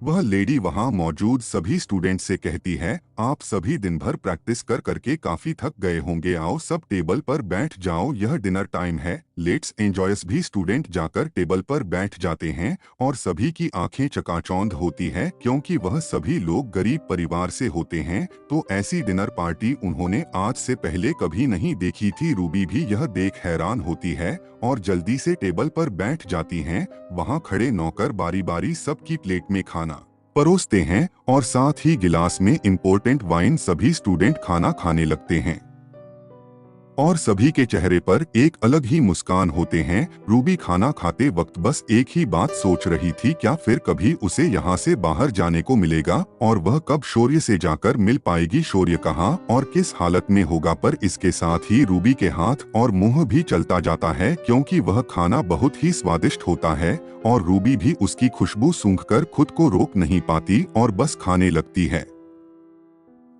वह लेडी वहां मौजूद सभी स्टूडेंट से कहती है, आप सभी दिन भर प्रैक्टिस कर करके काफी थक गए होंगे, आओ सब टेबल पर बैठ जाओ, यह डिनर टाइम है, लेट्स एंजॉय। भी स्टूडेंट जाकर टेबल पर बैठ जाते हैं और सभी की आंखें चकाचौंध होती है क्योंकि वह सभी लोग गरीब परिवार से होते हैं। तो ऐसी डिनर पार्टी उन्होंने आज से पहले कभी नहीं देखी थी। रूबी भी यह देख हैरान होती है और जल्दी से टेबल पर बैठ जाती हैं। वहां खड़े नौकर बारी बारी सबकी प्लेट में खाना परोसते हैं और साथ ही गिलास में इम्पोर्टेंट वाइन। सभी स्टूडेंट खाना खाने लगते हैं और सभी के चेहरे पर एक अलग ही मुस्कान होते हैं। रूबी खाना खाते वक्त बस एक ही बात सोच रही थी, क्या फिर कभी उसे यहाँ से बाहर जाने को मिलेगा और वह कब शौर्य से जाकर मिल पाएगी, शौर्य कहाँ और किस हालत में होगा। पर इसके साथ ही रूबी के हाथ और मुंह भी चलता जाता है क्योंकि वह खाना बहुत ही स्वादिष्ट होता है और रूबी भी उसकी खुशबू सूंघकर खुद को रोक नहीं पाती और बस खाने लगती है।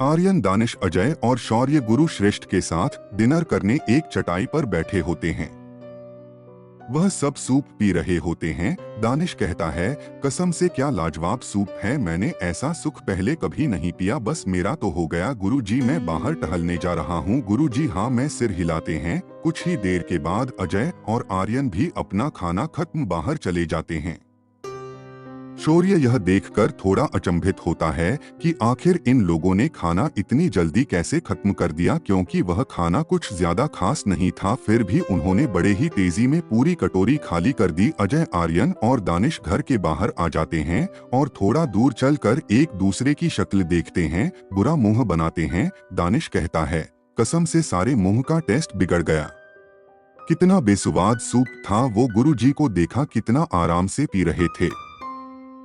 आर्यन, दानिश, अजय और शौर्य गुरु श्रेष्ठ के साथ डिनर करने एक चटाई पर बैठे होते हैं। वह सब सूप पी रहे होते हैं। दानिश कहता है, कसम से क्या लाजवाब सूप है, मैंने ऐसा सुख पहले कभी नहीं पिया, बस मेरा तो हो गया। गुरुजी, मैं बाहर टहलने जा रहा हूँ। गुरुजी, हाँ, मैं सिर हिलाते हैं। कुछ ही देर के बाद अजय और आर्यन भी अपना खाना खत्म बाहर चले जाते हैं। शौर्य यह देखकर थोड़ा अचंभित होता है कि आखिर इन लोगों ने खाना इतनी जल्दी कैसे खत्म कर दिया, क्योंकि वह खाना कुछ ज्यादा खास नहीं था। फिर भी उन्होंने बड़े ही तेजी में पूरी कटोरी खाली कर दी। अजय, आर्यन और दानिश घर के बाहर आ जाते हैं और थोड़ा दूर चलकर एक दूसरे की शक्ल देखते हैं, बुरा मुंह बनाते हैं। दानिश कहता है, कसम से सारे मुंह का टेस्ट बिगड़ गया, कितना बेसुवाद सूप था। वो गुरुजी को देखा कितना आराम से पी रहे थे।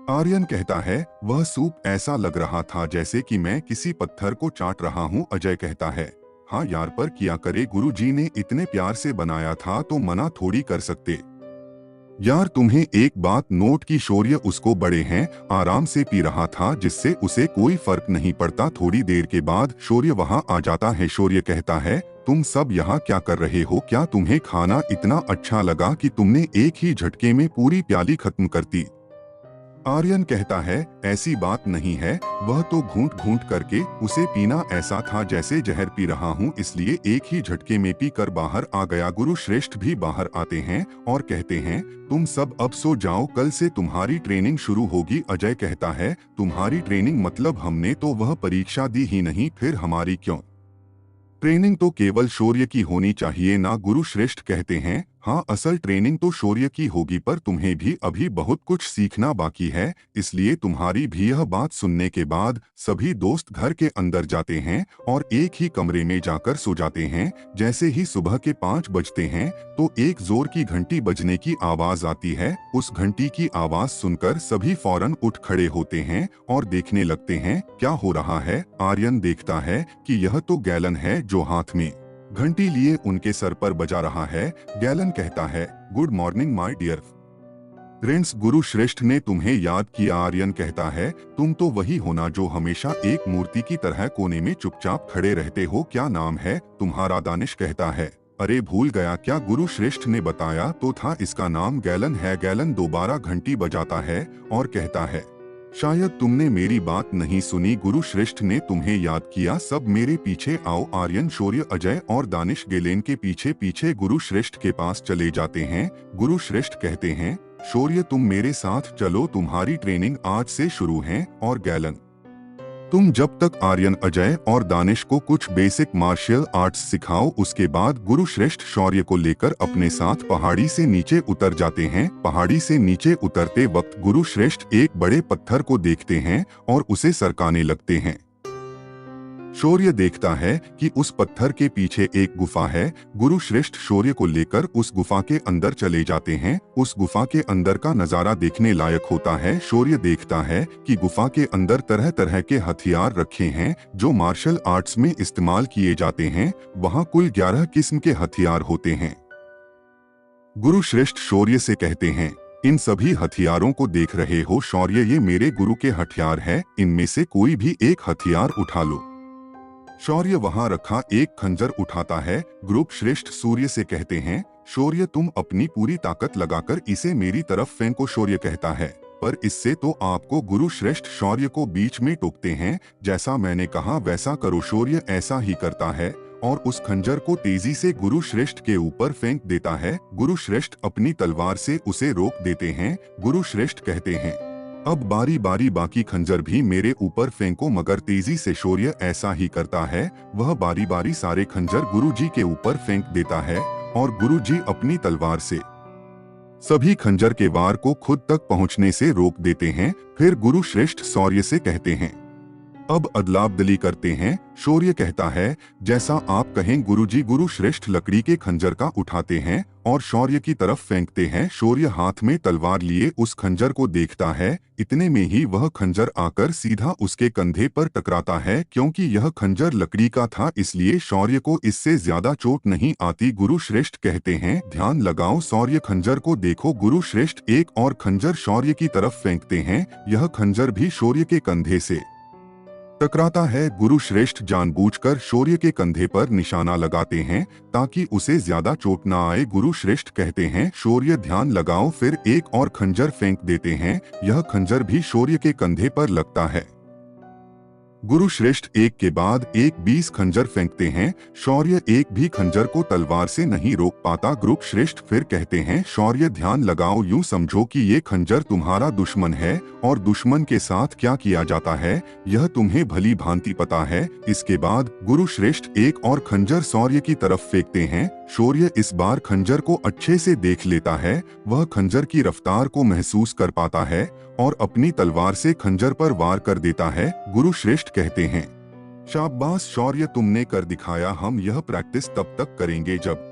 आर्यन कहता है, वह सूप ऐसा लग रहा था जैसे कि मैं किसी पत्थर को चाट रहा हूँ। अजय कहता है, हाँ यार, पर क्या करे, गुरुजी ने इतने प्यार से बनाया था तो मना थोड़ी कर सकते। यार तुम्हें एक बात नोट की, शौर्य उसको बड़े हैं आराम से पी रहा था जिससे उसे कोई फर्क नहीं पड़ता। थोड़ी देर के बाद शौर्य वहां आ जाता है। शौर्य कहता है, तुम सब यहाँ क्या कर रहे हो, क्या तुम्हें खाना इतना अच्छा लगा कि तुमने एक ही झटके में पूरी प्याली खत्म कर दी। आर्यन कहता है, ऐसी बात नहीं है, वह तो घूंट घूंट करके उसे पीना ऐसा था जैसे जहर पी रहा हूँ, इसलिए एक ही झटके में पी कर बाहर आ गया। गुरु श्रेष्ठ भी बाहर आते हैं और कहते हैं, तुम सब अब सो जाओ, कल से तुम्हारी ट्रेनिंग शुरू होगी। अजय कहता है, तुम्हारी ट्रेनिंग मतलब हमने तो वह परीक्षा दी ही नहीं, फिर हमारी क्यों? ट्रेनिंग तो केवल शौर्य की होनी चाहिए ना। गुरु श्रेष्ठ कहते हैं, हाँ, असल ट्रेनिंग तो शौर्य की होगी, पर तुम्हें भी अभी बहुत कुछ सीखना बाकी है, इसलिए तुम्हारी भी। यह बात सुनने के बाद सभी दोस्त घर के अंदर जाते हैं और एक ही कमरे में जाकर सो जाते हैं। जैसे ही सुबह के 5 बजते हैं तो एक जोर की घंटी बजने की आवाज आती है। उस घंटी की आवाज सुनकर सभी फौरन उठ खड़े होते हैं और देखने लगते हैं क्या हो रहा है। आर्यन देखता है कि यह तो गैलन है जो हाथ में घंटी लिए उनके सर पर बजा रहा है। गैलन कहता है, good morning my dear friends, गुरु श्रेष्ठ ने तुम्हें याद किया। आर्यन कहता है, तुम तो वही हो ना जो हमेशा एक मूर्ति की तरह कोने में चुपचाप खड़े रहते हो, क्या नाम है तुम्हारा? दानिश कहता है, अरे भूल गया क्या, गुरु श्रेष्ठ ने बताया तो था, इसका नाम गैलन है। गैलन दोबारा घंटी बजाता है और कहता है, शायद तुमने मेरी बात नहीं सुनी, गुरु श्रेष्ठ ने तुम्हें याद किया, सब मेरे पीछे आओ। आर्यन, शौर्य, अजय और दानिश गैलेन के पीछे पीछे गुरु श्रेष्ठ के पास चले जाते हैं। गुरु श्रेष्ठ कहते हैं, शौर्य तुम मेरे साथ चलो, तुम्हारी ट्रेनिंग आज से शुरू है। और गैलन तुम जब तक आर्यन, अजय और दानिश को कुछ बेसिक मार्शल आर्ट्स सिखाओ, उसके बाद गुरु श्रेष्ठ शौर्य को लेकर अपने साथ पहाड़ी से नीचे उतर जाते हैं। पहाड़ी से नीचे उतरते वक्त गुरु श्रेष्ठ एक बड़े पत्थर को देखते हैं और उसे सरकाने लगते हैं। शौर्य देखता है कि उस पत्थर के पीछे एक गुफा है। गुरु श्रेष्ठ शौर्य को लेकर उस गुफा के अंदर चले जाते हैं। उस गुफा के अंदर का नजारा देखने लायक होता है। शौर्य देखता है कि गुफा के अंदर तरह तरह के हथियार रखे हैं जो मार्शल आर्ट्स में इस्तेमाल किए जाते हैं। वहां कुल 11 किस्म के हथियार होते हैं। गुरु श्रेष्ठ शौर्य से कहते हैं, इन सभी हथियारों को देख रहे हो शौर्य, ये मेरे गुरु के हथियार हैं, इनमें से कोई भी एक हथियार उठा लो। शौर्य वहां रखा एक खंजर उठाता है। गुरु श्रेष्ठ सूर्य से कहते हैं, शौर्य तुम अपनी पूरी ताकत लगाकर इसे मेरी तरफ फेंको। शौर्य कहता है, पर इससे तो आपको। गुरु श्रेष्ठ शौर्य को बीच में टोकते हैं, जैसा मैंने कहा वैसा करो। शौर्य ऐसा ही करता है और उस खंजर को तेजी से गुरु श्रेष्ठ के ऊपर फेंक देता है। गुरु श्रेष्ठ अपनी तलवार से उसे रोक देते हैं। गुरु श्रेष्ठ कहते हैं, अब बारी बारी बाकी खंजर भी मेरे ऊपर फेंको। मगर तेजी से शौर्य ऐसा ही करता है। वह बारी बारी सारे खंजर गुरुजी के ऊपर फेंक देता है और गुरुजी अपनी तलवार से सभी खंजर के वार को खुद तक पहुंचने से रोक देते हैं। फिर गुरु श्रेष्ठ शौर्य से कहते हैं, अब अदलाबदली करते हैं। शौर्य कहता है, जैसा आप कहें गुरुजी। गुरु श्रेष्ठ लकड़ी के खंजर का उठाते हैं और शौर्य की तरफ फेंकते हैं। शौर्य हाथ में तलवार लिए उस खंजर को देखता है। इतने में ही वह खंजर आकर सीधा उसके कंधे पर टकराता है। क्योंकि यह खंजर लकड़ी का था इसलिए शौर्य को इससे ज्यादा चोट नहीं आती। गुरु श्रेष्ठ कहते हैं, ध्यान लगाओ शौर्य, खंजर को देखो। गुरु श्रेष्ठ एक और खंजर शौर्य की तरफ फेंकते हैं। यह खंजर भी शौर्य के कंधे से टकराता है। गुरु श्रेष्ठ जानबूझकर शौर्य के कंधे पर निशाना लगाते हैं ताकि उसे ज्यादा चोट ना आए। गुरु श्रेष्ठ कहते हैं, शौर्य ध्यान लगाओ। फिर एक और खंजर फेंक देते हैं। यह खंजर भी शौर्य के कंधे पर लगता है। गुरु श्रेष्ठ एक के बाद एक 20 खंजर फेंकते हैं। शौर्य एक भी खंजर को तलवार से नहीं रोक पाता। गुरु श्रेष्ठ फिर कहते हैं, शौर्य ध्यान लगाओ। यूं समझो कि ये खंजर तुम्हारा दुश्मन है और दुश्मन के साथ क्या किया जाता है यह तुम्हें भली भांति पता है। इसके बाद गुरु श्रेष्ठ एक और खंजर शौर्य की तरफ फेंकते हैं। शौर्य इस बार खंजर को अच्छे से देख लेता है। वह खंजर की रफ्तार को महसूस कर पाता है और अपनी तलवार से खंजर पर वार कर देता है। गुरु श्रेष्ठ कहते हैं, शाबाश शौर्य, तुमने कर दिखाया। हम यह प्रैक्टिस तब तक करेंगे जब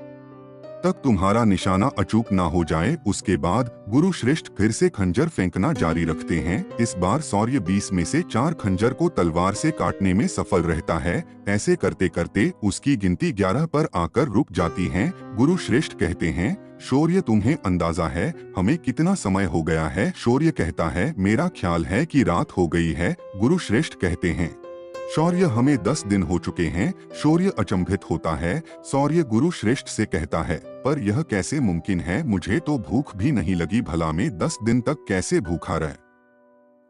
तक तुम्हारा निशाना अचूक ना हो जाए। उसके बाद गुरु श्रेष्ठ फिर से खंजर फेंकना जारी रखते हैं। इस बार शौर्य 20 में से 4 खंजर को तलवार से काटने में सफल रहता है। ऐसे करते करते उसकी गिनती 11 पर आकर रुक जाती है। गुरु श्रेष्ठ कहते हैं, शौर्य तुम्हें अंदाजा है हमें कितना समय हो गया है? शौर्य कहता है, मेरा ख्याल है कि रात हो गई है। गुरु श्रेष्ठ कहते हैं, शौर्य हमें 10 दिन हो चुके हैं। शौर्य अचंभित होता है। शौर्य गुरु श्रेष्ठ से कहता है, पर यह कैसे मुमकिन है? मुझे तो भूख भी नहीं लगी, भला मैं 10 दिन तक कैसे भूखा रह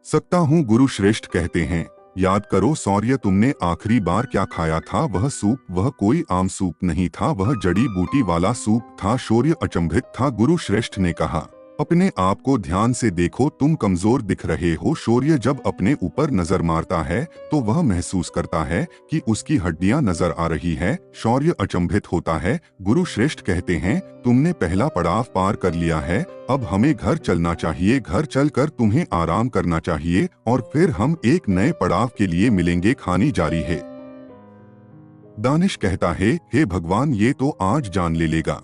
सकता हूँ? गुरु श्रेष्ठ कहते हैं, याद करो शौर्य, तुमने आखिरी बार क्या खाया था? वह सूप, वह कोई आम सूप नहीं था, वह जड़ी बूटी वाला सूप था। शौर्य अचंभित था। गुरु श्रेष्ठ ने कहा, अपने आप को ध्यान से देखो, तुम कमजोर दिख रहे हो। शौर्य जब अपने ऊपर नजर मारता है तो वह महसूस करता है कि उसकी हड्डियां नजर आ रही है। शौर्य अचंभित होता है। गुरु श्रेष्ठ कहते हैं, तुमने पहला पड़ाव पार कर लिया है, अब हमें घर चलना चाहिए। घर चलकर तुम्हें आराम करना चाहिए और फिर हम एक नए पड़ाव के लिए मिलेंगे। कहानी जारी है। दानिश कहता है, हे भगवान, ये तो आज जान ले लेगा।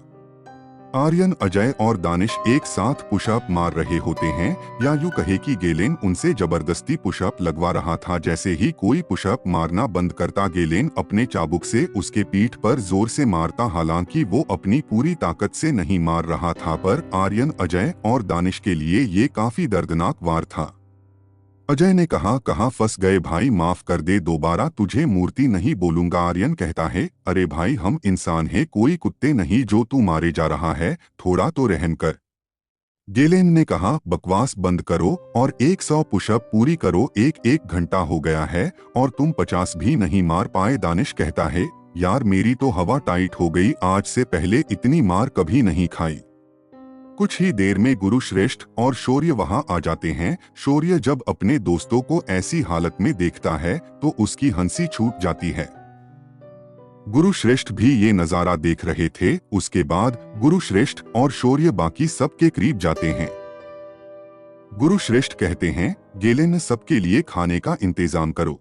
आर्यन, अजय और दानिश एक साथ पुशअप मार रहे होते हैं, या यूं कहे कि गेलेन उनसे जबरदस्ती पुशअप लगवा रहा था। जैसे ही कोई पुशअप मारना बंद करता, गेलेन अपने चाबुक से उसके पीठ पर जोर से मारता। हालांकि वो अपनी पूरी ताकत से नहीं मार रहा था, पर आर्यन, अजय और दानिश के लिए ये काफी दर्दनाक वार था। अजय ने कहा, कहाँ फंस गए भाई, माफ कर दे, दोबारा तुझे मूर्ति नहीं बोलूंगा। आर्यन कहता है, अरे भाई, हम इंसान हैं, कोई कुत्ते नहीं जो तू मारे जा रहा है, थोड़ा तो रहम कर। गेलेन ने कहा, बकवास बंद करो और 100 पुशअप पूरी करो। एक घंटा हो गया है और तुम 50 भी नहीं मार पाए। दानिश कहता है, यार मेरी तो हवा टाइट हो गई, आज से पहले इतनी मार कभी नहीं खाई। कुछ ही देर में गुरुश्रेष्ठ और शौर्य वहां आ जाते हैं। शौर्य जब अपने दोस्तों को ऐसी हालत में देखता है तो उसकी हंसी छूट जाती है। गुरुश्रेष्ठ भी ये नजारा देख रहे थे। उसके बाद गुरुश्रेष्ठ और शौर्य बाकी सबके करीब जाते हैं। गुरुश्रेष्ठ कहते हैं, गेलेन, सबके लिए खाने का इंतजाम करो।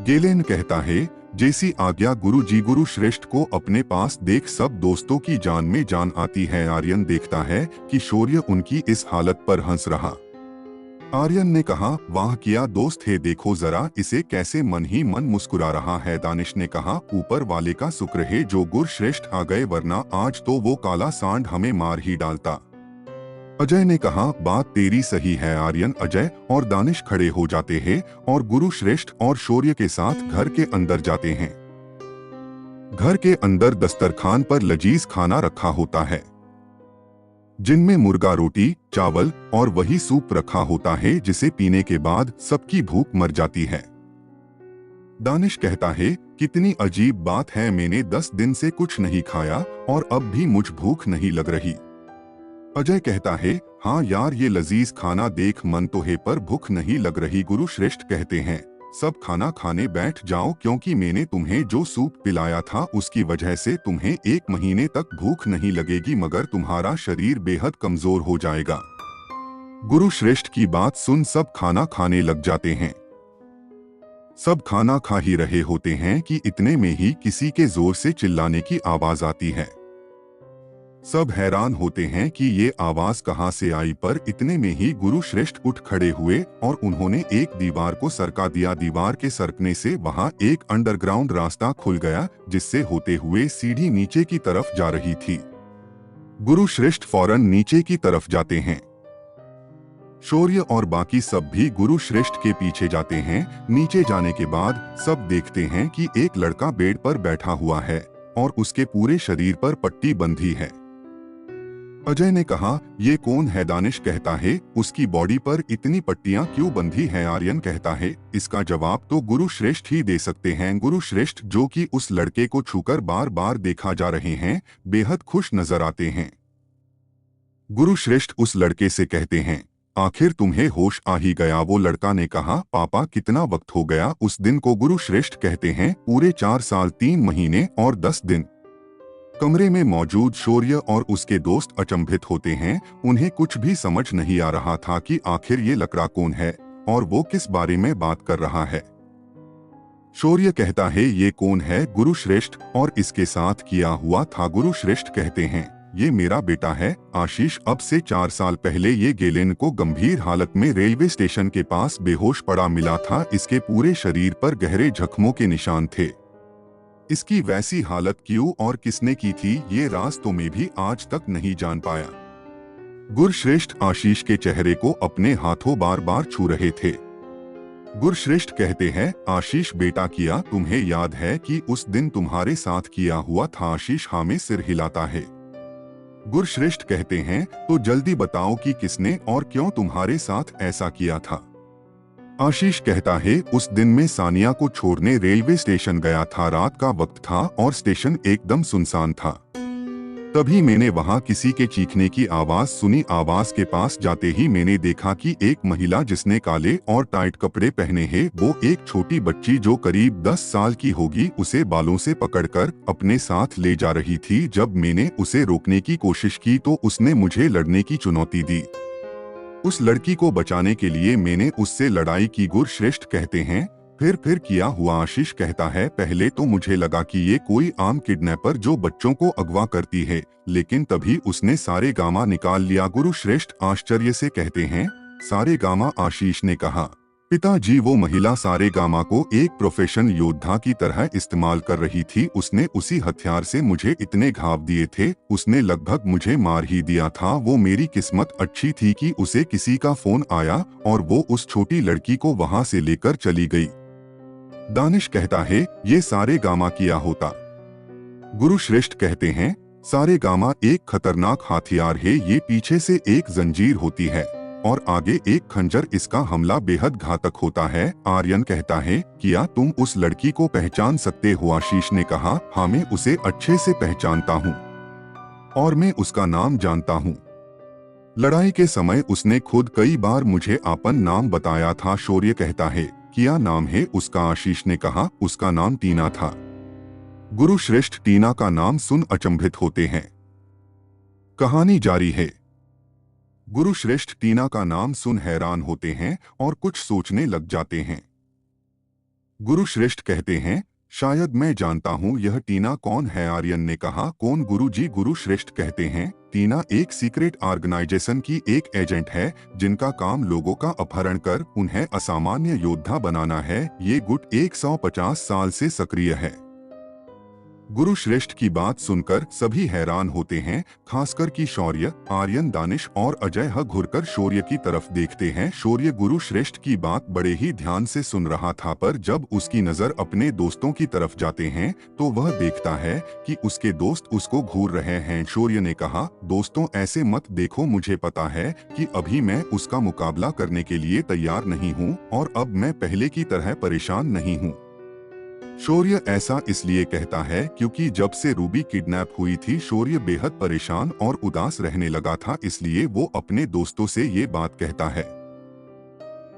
गेलेन कहता है, जैसी आज्ञा गुरुजी। गुरुश्रेष्ठ को अपने पास देख सब दोस्तों की जान में जान आती है। आर्यन देखता है कि शौर्य उनकी इस हालत पर हंस रहा। आर्यन ने कहा, वाह क्या दोस्त है, देखो जरा इसे कैसे मन ही मन मुस्कुरा रहा है। दानिश ने कहा, ऊपर वाले का शुक्र है जो गुरुश्रेष्ठ आ गए, वरना आज तो वो काला सांड हमें मार ही डालता। अजय ने कहा, बात तेरी सही है। आर्यन, अजय और दानिश खड़े हो जाते हैं और गुरुश्रेष्ठ और शौर्य के साथ घर के अंदर जाते हैं। घर के अंदर दस्तरखान पर लजीज खाना रखा होता है, जिनमें मुर्गा रोटी, चावल और वही सूप रखा होता है जिसे पीने के बाद सबकी भूख मर जाती है। दानिश कहता है, कितनी अजीब बात है, मैंने 10 दिन से कुछ नहीं खाया और अब भी मुझ भूख नहीं लग रही। अजय कहता है, हाँ यार, ये लजीज खाना देख मन तो है पर भूख नहीं लग रही। गुरुश्रेष्ठ कहते हैं, सब खाना खाने बैठ जाओ, क्योंकि मैंने तुम्हें जो सूप पिलाया था उसकी वजह से तुम्हें 1 महीने तक भूख नहीं लगेगी, मगर तुम्हारा शरीर बेहद कमजोर हो जाएगा। गुरुश्रेष्ठ की बात सुन सब खाना खाने लग जाते हैं। सब खाना खा ही रहे होते हैं कि इतने में ही किसी के जोर से चिल्लाने की आवाज आती है। सब हैरान होते हैं कि ये आवाज कहां से आई, पर इतने में ही गुरुश्रेष्ठ उठ खड़े हुए और उन्होंने एक दीवार को सरका दिया। दीवार के सरकने से वहां एक अंडरग्राउंड रास्ता खुल गया, जिससे होते हुए सीढ़ी नीचे की तरफ जा रही थी। गुरुश्रेष्ठ फौरन नीचे की तरफ जाते हैं। शौर्य और बाकी सब भी गुरुश्रेष्ठ के पीछे जाते हैं। नीचे जाने के बाद सब देखते हैं कि एक लड़का बेड पर बैठा हुआ है और उसके पूरे शरीर पर पट्टी बंधी है। अजय ने कहा, ये कौन है? दानिश कहता है, उसकी बॉडी पर इतनी पट्टियां क्यों बंधी हैं? आर्यन कहता है, इसका जवाब तो गुरुश्रेष्ठ ही दे सकते हैं। गुरुश्रेष्ठ, जो कि उस लड़के को छूकर बार बार देखा जा रहे हैं, बेहद खुश नजर आते हैं। गुरुश्रेष्ठ उस लड़के से कहते हैं, आखिर तुम्हें होश आ ही गया। वो लड़का ने कहा, पापा कितना वक्त हो गया उस दिन को। गुरुश्रेष्ठ कहते हैं, पूरे 4 साल 3 महीने और 10 दिन। कमरे में मौजूद शौर्य और उसके दोस्त अचंभित होते हैं। उन्हें कुछ भी समझ नहीं आ रहा था कि आखिर ये लकड़ा कौन है और वो किस बारे में बात कर रहा है। शौर्य कहता है, ये कौन है? गुरुश्रेष्ठ, और इसके साथ किया हुआ था। गुरुश्रेष्ठ कहते हैं, ये मेरा बेटा है आशीष। अब से 4 साल पहले ये गेलेन को गंभीर हालत में रेलवे स्टेशन के पास बेहोश पड़ा मिला था। इसके पूरे शरीर पर गहरे जख्मों के निशान थे। इसकी वैसी हालत क्यों और किसने की थी, ये राज तो मैं भी आज तक नहीं जान पाया। गुरुश्रेष्ठ आशीष के चेहरे को अपने हाथों बार बार छू रहे थे। गुरुश्रेष्ठ कहते हैं, आशीष बेटा, किया तुम्हें याद है कि उस दिन तुम्हारे साथ किया हुआ था? आशीष हाँ में सिर हिलाता है। गुरुश्रेष्ठ कहते हैं, तो जल्दी बताओ कि किसने और क्यों तुम्हारे साथ ऐसा किया था? आशीष कहता है, उस दिन मैं सानिया को छोड़ने रेलवे स्टेशन गया था। रात का वक्त था और स्टेशन एकदम सुनसान था। तभी मैंने वहां किसी के चीखने की आवाज सुनी। आवाज के पास जाते ही मैंने देखा कि एक महिला जिसने काले और टाइट कपड़े पहने हैं, वो एक छोटी बच्ची जो करीब 10 साल की होगी, उसे बालों से पकड़कर अपने साथ ले जा रही थी। जब मैंने उसे रोकने की कोशिश की तो उसने मुझे लड़ने की चुनौती दी। उस लड़की को बचाने के लिए मैंने उससे लड़ाई की। गुरुश्रेष्ठ कहते हैं, फिर किया हुआ? आशीष कहता है, पहले तो मुझे लगा कि ये कोई आम किडनैपर जो बच्चों को अगवा करती है, लेकिन तभी उसने सारे गामा निकाल लिया। गुरुश्रेष्ठ आश्चर्य से कहते हैं, सारे गामा? आशीष ने कहा, पिताजी, वो महिला सारे गामा को एक प्रोफेशनल योद्धा की तरह इस्तेमाल कर रही थी। उसने उसी हथियार से मुझे इतने घाव दिए थे, उसने लगभग मुझे मार ही दिया था। वो मेरी किस्मत अच्छी थी कि उसे किसी का फोन आया और वो उस छोटी लड़की को वहां से लेकर चली गई। दानिश कहता है, ये सारे गामा किया होता? गुरुश्रेष्ठ कहते हैं, सारे गामा एक खतरनाक हथियार है। ये पीछे से एक जंजीर होती है और आगे एक खंजर। इसका हमला बेहद घातक होता है। आर्यन कहता है, क्या तुम उस लड़की को पहचान सकते हो? आशीष ने कहा, हाँ मैं उसे अच्छे से पहचानता हूँ और मैं उसका नाम जानता हूँ। लड़ाई के समय उसने खुद कई बार मुझे अपन नाम बताया था। शौर्य कहता है, क्या नाम है उसका? आशीष ने कहा, उसका नाम टीना था। गुरु श्रेष्ठ टीना का नाम सुन अचंभित होते हैं। कहानी जारी है। गुरु श्रेष्ठ टीना का नाम सुन हैरान होते हैं और कुछ सोचने लग जाते हैं। गुरु श्रेष्ठ कहते हैं, शायद मैं जानता हूं यह टीना कौन है। आर्यन ने कहा, कौन गुरुजी? गुरु श्रेष्ठ कहते हैं, टीना एक सीक्रेट ऑर्गेनाइजेशन की एक एजेंट है जिनका काम लोगों का अपहरण कर उन्हें असामान्य योद्धा बनाना है। ये गुट 150 साल से सक्रिय है। गुरु श्रेष्ठ की बात सुनकर सभी हैरान होते हैं, खासकर कि शौर्य, आर्यन, दानिश और अजय घुरकर शौर्य की तरफ देखते हैं। शौर्य गुरु श्रेष्ठ की बात बड़े ही ध्यान से सुन रहा था, पर जब उसकी नजर अपने दोस्तों की तरफ जाते हैं तो वह देखता है कि उसके दोस्त उसको घूर रहे हैं। शौर्य ने कहा, दोस्तों ऐसे मत देखो, मुझे पता है कि अभी मैं उसका मुकाबला करने के लिए तैयार नहीं हूँ और अब मैं पहले की तरह परेशान नहीं हूँ। शौर्य ऐसा इसलिए कहता है क्योंकि जब से रूबी किडनैप हुई थी शौर्य बेहद परेशान और उदास रहने लगा था, इसलिए वो अपने दोस्तों से ये बात कहता है।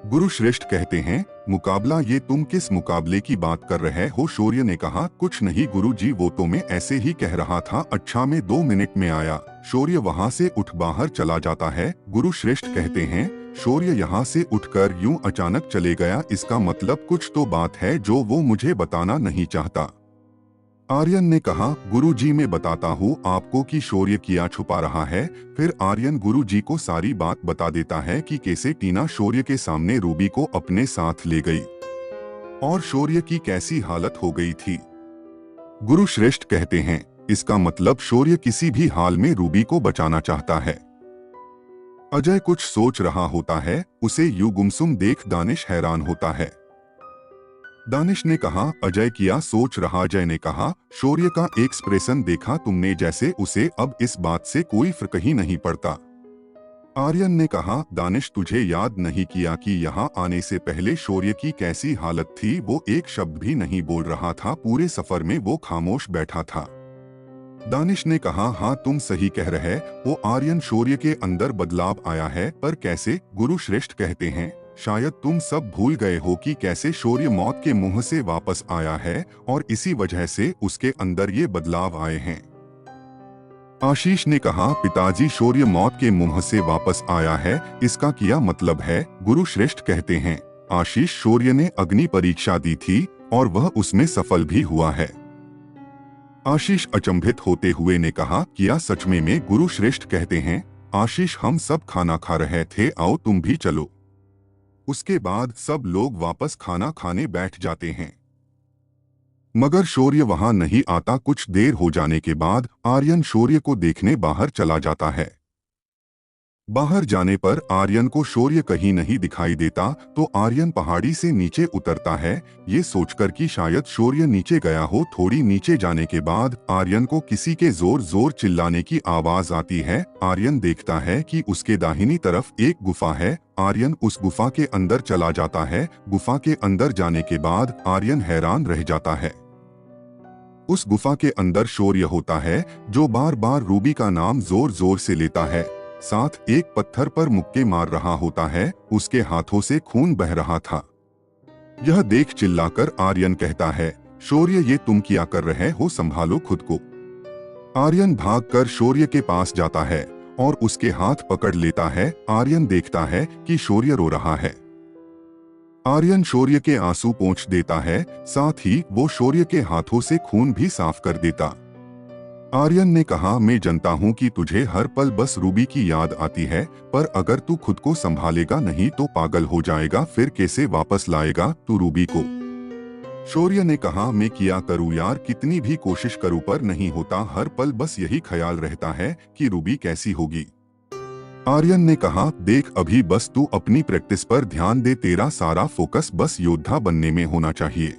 गुरु श्रेष्ठ कहते हैं, मुकाबला? ये तुम किस मुकाबले की बात कर रहे हो? शौर्य ने कहा, कुछ नहीं गुरुजी, वो तो मैं ऐसे ही कह रहा था। अच्छा, मैं 2 मिनट में आया। शौर्य वहां से उठ बाहर चला जाता है। गुरु श्रेष्ठ कहते हैं, शौर्य यहाँ से उठकर यूं अचानक चले गया, इसका मतलब कुछ तो बात है जो वो मुझे बताना नहीं चाहता। आर्यन ने कहा, गुरुजी मैं बताता हूँ आपको कि शौर्य क्या छुपा रहा है। फिर आर्यन गुरुजी को सारी बात बता देता है कि कैसे टीना शौर्य के सामने रूबी को अपने साथ ले गई और शौर्य की कैसी हालत हो गई थी। गुरु श्रेष्ठ कहते हैं, इसका मतलब शौर्य किसी भी हाल में रूबी को बचाना चाहता है। अजय कुछ सोच रहा होता है, उसे यूं गुमसुम देख दानिश हैरान होता है। दानिश ने कहा, अजय क्या सोच रहा? अजय ने कहा, शौर्य का एक्सप्रेशन देखा तुमने, जैसे उसे अब इस बात से कोई फर्क ही नहीं पड़ता। आर्यन ने कहा, दानिश तुझे याद नहीं किया कि यहाँ आने से पहले शौर्य की कैसी हालत थी? वो एक शब्द भी नहीं बोल रहा था, पूरे सफर में वो खामोश बैठा था। दानिश ने कहा, हाँ तुम सही कह रहे हो आर्यन, शौर्य के अंदर बदलाव आया है, पर कैसे? गुरु श्रेष्ठ कहते हैं, शायद तुम सब भूल गए हो कि कैसे शौर्य मौत के मुंह से वापस आया है और इसी वजह से उसके अंदर ये बदलाव आए हैं। आशीष ने कहा, पिताजी शौर्य मौत के मुंह से वापस आया है, इसका क्या मतलब है? गुरु श्रेष्ठ कहते हैं, आशीष शौर्य ने अग्नि परीक्षा दी थी और वह उसमें सफल भी हुआ है। आशीष अचंभित होते हुए ने कहा, क्या सच में? गुरु श्रेष्ठ कहते हैं, आशीष हम सब खाना खा रहे थे, आओ तुम भी चलो। उसके बाद सब लोग वापस खाना खाने बैठ जाते हैं, मगर शौर्य वहां नहीं आता। कुछ देर हो जाने के बाद आर्यन शौर्य को देखने बाहर चला जाता है। बाहर जाने पर आर्यन को शौर्य कहीं नहीं दिखाई देता, तो आर्यन पहाड़ी से नीचे उतरता है, ये सोचकर कि शायद शौर्य नीचे गया हो। थोड़ी नीचे जाने के बाद आर्यन को किसी के जोर जोर चिल्लाने की आवाज आती है। आर्यन देखता है कि उसके दाहिनी तरफ एक गुफा है। आर्यन उस गुफा के अंदर चला जाता है। गुफा के अंदर जाने के बाद आर्यन हैरान रह जाता है। उस गुफा के अंदर शौर्य होता है, जो बार बार रूबी का नाम जोर जोर से लेता है, साथ एक पत्थर पर मुक्के मार रहा होता है। उसके हाथों से खून बह रहा था। यह देख चिल्लाकर आर्यन कहता है, शौर्य ये तुम क्या कर रहे हो? संभालो खुद को। आर्यन भागकर शौर्य के पास जाता है और उसके हाथ पकड़ लेता है। आर्यन देखता है कि शौर्य रो रहा है। आर्यन शौर्य के आंसू पोंछ देता है, साथ ही वो शौर्य के हाथों से खून भी साफ कर देता। आर्यन ने कहा, मैं जानता हूँ कि तुझे हर पल बस रूबी की याद आती है, पर अगर तू खुद को संभालेगा नहीं तो पागल हो जाएगा। फिर कैसे वापस लाएगा तू रूबी को? शौर्य ने कहा, मैं क्या करूँ यार, कितनी भी कोशिश करूँ पर नहीं होता। हर पल बस यही ख्याल रहता है कि रूबी कैसी होगी। आर्यन ने कहा, देख अभी बस तू अपनी प्रैक्टिस पर ध्यान दे, तेरा सारा फोकस बस योद्धा बनने में होना चाहिए।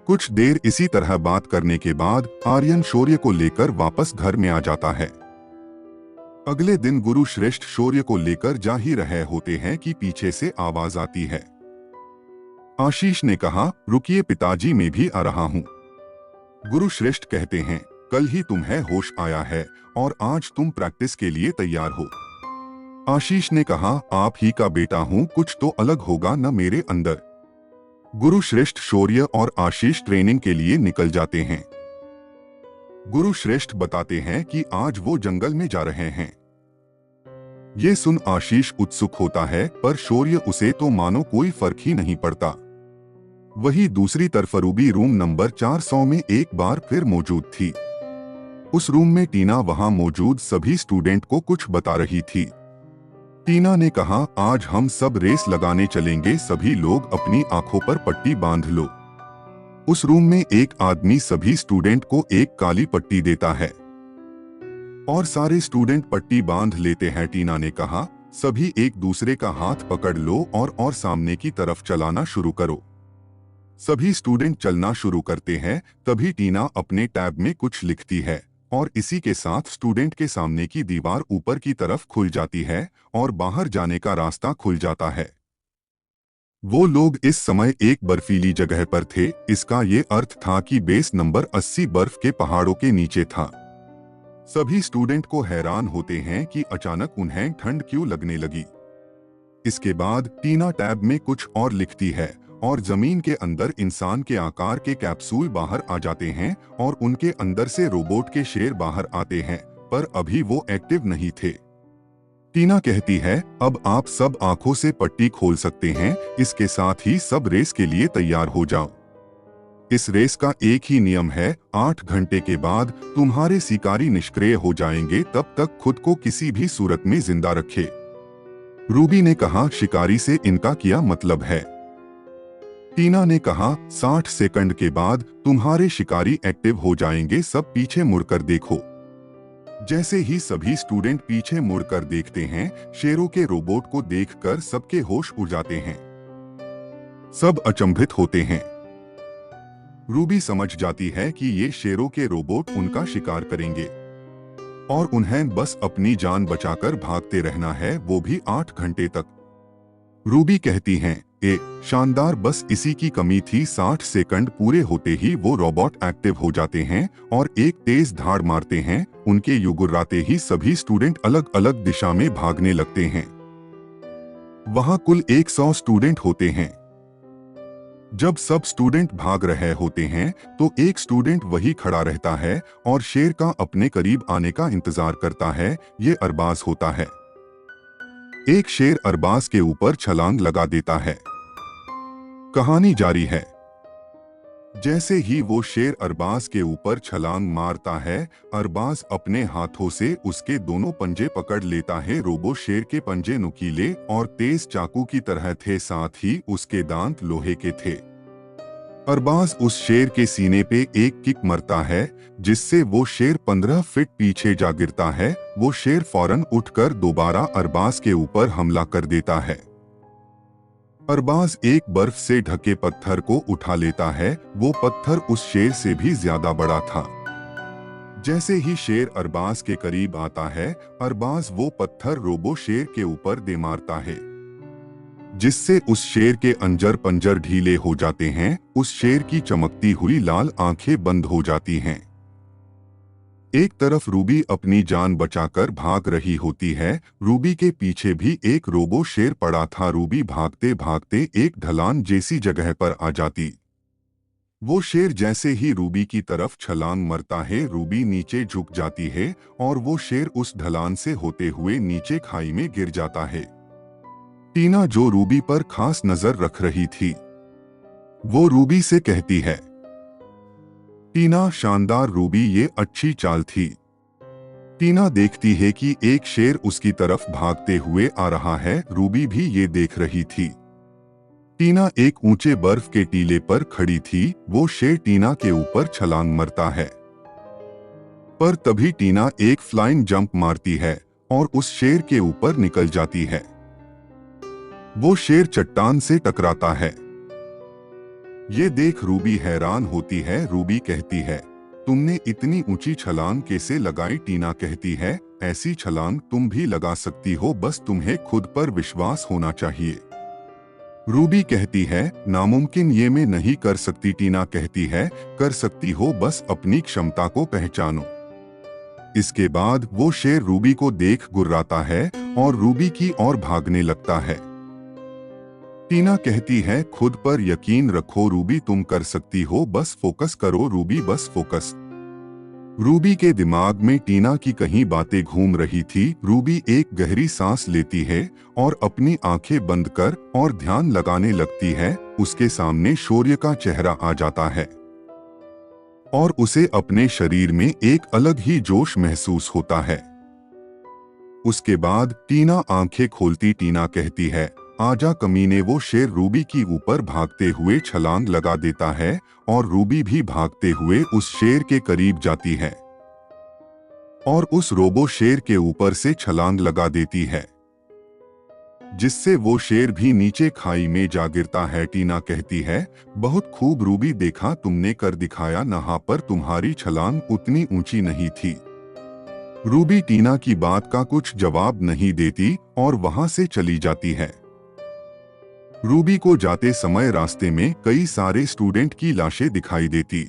कुछ देर इसी तरह बात करने के बाद आर्यन शौर्य को लेकर वापस घर में आ जाता है। अगले दिन गुरु श्रेष्ठ शौर्य को लेकर जा ही रहे होते हैं कि पीछे से आवाज आती है। आशीष ने कहा, रुकिए पिताजी, मैं भी आ रहा हूँ। गुरु श्रेष्ठ कहते हैं, कल ही तुम्हें होश आया है और आज तुम प्रैक्टिस के लिए तैयार हो। आशीष ने कहा, आप ही का बेटा हूं, कुछ तो अलग होगा न मेरे अंदर। गुरुश्रेष्ठ शौर्य और आशीष ट्रेनिंग के लिए निकल जाते हैं। गुरुश्रेष्ठ बताते हैं कि आज वो जंगल में जा रहे हैं। ये सुन आशीष उत्सुक होता है, पर शौर्य उसे तो मानो कोई फर्क ही नहीं पड़ता। वही दूसरी तरफ रूबी रूम नंबर 400 में एक बार फिर मौजूद थी। उस रूम में टीना वहां मौजूद सभी स्टूडेंट को कुछ बता रही थी। टीना ने कहा, आज हम सब रेस लगाने चलेंगे, सभी लोग अपनी आंखों पर पट्टी बांध लो। उस रूम में एक आदमी सभी स्टूडेंट को एक काली पट्टी देता है और सारे स्टूडेंट पट्टी बांध लेते हैं। टीना ने कहा, सभी एक दूसरे का हाथ पकड़ लो और सामने की तरफ चलाना शुरू करो। सभी स्टूडेंट चलना शुरू करते हैं। तभी टीना अपने टैब में कुछ लिखती है और इसी के साथ स्टूडेंट के सामने की दीवार ऊपर की तरफ खुल जाती है और बाहर जाने का रास्ता खुल जाता है। वो लोग इस समय एक बर्फीली जगह पर थे। इसका ये अर्थ था कि बेस नंबर 80 बर्फ के पहाड़ों के नीचे था। सभी स्टूडेंट को हैरान होते हैं कि अचानक उन्हें ठंड क्यों लगने लगी। इसके बाद टीना टैब में कुछ और लिखती है और जमीन के अंदर इंसान के आकार के कैप्सूल बाहर आ जाते हैं और उनके अंदर से रोबोट के शेर बाहर आते हैं, पर अभी वो एक्टिव नहीं थे। टीना कहती है, अब आप सब आंखों से पट्टी खोल सकते हैं। इसके साथ ही सब रेस के लिए तैयार हो जाओ। इस रेस का एक ही नियम है, 8 घंटे के बाद तुम्हारे शिकारी निष्क्रिय हो जाएंगे, तब तक खुद को किसी भी सूरत में जिंदा रखे। रूबी ने कहा, शिकारी से इनका क्या मतलब है? टीना ने कहा, 60 सेकंड के बाद तुम्हारे शिकारी एक्टिव हो जाएंगे, सब पीछे मुड़कर देखो। जैसे ही सभी स्टूडेंट पीछे मुड़कर देखते हैं, शेरों के रोबोट को देखकर सबके होश उड़ जाते हैं। सब अचंभित होते हैं। रूबी समझ जाती है कि ये शेरों के रोबोट उनका शिकार करेंगे और उन्हें बस अपनी जान बचाकर भागते रहना है, वो भी 8 घंटे तक। रूबी कहती हैं, शानदार, बस इसी की कमी थी। 60 सेकंड पूरे होते ही वो रोबोट एक्टिव हो जाते हैं और एक तेज धाड़ मारते हैं। उनके युगुर्राते ही सभी स्टूडेंट अलग अलग दिशा में भागने लगते हैं। वहां कुल 100 स्टूडेंट होते हैं। जब सब स्टूडेंट भाग रहे होते हैं तो एक स्टूडेंट वही खड़ा रहता है और शेर का अपने करीब आने का इंतजार करता है। ये अरबाज होता है। एक शेर अरबाज के ऊपर छलांग लगा देता है। कहानी जारी है। जैसे ही वो शेर अरबाज के ऊपर छलांग मारता है, अरबाज अपने हाथों से उसके दोनों पंजे पकड़ लेता है। रोबो शेर के पंजे नुकीले और तेज चाकू की तरह थे, साथ ही उसके दांत लोहे के थे। अरबाज उस शेर के सीने पे एक किक मरता है, जिससे वो शेर 15 फीट पीछे जा गिरता है। वो शेर फौरन उठकर दोबारा अरबाज के ऊपर हमला कर देता है। अरबाज एक बर्फ से ढके पत्थर को उठा लेता है। वो पत्थर उस शेर से भी ज्यादा बड़ा था। जैसे ही शेर अरबाज के करीब आता है, अरबाज वो पत्थर रोबो शेर के ऊपर दे मारता है, जिससे उस शेर के अंजर पंजर ढीले हो जाते हैं। उस शेर की चमकती हुई लाल आंखें बंद हो जाती हैं। एक तरफ रूबी अपनी जान बचाकर भाग रही होती है। रूबी के पीछे भी एक रोबो शेर पड़ा था। रूबी भागते भागते एक ढलान जैसी जगह पर आ जाती। वो शेर जैसे ही रूबी की तरफ छलांग मारता है, रूबी नीचे झुक जाती है और वो शेर उस ढलान से होते हुए नीचे खाई में गिर जाता है। टीना, जो रूबी पर खास नजर रख रही थी, वो रूबी से कहती है, टीना शानदार रूबी, ये अच्छी चाल थी। टीना देखती है कि एक शेर उसकी तरफ भागते हुए आ रहा है। रूबी भी ये देख रही थी। टीना एक ऊंचे बर्फ के टीले पर खड़ी थी। वो शेर टीना के ऊपर छलांग मारता है, पर तभी टीना एक फ्लाइंग जंप मारती है और उस शेर के ऊपर निकल जाती है। वो शेर चट्टान से टकराता है। ये देख रूबी हैरान होती है। रूबी कहती है, तुमने इतनी ऊंची छलांग कैसे लगाई? टीना कहती है, ऐसी छलांग तुम भी लगा सकती हो, बस तुम्हें खुद पर विश्वास होना चाहिए। रूबी कहती है, नामुमकिन, ये मैं नहीं कर सकती। टीना कहती है, कर सकती हो, बस अपनी क्षमता को पहचानो। इसके बाद वो शेर रूबी को देख गुर्राता है और रूबी की ओर भागने लगता है। टीना कहती है, खुद पर यकीन रखो रूबी, तुम कर सकती हो, बस फोकस करो रूबी, बस फोकस। रूबी के दिमाग में टीना की कहीं बातें घूम रही थी। रूबी एक गहरी सांस लेती है और अपनी आंखें बंद कर और ध्यान लगाने लगती है। उसके सामने शौर्य का चेहरा आ जाता है और उसे अपने शरीर में एक अलग ही जोश महसूस होता है। उसके बाद टीना आंखें खोलती टीना कहती है, आजा कमीने। वो शेर रूबी की ऊपर भागते हुए छलांग लगा देता है और रूबी भी भागते हुए उस शेर के करीब जाती है और उस रोबो शेर के ऊपर से छलांग लगा देती है, जिससे वो शेर भी नीचे खाई में जा गिरता है। टीना कहती है, बहुत खूब रूबी, देखा तुमने कर दिखाया, नहा पर तुम्हारी छलांग उतनी ऊंची नहीं थी। रूबी टीना की बात का कुछ जवाब नहीं देती और वहां से चली जाती है। रूबी को जाते समय रास्ते में कई सारे स्टूडेंट की लाशें दिखाई देती।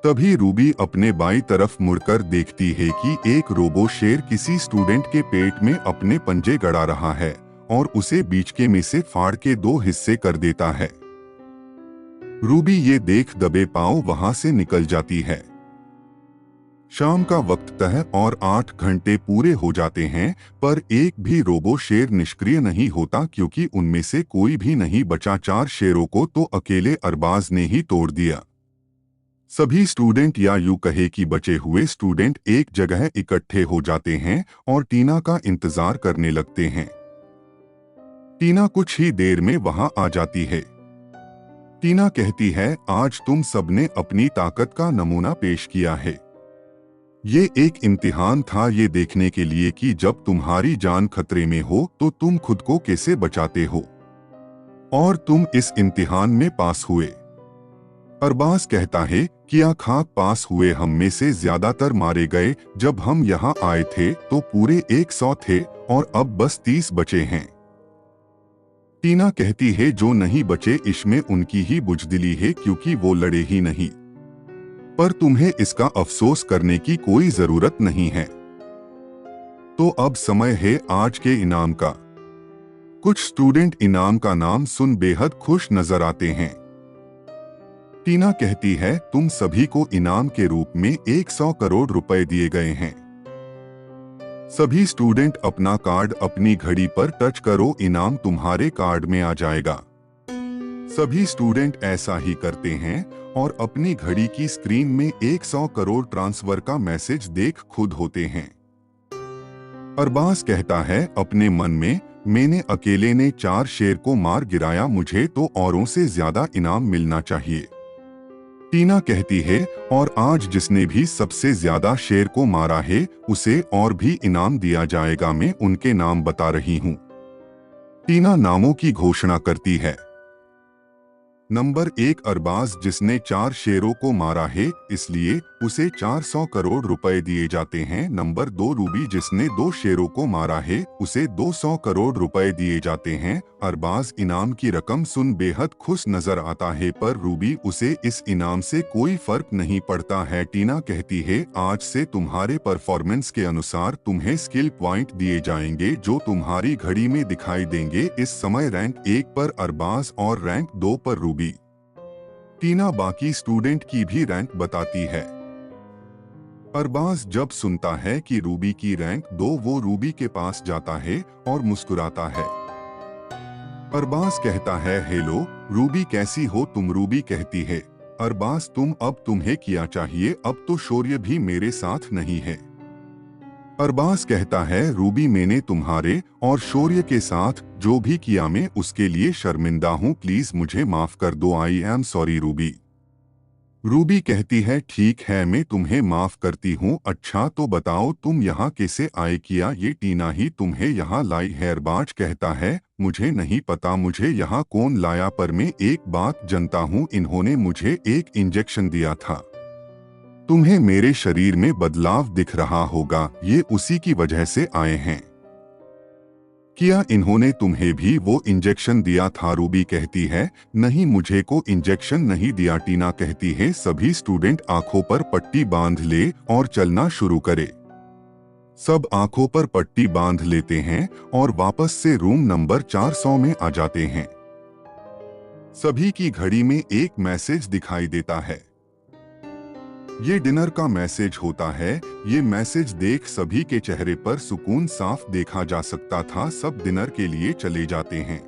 तभी रूबी अपने बाईं तरफ मुड़कर देखती है कि एक रोबो शेर किसी स्टूडेंट के पेट में अपने पंजे गड़ा रहा है और उसे बीच के में से फाड़ के 2 हिस्से कर देता है। रूबी ये देख दबे पांव वहां से निकल जाती है। शाम का वक्त है और 8 घंटे पूरे हो जाते हैं, पर एक भी रोबो शेर निष्क्रिय नहीं होता, क्योंकि उनमें से कोई भी नहीं बचा। 4 शेरों को तो अकेले अरबाज ने ही तोड़ दिया। सभी स्टूडेंट, या यूं कहे कि बचे हुए स्टूडेंट, एक जगह इकट्ठे हो जाते हैं और टीना का इंतजार करने लगते हैं। टीना कुछ ही देर में वहां आ जाती है। टीना कहती है, आज तुम सबने अपनी ताकत का नमूना पेश किया है। ये एक इम्तिहान था, ये देखने के लिए कि जब तुम्हारी जान खतरे में हो तो तुम खुद को कैसे बचाते हो, और तुम इस इम्तिहान में पास हुए। अरबाज कहता है, किया खाक पास हुए, हम में से ज्यादातर मारे गए। जब हम यहाँ आए थे तो पूरे 100 थे और अब बस 30 बचे हैं। टीना कहती है, जो नहीं बचे इसमें उनकी ही बुजदिली है, क्योंकि वो लड़े ही नहीं। पर तुम्हें इसका अफसोस करने की कोई जरूरत नहीं है। तो अब समय है आज के इनाम का। कुछ स्टूडेंट इनाम का नाम सुन बेहद खुश नजर आते हैं। टीना कहती है, तुम सभी को इनाम के रूप में 100 करोड़ रुपए दिए गए हैं। सभी स्टूडेंट अपना कार्ड अपनी घड़ी पर टच करो, इनाम तुम्हारे कार्ड में आ जाएगा। सभी स्टूडेंट ऐसा ही करते हैं और अपनी घड़ी की स्क्रीन में 100 करोड़ ट्रांसफर का मैसेज देख खुद होते हैं। अरबाज कहता है अपने मन में, मैंने अकेले ने 4 शेर को मार गिराया, मुझे तो औरों से ज्यादा इनाम मिलना चाहिए। टीना कहती है, और आज जिसने भी सबसे ज्यादा शेर को मारा है उसे और भी इनाम दिया जाएगा। मैं उनके नाम बता रही हूँ। टीना नामों की घोषणा करती है। नंबर 1 अरबाज, जिसने 4 शेरों को मारा है इसलिए उसे 400 करोड़ रुपए दिए जाते हैं। नंबर 2 रूबी, जिसने 2 शेरों को मारा है उसे 200 करोड़ रुपए दिए जाते हैं। अरबाज इनाम की रकम सुन बेहद खुश नजर आता है, पर रूबी उसे इस इनाम से कोई फर्क नहीं पड़ता है। टीना कहती है, आज से तुम्हारे परफॉर्मेंस के अनुसार तुम्हें स्किल पॉइंट दिए जाएंगे जो तुम्हारी घड़ी में दिखाई देंगे। इस समय रैंक 1 पर अरबाज और रैंक 2 पर रूबी। टीना बाकी स्टूडेंट की भी रैंक बताती है। अरबाज जब सुनता है कि रूबी की रैंक 2, वो रूबी के पास जाता है और मुस्कुराता है। अरबाज कहता है, हेलो रूबी, कैसी हो तुम? रूबी कहती है, अरबाज तुम्हें क्या चाहिए? अब तो शौर्य भी मेरे साथ नहीं है। अरबाज कहता है, रूबी, मैंने तुम्हारे और शौर्य के साथ जो भी किया मैं उसके लिए शर्मिंदा हूँ, प्लीज मुझे माफ कर दो। I am sorry Ruby. Ruby कहती है, ठीक है मैं तुम्हें माफ करती हूँ। अच्छा तो बताओ तुम यहाँ कैसे आए? किया ये टीना ही तुम्हें यहाँ लाई है? अरबाज कहता है, मुझे नहीं पता मुझे यहाँ कौन लाया, पर मैं एक बात जानता हूँ, इन्होंने मुझे एक इंजेक्शन दिया था। तुम्हें मेरे शरीर में बदलाव दिख रहा होगा, ये उसी की वजह से आए हैं। क्या इन्होंने तुम्हें भी वो इंजेक्शन दिया था? रूबी कहती है, नहीं मुझे को इंजेक्शन नहीं दिया। टीना कहती है, सभी स्टूडेंट आंखों पर पट्टी बांध ले और चलना शुरू करे। सब आंखों पर पट्टी बांध लेते हैं और वापस से रूम नंबर 400 में आ जाते हैं। सभी की घड़ी में एक मैसेज दिखाई देता है। ये डिनर का मैसेज होता है। ये मैसेज देख सभी के चेहरे पर सुकून साफ देखा जा सकता था। सब डिनर के लिए चले जाते हैं।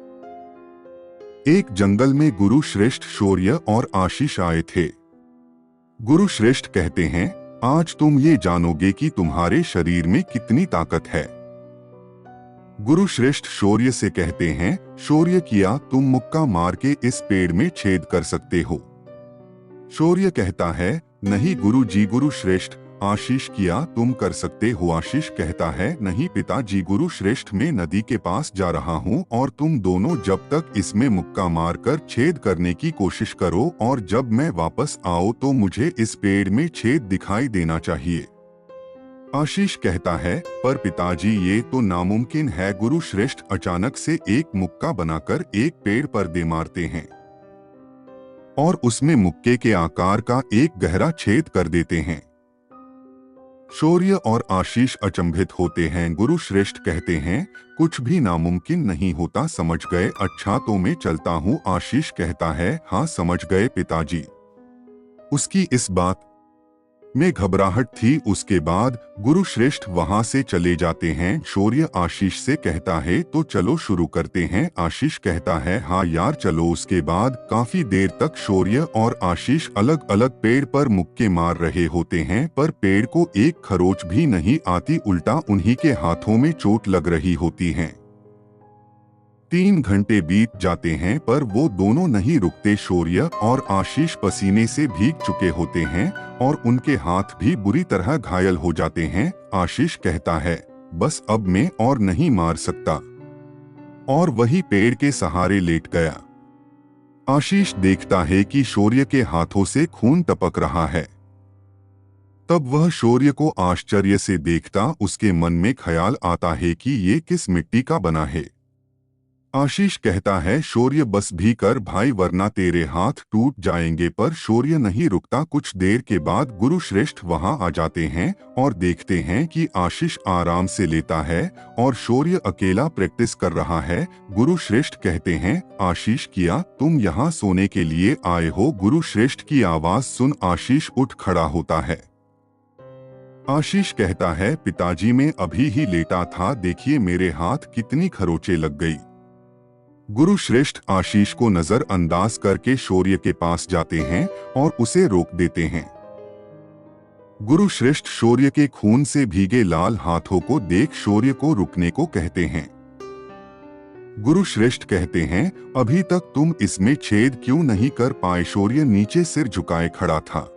एक जंगल में गुरु श्रेष्ठ, शौर्य और आशीष आए थे। गुरु श्रेष्ठ कहते हैं, आज तुम ये जानोगे कि तुम्हारे शरीर में कितनी ताकत है। गुरु श्रेष्ठ शौर्य से कहते हैं, शौर्य किया तुम मुक्का मार के इस पेड़ में छेद कर सकते हो। शौर्य कहता है, नहीं गुरु जी। गुरु श्रेष्ठ, आशीष किया तुम कर सकते हो। आशीष कहता है, नहीं पिताजी। गुरु श्रेष्ठ, मैं नदी के पास जा रहा हूँ और तुम दोनों जब तक इसमें मुक्का मारकर छेद करने की कोशिश करो और जब मैं वापस आऊँ तो मुझे इस पेड़ में छेद दिखाई देना चाहिए। आशीष कहता है, पर पिताजी ये तो नामुमकिन है। गुरु श्रेष्ठ अचानक से एक मुक्का बनाकर एक पेड़ पर दे मारते हैं और उसमें मुक्के के आकार का एक गहरा छेद कर देते हैं। शौर्य और आशीष अचंभित होते हैं। गुरु श्रेष्ठ कहते हैं, कुछ भी नामुमकिन नहीं होता। समझ गए? अच्छा तो मैं चलता हूँ। आशीष कहता है, हाँ समझ गए पिताजी। उसकी इस बात में घबराहट थी। उसके बाद गुरु श्रेष्ठ वहां से चले जाते हैं। शौर्य आशीष से कहता है, तो चलो शुरू करते हैं। आशीष कहता है, हाँ यार चलो। उसके बाद काफी देर तक शौर्य और आशीष अलग अलग पेड़ पर मुक्के मार रहे होते हैं, पर पेड़ को एक खरोच भी नहीं आती, उल्टा उन्हीं के हाथों में चोट लग रही होती है। 3 घंटे बीत जाते हैं पर वो दोनों नहीं रुकते। शौर्य और आशीष पसीने से भीग चुके होते हैं और उनके हाथ भी बुरी तरह घायल हो जाते हैं। आशीष कहता है, बस अब मैं और नहीं मार सकता, और वही पेड़ के सहारे लेट गया। आशीष देखता है कि शौर्य के हाथों से खून टपक रहा है। तब वह शौर्य को आश्चर्य से देखता। उसके मन में ख्याल आता है कि ये किस मिट्टी का बना है। आशीष कहता है, शौर्य बस भी कर भाई वरना तेरे हाथ टूट जाएंगे। पर शौर्य नहीं रुकता। कुछ देर के बाद गुरु श्रेष्ठ वहां आ जाते हैं और देखते हैं कि आशीष आराम से लेता है और शौर्य अकेला प्रैक्टिस कर रहा है। गुरु श्रेष्ठ कहते हैं, आशीष किया तुम यहाँ सोने के लिए आए हो? गुरु श्रेष्ठ की आवाज सुन आशीष उठ खड़ा होता है। आशीष कहता है, पिताजी मैं अभी ही लेटा था, देखिए मेरे हाथ कितनी खरोंचें लग गई। गुरु श्रेष्ठ आशीष को नजरअंदाज करके शौर्य के पास जाते हैं और उसे रोक देते हैं। गुरु श्रेष्ठ शौर्य के खून से भीगे लाल हाथों को देख शौर्य को रुकने को कहते हैं। गुरु श्रेष्ठ कहते हैं, अभी तक तुम इसमें छेद क्यों नहीं कर पाए? शौर्य नीचे सिर झुकाए खड़ा था।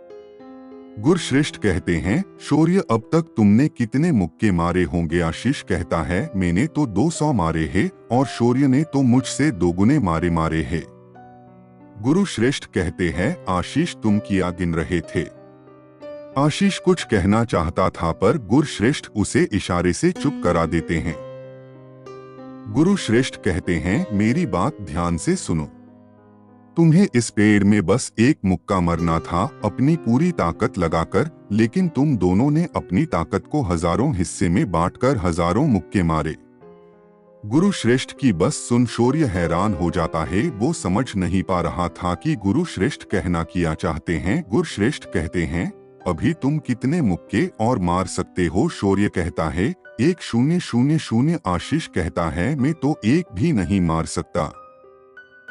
गुरु श्रेष्ठ कहते हैं, शौर्य अब तक तुमने कितने मुक्के मारे होंगे? आशीष कहता है, मैंने तो 200 मारे हैं और शौर्य ने तो मुझसे 2 गुने मारे हैं। गुरु श्रेष्ठ कहते हैं, आशीष तुम क्या गिन रहे थे? आशीष कुछ कहना चाहता था पर गुरु श्रेष्ठ उसे इशारे से चुप करा देते हैं। गुरु श्रेष्ठ कहते हैं, मेरी बात ध्यान से सुनो। तुम्हें इस पेड़ में बस एक मुक्का मरना था अपनी पूरी ताकत लगाकर, लेकिन तुम दोनों ने अपनी ताकत को हजारों हिस्से में बांटकर हजारों मुक्के मारे। गुरु श्रेष्ठ की बस सुन शौर्य हैरान हो जाता है। वो समझ नहीं पा रहा था कि गुरु श्रेष्ठ कहना क्या चाहते हैं। गुरु श्रेष्ठ कहते हैं, अभी तुम कितने मुक्के और मार सकते हो? शौर्य कहता है, 1000। आशीष कहता है, मैं तो एक भी नहीं मार सकता।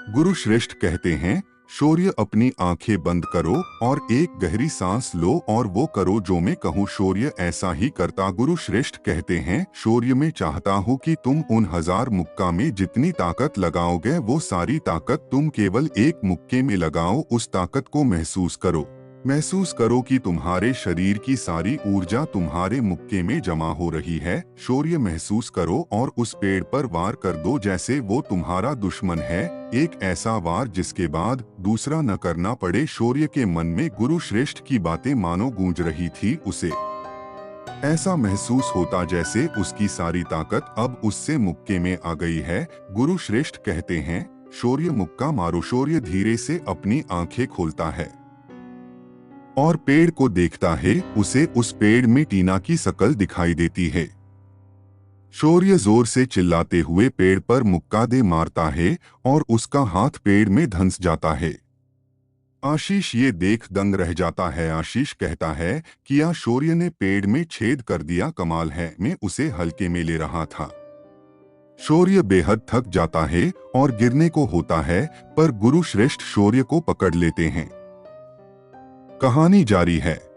गुरु श्रेष्ठ कहते हैं, शौर्य अपनी आंखें बंद करो और एक गहरी सांस लो और वो करो जो मैं कहूँ। शौर्य ऐसा ही करता। गुरु श्रेष्ठ कहते हैं, शौर्य मैं चाहता हूँ कि तुम उन 1000 मुक्का में जितनी ताकत लगाओगे वो सारी ताकत तुम केवल एक मुक्के में लगाओ। उस ताकत को महसूस करो कि तुम्हारे शरीर की सारी ऊर्जा तुम्हारे मुक्के में जमा हो रही है। शौर्य महसूस करो और उस पेड़ पर वार कर दो जैसे वो तुम्हारा दुश्मन है। एक ऐसा वार जिसके बाद दूसरा न करना पड़े। शौर्य के मन में गुरु श्रेष्ठ की बातें मानो गूंज रही थी। उसे ऐसा महसूस होता जैसे उसकी सारी ताकत अब उससे मुक्के में आ गई है। गुरु श्रेष्ठ कहते हैं, शौर्य मुक्का मारो। शौर्य धीरे से अपनी आंखें खोलता है। और पेड़ को देखता है, उसे उस पेड़ में टीना की शकल दिखाई देती है। शौर्य जोर से चिल्लाते हुए पेड़ पर मुक्का दे मारता है और उसका हाथ पेड़ में धंस जाता है। आशीष ये देख दंग रह जाता है। आशीष कहता है कि या शौर्य ने पेड़ में छेद कर दिया, कमाल है, मैं उसे हल्के में ले रहा था। शौर्य बेहद थक जाता है और गिरने को होता है, पर गुरु श्रेष्ठ शौर्य को पकड़ लेते हैं। कहानी जारी है।